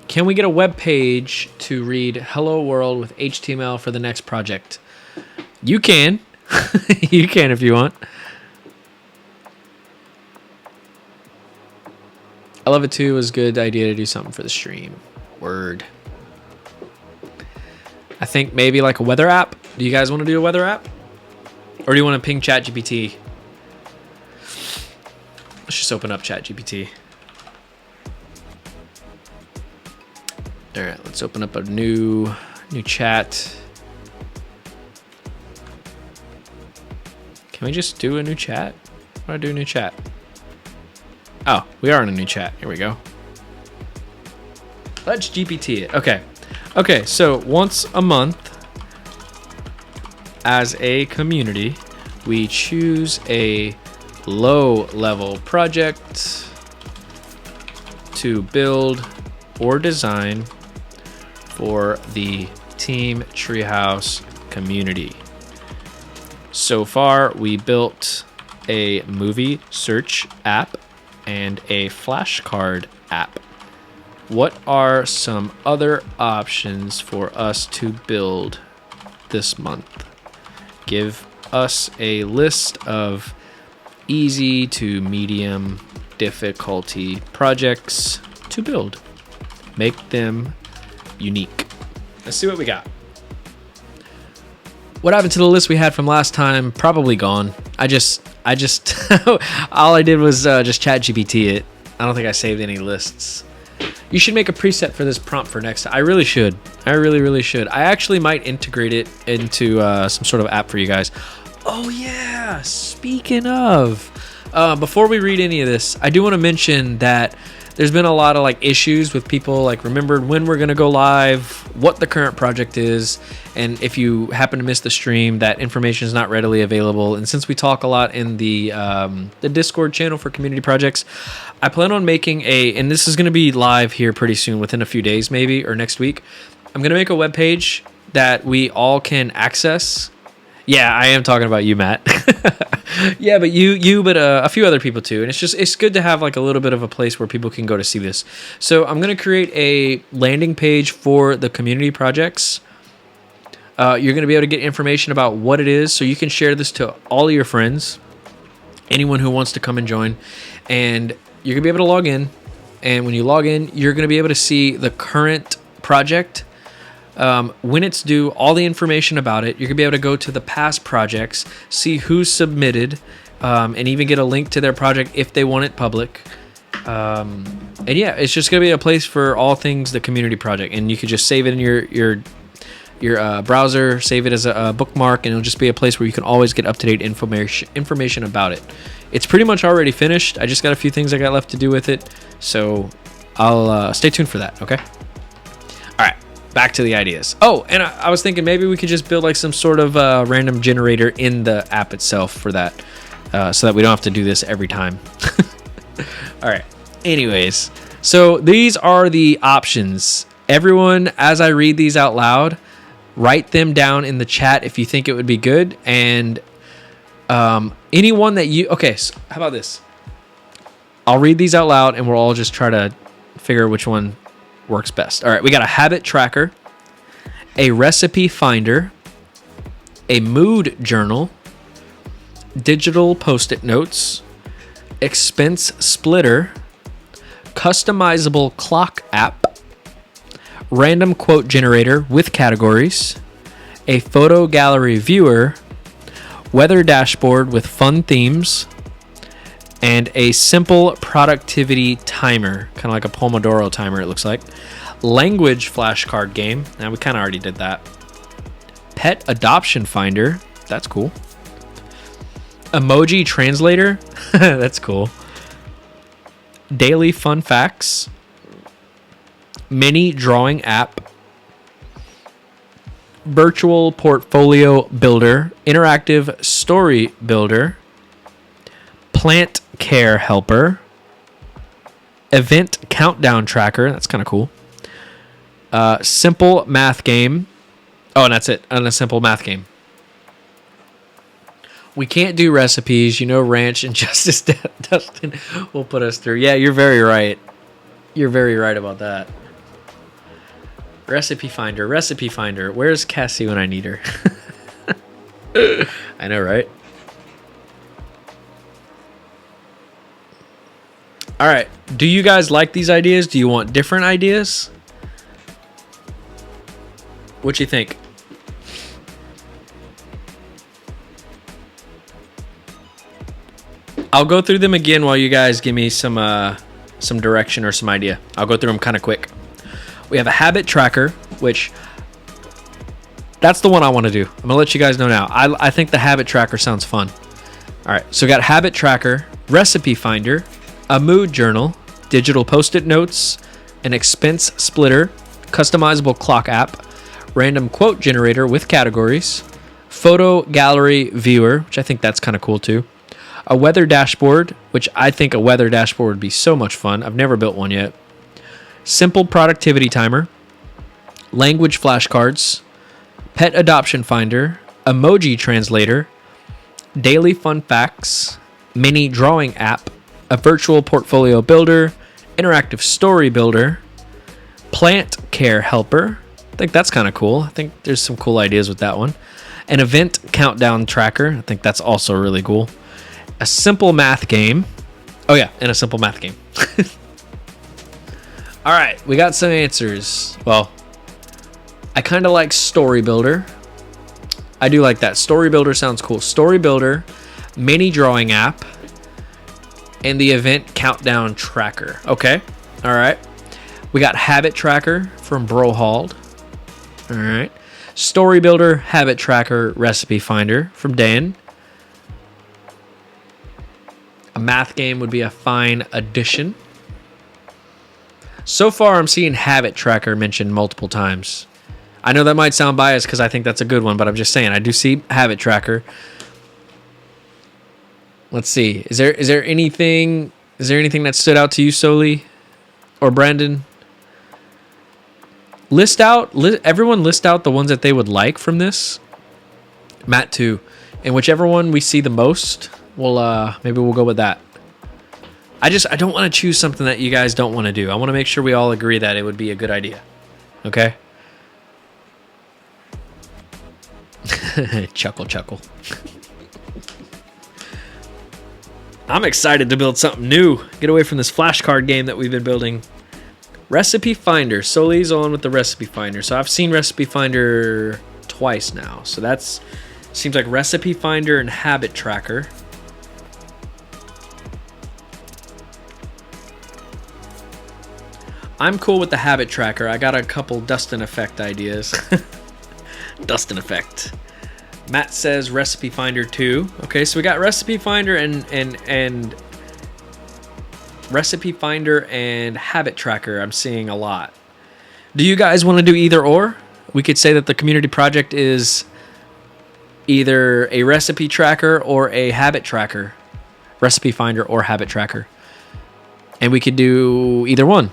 can we get a web page to read "Hello World" with HTML for the next project? You can. You can if you want. I love it too. It was a good idea to do something for the stream. Word. I think maybe like a weather app. Do you guys want to do a weather app? Or do you want to ping ChatGPT? Let's just open up ChatGPT. All right, let's open up a new chat. Can we just do a new chat? Why do I do a new chat? Oh, we are in a new chat. Here we go. Let's GPT it. Okay. Okay, so once a month, as a community, we choose a low-level project to build or design for the Team Treehouse community. So far, we built a movie search app and a flashcard app. What are some other options for us to build this month? Give us a list of easy to medium difficulty projects to build. Make them unique. Let's see what we got. What happened to the list we had from last time? Probably gone. I just all I did was just ChatGPT it. I don't think I saved any lists. You should make a preset for this prompt for next time. I really should. I really should. I actually might integrate it into some sort of app for you guys. Oh yeah, speaking of, before we read any of this, I do want to mention that there's been a lot of like issues with people like remembered when we're gonna go live, what the current project is, and if you happen to miss the stream, that information is not readily available. And since we talk a lot in the Discord channel for community projects, I plan on making and this is gonna be live here pretty soon, within a few days maybe, or next week. I'm gonna make a web page that we all can access. Yeah, I am talking about you, Matt. Yeah, but but a few other people too. And it's good to have like a little bit of a place where people can go to see this. So I'm going to create a landing page for the community projects. You're going to be able to get information about what it is. So you can share this to all of your friends, anyone who wants to come and join. And you're going to be able to log in. And when you log in, you're going to be able to see the current project, when it's due, all the information about it. You're gonna be able to go to the past projects, see who submitted, and even get a link to their project if they want it public. And yeah, it's just gonna be a place for all things the community project, and you could just save it in your browser, save it as a bookmark, and it'll just be a place where you can always get up-to-date information about it. It's pretty much already finished. I just got a few things I got left to do with it, so I'll stay tuned for that. Okay. All right. Back to the ideas. Oh, and I was thinking maybe we could just build like some sort of random generator in the app itself for that, so that we don't have to do this every time. All right. Anyways, so these are the options. Everyone, as I read these out loud, write them down in the chat if you think it would be good. And anyone that you... Okay, so how about this? I'll read these out loud and we'll all just try to figure which one works best. All right, we got a habit tracker, a recipe finder, a mood journal, digital post-it notes, expense splitter, customizable clock app, random quote generator with categories, a photo gallery viewer, weather dashboard with fun themes, and a simple productivity timer, kind of like a Pomodoro timer, it looks like. Language flashcard game. Now, we kind of already did that. Pet adoption finder. That's cool. Emoji translator. That's cool. Daily fun facts. Mini drawing app. Virtual portfolio builder. Interactive story builder. Plant care helper. Event countdown tracker. That's kind of cool. Simple math game. Oh, and that's it. And a simple math game. We can't do recipes. You know, Ranch and Justice Dustin will put us through. Yeah, you're very right. You're very right about that. Recipe finder. Recipe finder. Where's Cassie when I need her? I know, right? All right. Do you guys like these ideas? Do you want different ideas? What you think? I'll go through them again while you guys give me some direction or some idea. I'll go through them kind of quick. We have a habit tracker, which that's the one I want to do. I'm going to let you guys know now. I think the habit tracker sounds fun. All right. So we got habit tracker, recipe finder, a mood journal, digital post-it notes, an expense splitter, customizable clock app, random quote generator with categories, photo gallery viewer, which I think that's kind of cool too, a weather dashboard, which I think a weather dashboard would be so much fun. I've never built one yet. Simple productivity timer, language flashcards, pet adoption finder, emoji translator, daily fun facts, mini drawing app, a virtual portfolio builder, interactive story builder, plant care helper. I think that's kind of cool. I think there's some cool ideas with that one. An event countdown tracker. I think that's also really cool. A simple math game. Oh yeah, and a simple math game. All right, we got some answers. Well, I kind of like story builder. I do like that. Story builder sounds cool. Story builder, mini drawing app, and the event countdown tracker. Okay. All right. We got habit tracker from Brohald. All right. Story builder, habit tracker, recipe finder from Dan. A math game would be a fine addition. So far, I'm seeing habit tracker mentioned multiple times. I know that might sound biased because I think that's a good one, but I'm just saying I do see habit tracker. Let's see. Is there anything that stood out to you, Soli or Brandon? Everyone list out the ones that they would like from this. Matt too. And whichever one we see the most, maybe we'll go with that. I don't want to choose something that you guys don't want to do. I want to make sure we all agree that it would be a good idea. Okay? Chuckle. I'm excited to build something new. Get away from this flashcard game that we've been building. Recipe Finder. Soli's on with the Recipe Finder. So I've seen Recipe Finder twice now. So that's seems like Recipe Finder and Habit Tracker. I'm cool with the Habit Tracker. I got a couple Dustin Effect ideas. Dustin Effect. Matt says Recipe Finder 2. Okay, so we got Recipe Finder and Recipe Finder and Habit Tracker. I'm seeing a lot. Do you guys want to do either or? We could say that the community project is either a recipe tracker or a habit tracker. Recipe Finder or Habit Tracker. And we could do either one.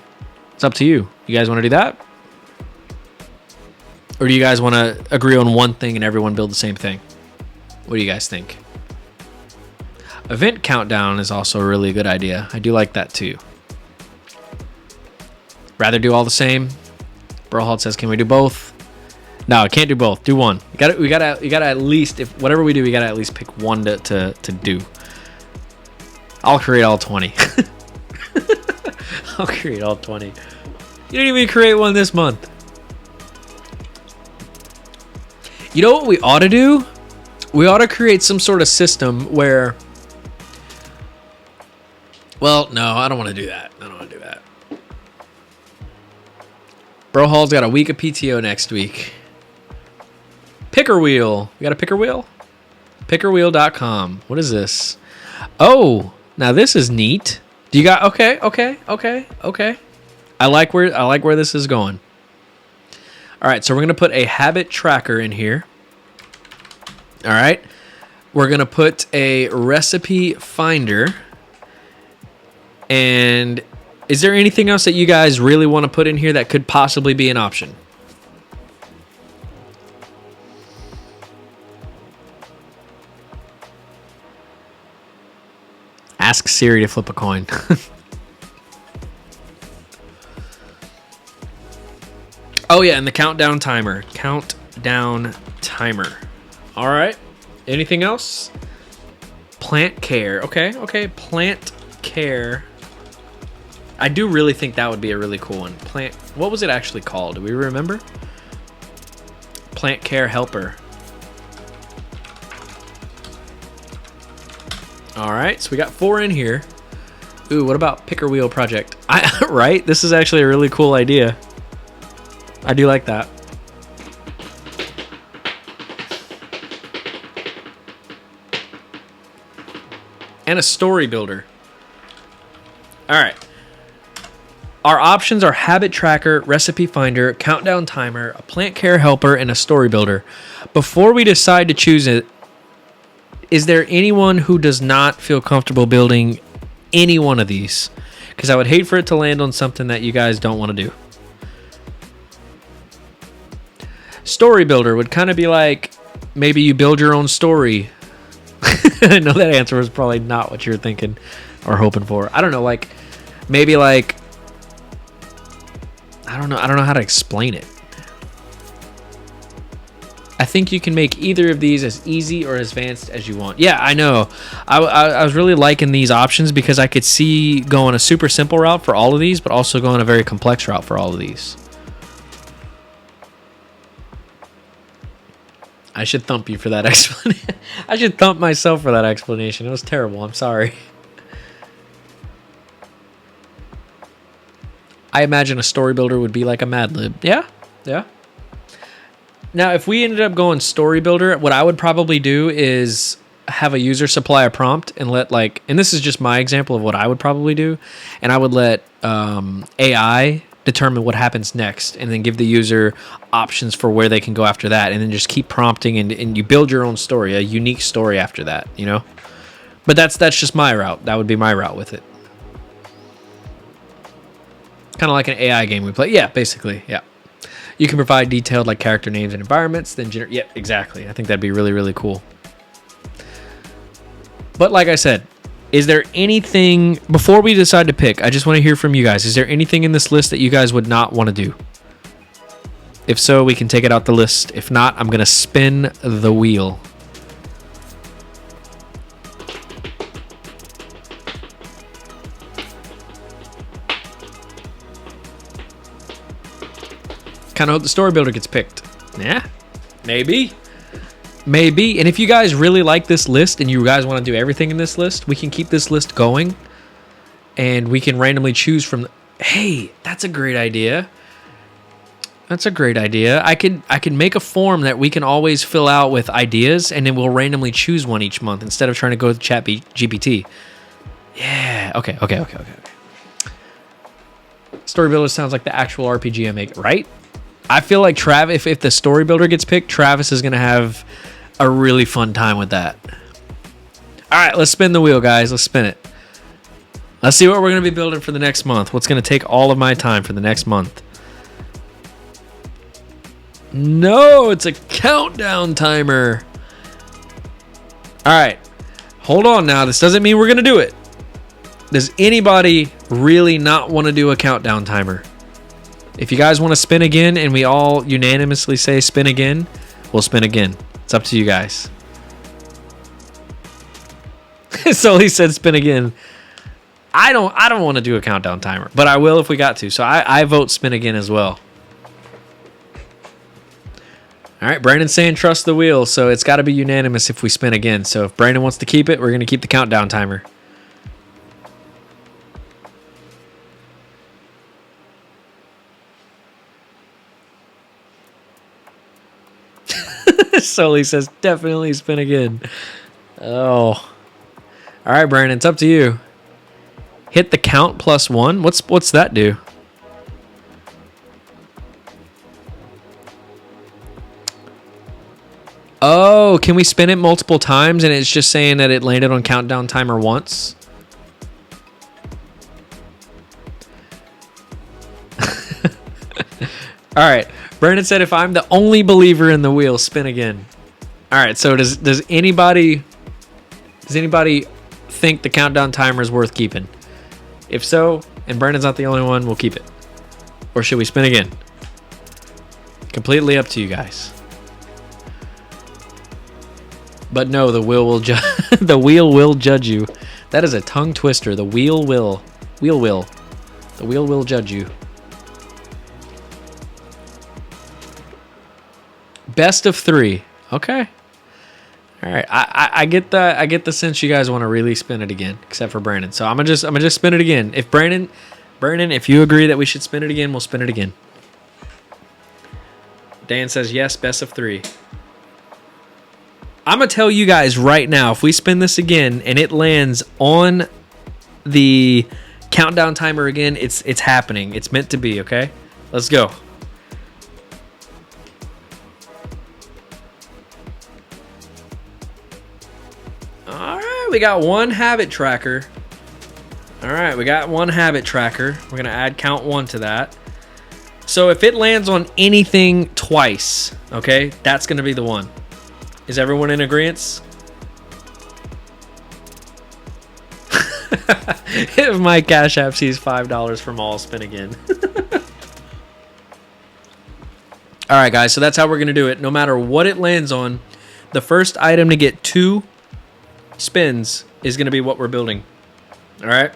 It's up to you. You guys want to do that? Or do you guys want to agree on one thing and everyone build the same thing? What do you guys think? Event countdown is also a really good idea. I do like that too. Rather do all the same? Brohald says, can we do both? No, I can't do both. Do one. We gotta at least, if whatever we do, we gotta at least pick one to do. I'll create all 20. I'll create all 20. You didn't even create one this month. You know what we ought to do? We ought to create some sort of system where... Well, no, I don't want to do that. Brohall's got a week of PTO next week. Picker wheel. We got a picker wheel? Pickerwheel.com. What is this? Oh, now this is neat. Do you got okay. I like where this is going. All right, so we're gonna put a habit tracker in here. All right, we're gonna put a recipe finder. And is there anything else that you guys really want to put in here that could possibly be an option? Ask Siri to flip a coin. Oh yeah, and the countdown timer. Countdown timer. All right. Anything else? Plant care. Okay. Plant care. I do really think that would be a really cool one. Plant. What was it actually called? Do we remember? Plant care helper. All right, so we got 4 in here. Ooh, what about picker wheel project? Right? This is actually a really cool idea. I do like that. And a story builder. All right. Our options are habit tracker, recipe finder, countdown timer, a plant care helper, and a story builder. Before we decide to choose it, is there anyone who does not feel comfortable building any one of these? Because I would hate for it to land on something that you guys don't want to do. Story builder would kind of be like, maybe you build your own story. I know that answer was probably not what you're thinking or hoping for. I don't know, like, maybe like, I don't know how to explain it. I think you can make either of these as easy or as advanced as you want. Yeah, I know. I was really liking these options because I could see going a super simple route for all of these, but also going a very complex route for all of these. I should thump you for that explanation. I should thump myself for that explanation. It was terrible. I'm sorry. I imagine a story builder would be like a Mad Lib. Yeah. Now, if we ended up going story builder, what I would probably do is have a user supply a prompt and let and this is just my example of what I would probably do. And I would let AI determine what happens next and then give the user options for where they can go after that. And then just keep prompting and you build your own story, a unique story after that, you know? But that's just my route. That would be my route with it. Kind of like an AI game we play. Yeah, basically. Yeah. You can provide detailed character names and environments, then yeah, exactly. I think that'd be really, really cool. But like I said, is there anything, before we decide to pick, I just want to hear from you guys. Is there anything in this list that you guys would not want to do? If so, we can take it out the list. If not, I'm going to spin the wheel. Kind of hope the story builder gets picked. Yeah, maybe. And if you guys really like this list and you guys want to do everything in this list, we can keep this list going and we can randomly choose from hey, that's a great idea. I could make a form that we can always fill out with ideas and then we'll randomly choose one each month instead of trying to go with chat GPT. Yeah, okay. Story builder sounds like the actual RPG I make, right? I feel like Travis, if the story builder gets picked, Travis is going to have a really fun time with that. All right, let's spin the wheel, guys. Let's spin it. Let's see what we're going to be building for the next month. What's going to take all of my time for the next month? No, it's a countdown timer. All right, hold on now. This doesn't mean we're going to do it. Does anybody really not want to do a countdown timer? If you guys want to spin again and we all unanimously say spin again, we'll spin again. It's up to you guys. So he said spin again. I don't want to do a countdown timer, but I will if we got to. So I vote spin again as well. All right, Brandon's saying trust the wheel, so it's got to be unanimous if we spin again. So if Brandon wants to keep it, we're going to keep the countdown timer. Sully says, definitely spin again. Oh. All right, Brandon, it's up to you. Hit the count +1. What's that do? Oh, can we spin it multiple times and it's just saying that it landed on countdown timer once? All right. Brandon said if I'm the only believer in the wheel, spin again. All right. So does anybody think the countdown timer is worth keeping? If so, and Brandon's not the only one, we'll keep it. Or should we spin again? Completely up to you guys. But no, the wheel will the wheel will judge you. That is a tongue twister. The wheel will. The wheel will judge you. Best of 3. Okay. All right. I get the sense you guys want to really spin it again, except for Brandon. So I'm gonna just spin it again. If Brandon, if you agree that we should spin it again, we'll spin it again. Dan says yes, best of 3. I'm gonna tell you guys right now, if we spin this again and it lands on the countdown timer again, it's happening. It's meant to be, okay? Let's go. All right, we got one habit tracker. All right, we got one habit tracker. We're gonna add count 1 to that. So if it lands on anything twice, okay, that's gonna be the one. Is everyone in agreement? If my Cash App sees $5 from all, spin again. All right, guys, so that's how we're going to do it. No matter what it lands on, the first item to get 2 spins is going to be what we're building. All right?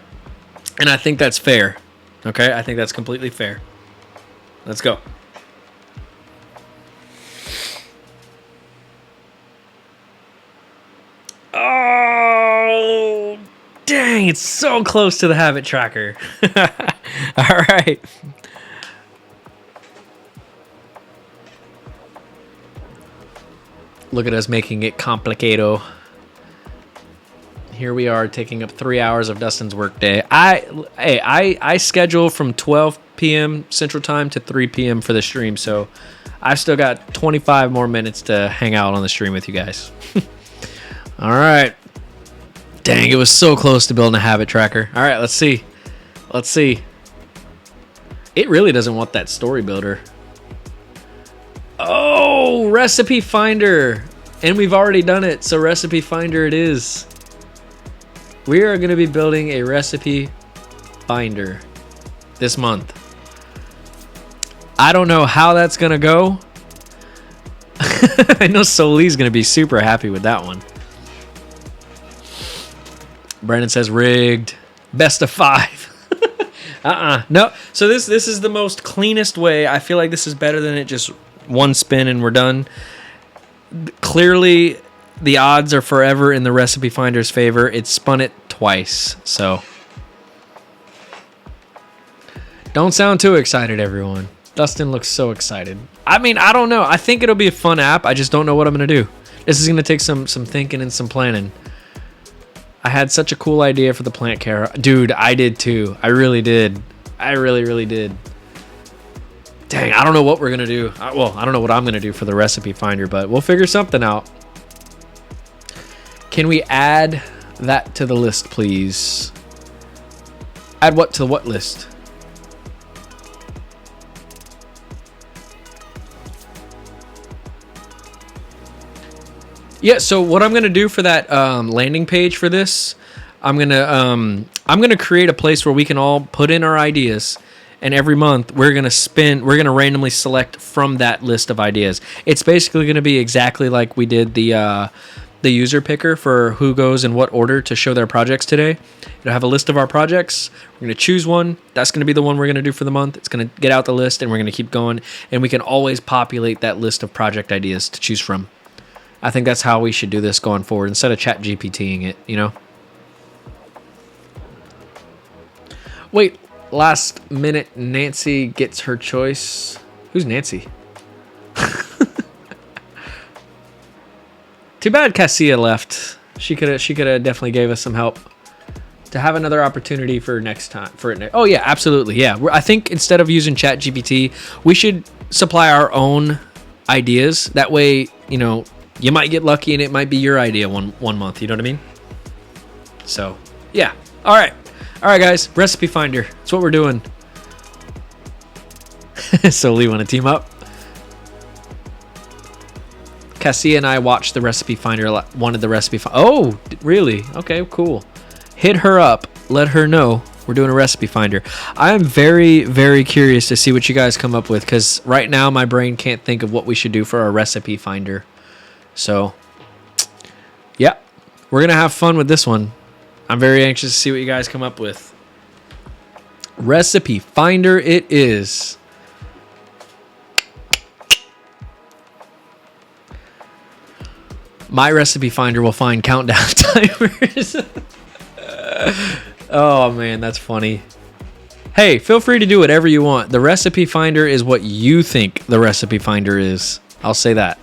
And I think that's fair. Okay? I think that's completely fair. Let's go. Oh, dang, it's so close to the habit tracker. All right. Look at us making it complicado. Here we are taking up 3 hours of Dustin's workday. I schedule from 12 p.m. Central Time to 3 p.m. for the stream, so I've still got 25 more minutes to hang out on the stream with you guys. All right. Dang, it was so close to building a habit tracker. All right, let's see. Let's see. It really doesn't want that story builder. Oh, recipe finder. And we've already done it, so recipe finder it is. We are going to be building a recipe finder this month. I don't know how that's going to go. I know Soli's going to be super happy with that one. Brandon says rigged. Best of 5. No. So this is the most cleanest way. I feel like this is better than it just one spin and we're done. Clearly, the odds are forever in the recipe finder's favor. It spun it twice. So don't sound too excited, everyone. Dustin looks so excited. I mean, I don't know. I think it'll be a fun app. I just don't know what I'm going to do. This is going to take some thinking and some planning. I had such a cool idea for the plant care. Dude, I did too. I really did. I really did. Dang, I don't know what we're going to do. Well, I don't know what I'm going to do for the recipe finder, but we'll figure something out. Can we add that to the list, please? Add what to what list? Yeah, so what I'm going to do for that landing page for this, I'm going to create a place where we can all put in our ideas, and every month we're going to randomly select from that list of ideas. It's basically going to be exactly like we did the user picker for who goes in what order to show their projects today. It'll have a list of our projects. We're going to choose one. That's going to be the one we're going to do for the month. It's going to get out the list, and we're going to keep going, and we can always populate that list of project ideas to choose from. I think that's how we should do this going forward instead of chat GPTing it, you know? Wait, last minute Nancy gets her choice. Who's Nancy? Too bad Cassia left. She could have definitely gave us some help to have another opportunity for next time. Oh yeah, absolutely. Yeah, I think instead of using ChatGPT, we should supply our own ideas. That way, you know, you might get lucky and it might be your idea one month. You know what I mean? So yeah. All right, guys. Recipe Finder. That's what we're doing. So Lee want to team up? Cassia and I watched the Recipe Finder. Wanted the recipe. Oh, really? Okay, cool. Hit her up. Let her know we're doing a Recipe Finder. I am very, very curious to see what you guys come up with, because right now my brain can't think of what we should do for our Recipe Finder. So, yeah, we're gonna have fun with this one. I'm very anxious to see what you guys come up with. Recipe Finder it is. My Recipe Finder will find countdown timers. Oh man, that's funny. Hey, feel free to do whatever you want. The Recipe Finder is what you think the Recipe Finder is. I'll say that.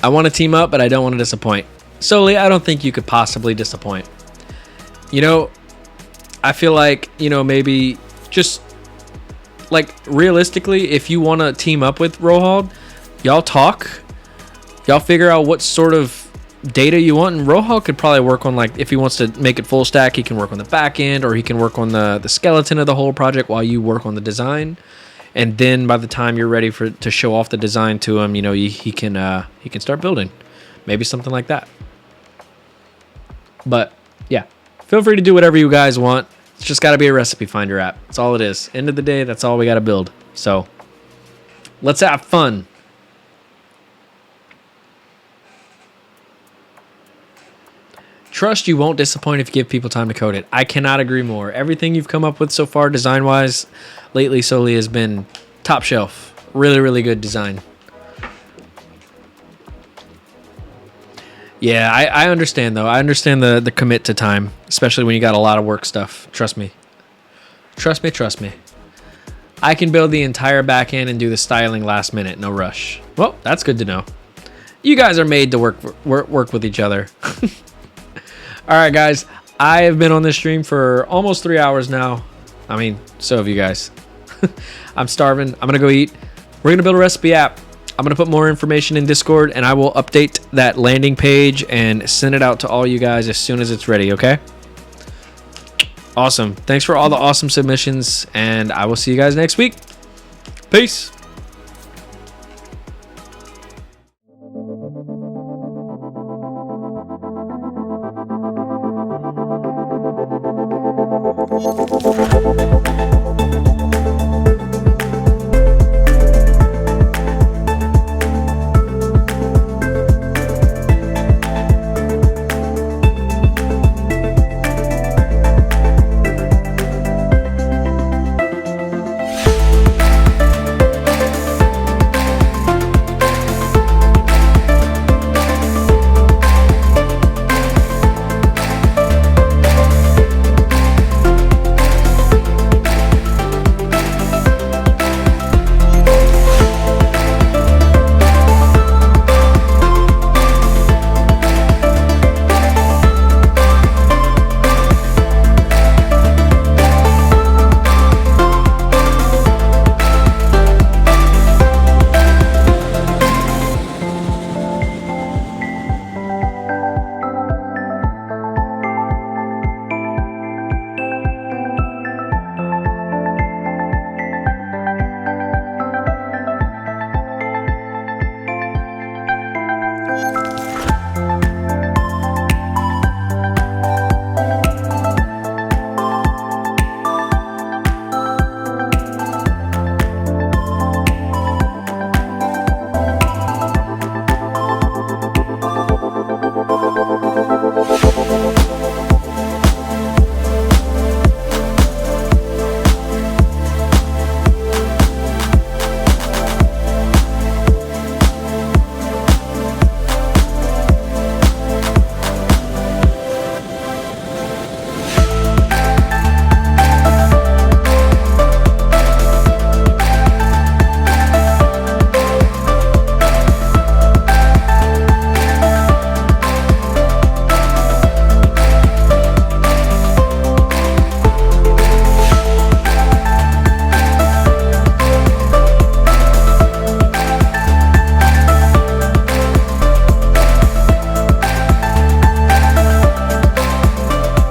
I want to team up, but I don't want to disappoint. Solely, I don't think you could possibly disappoint. You know, I feel like, you know, maybe just like realistically, if you want to team up with Rohald, y'all talk. Y'all figure out what sort of data you want, and Rohal could probably work on, like, if he wants to make it full stack, he can work on the back end, or he can work on the skeleton of the whole project while you work on the design. And then by the time you're ready to show off the design to him, you know, he can start building. Maybe something like that. But yeah, feel free to do whatever you guys want. It's just got to be a Recipe Finder app. That's all it is. End of the day, that's all we got to build. So let's have fun. Trust you won't disappoint if you give people time to code it. I cannot agree more. Everything you've come up with so far design-wise lately solely has been top shelf. Really, really good design. Yeah, I understand, though. I understand the commit to time, especially when you got a lot of work stuff. Trust me. Trust me. I can build the entire back end and do the styling last minute. No rush. Well, that's good to know. You guys are made to work with each other. All right, guys, I have been on this stream for almost 3 hours now. I mean, so have you guys. I'm starving. I'm going to go eat. We're going to build a recipe app. I'm going to put more information in Discord, and I will update that landing page and send it out to all you guys as soon as it's ready, okay? Awesome. Thanks for all the awesome submissions, and I will see you guys next week. Peace.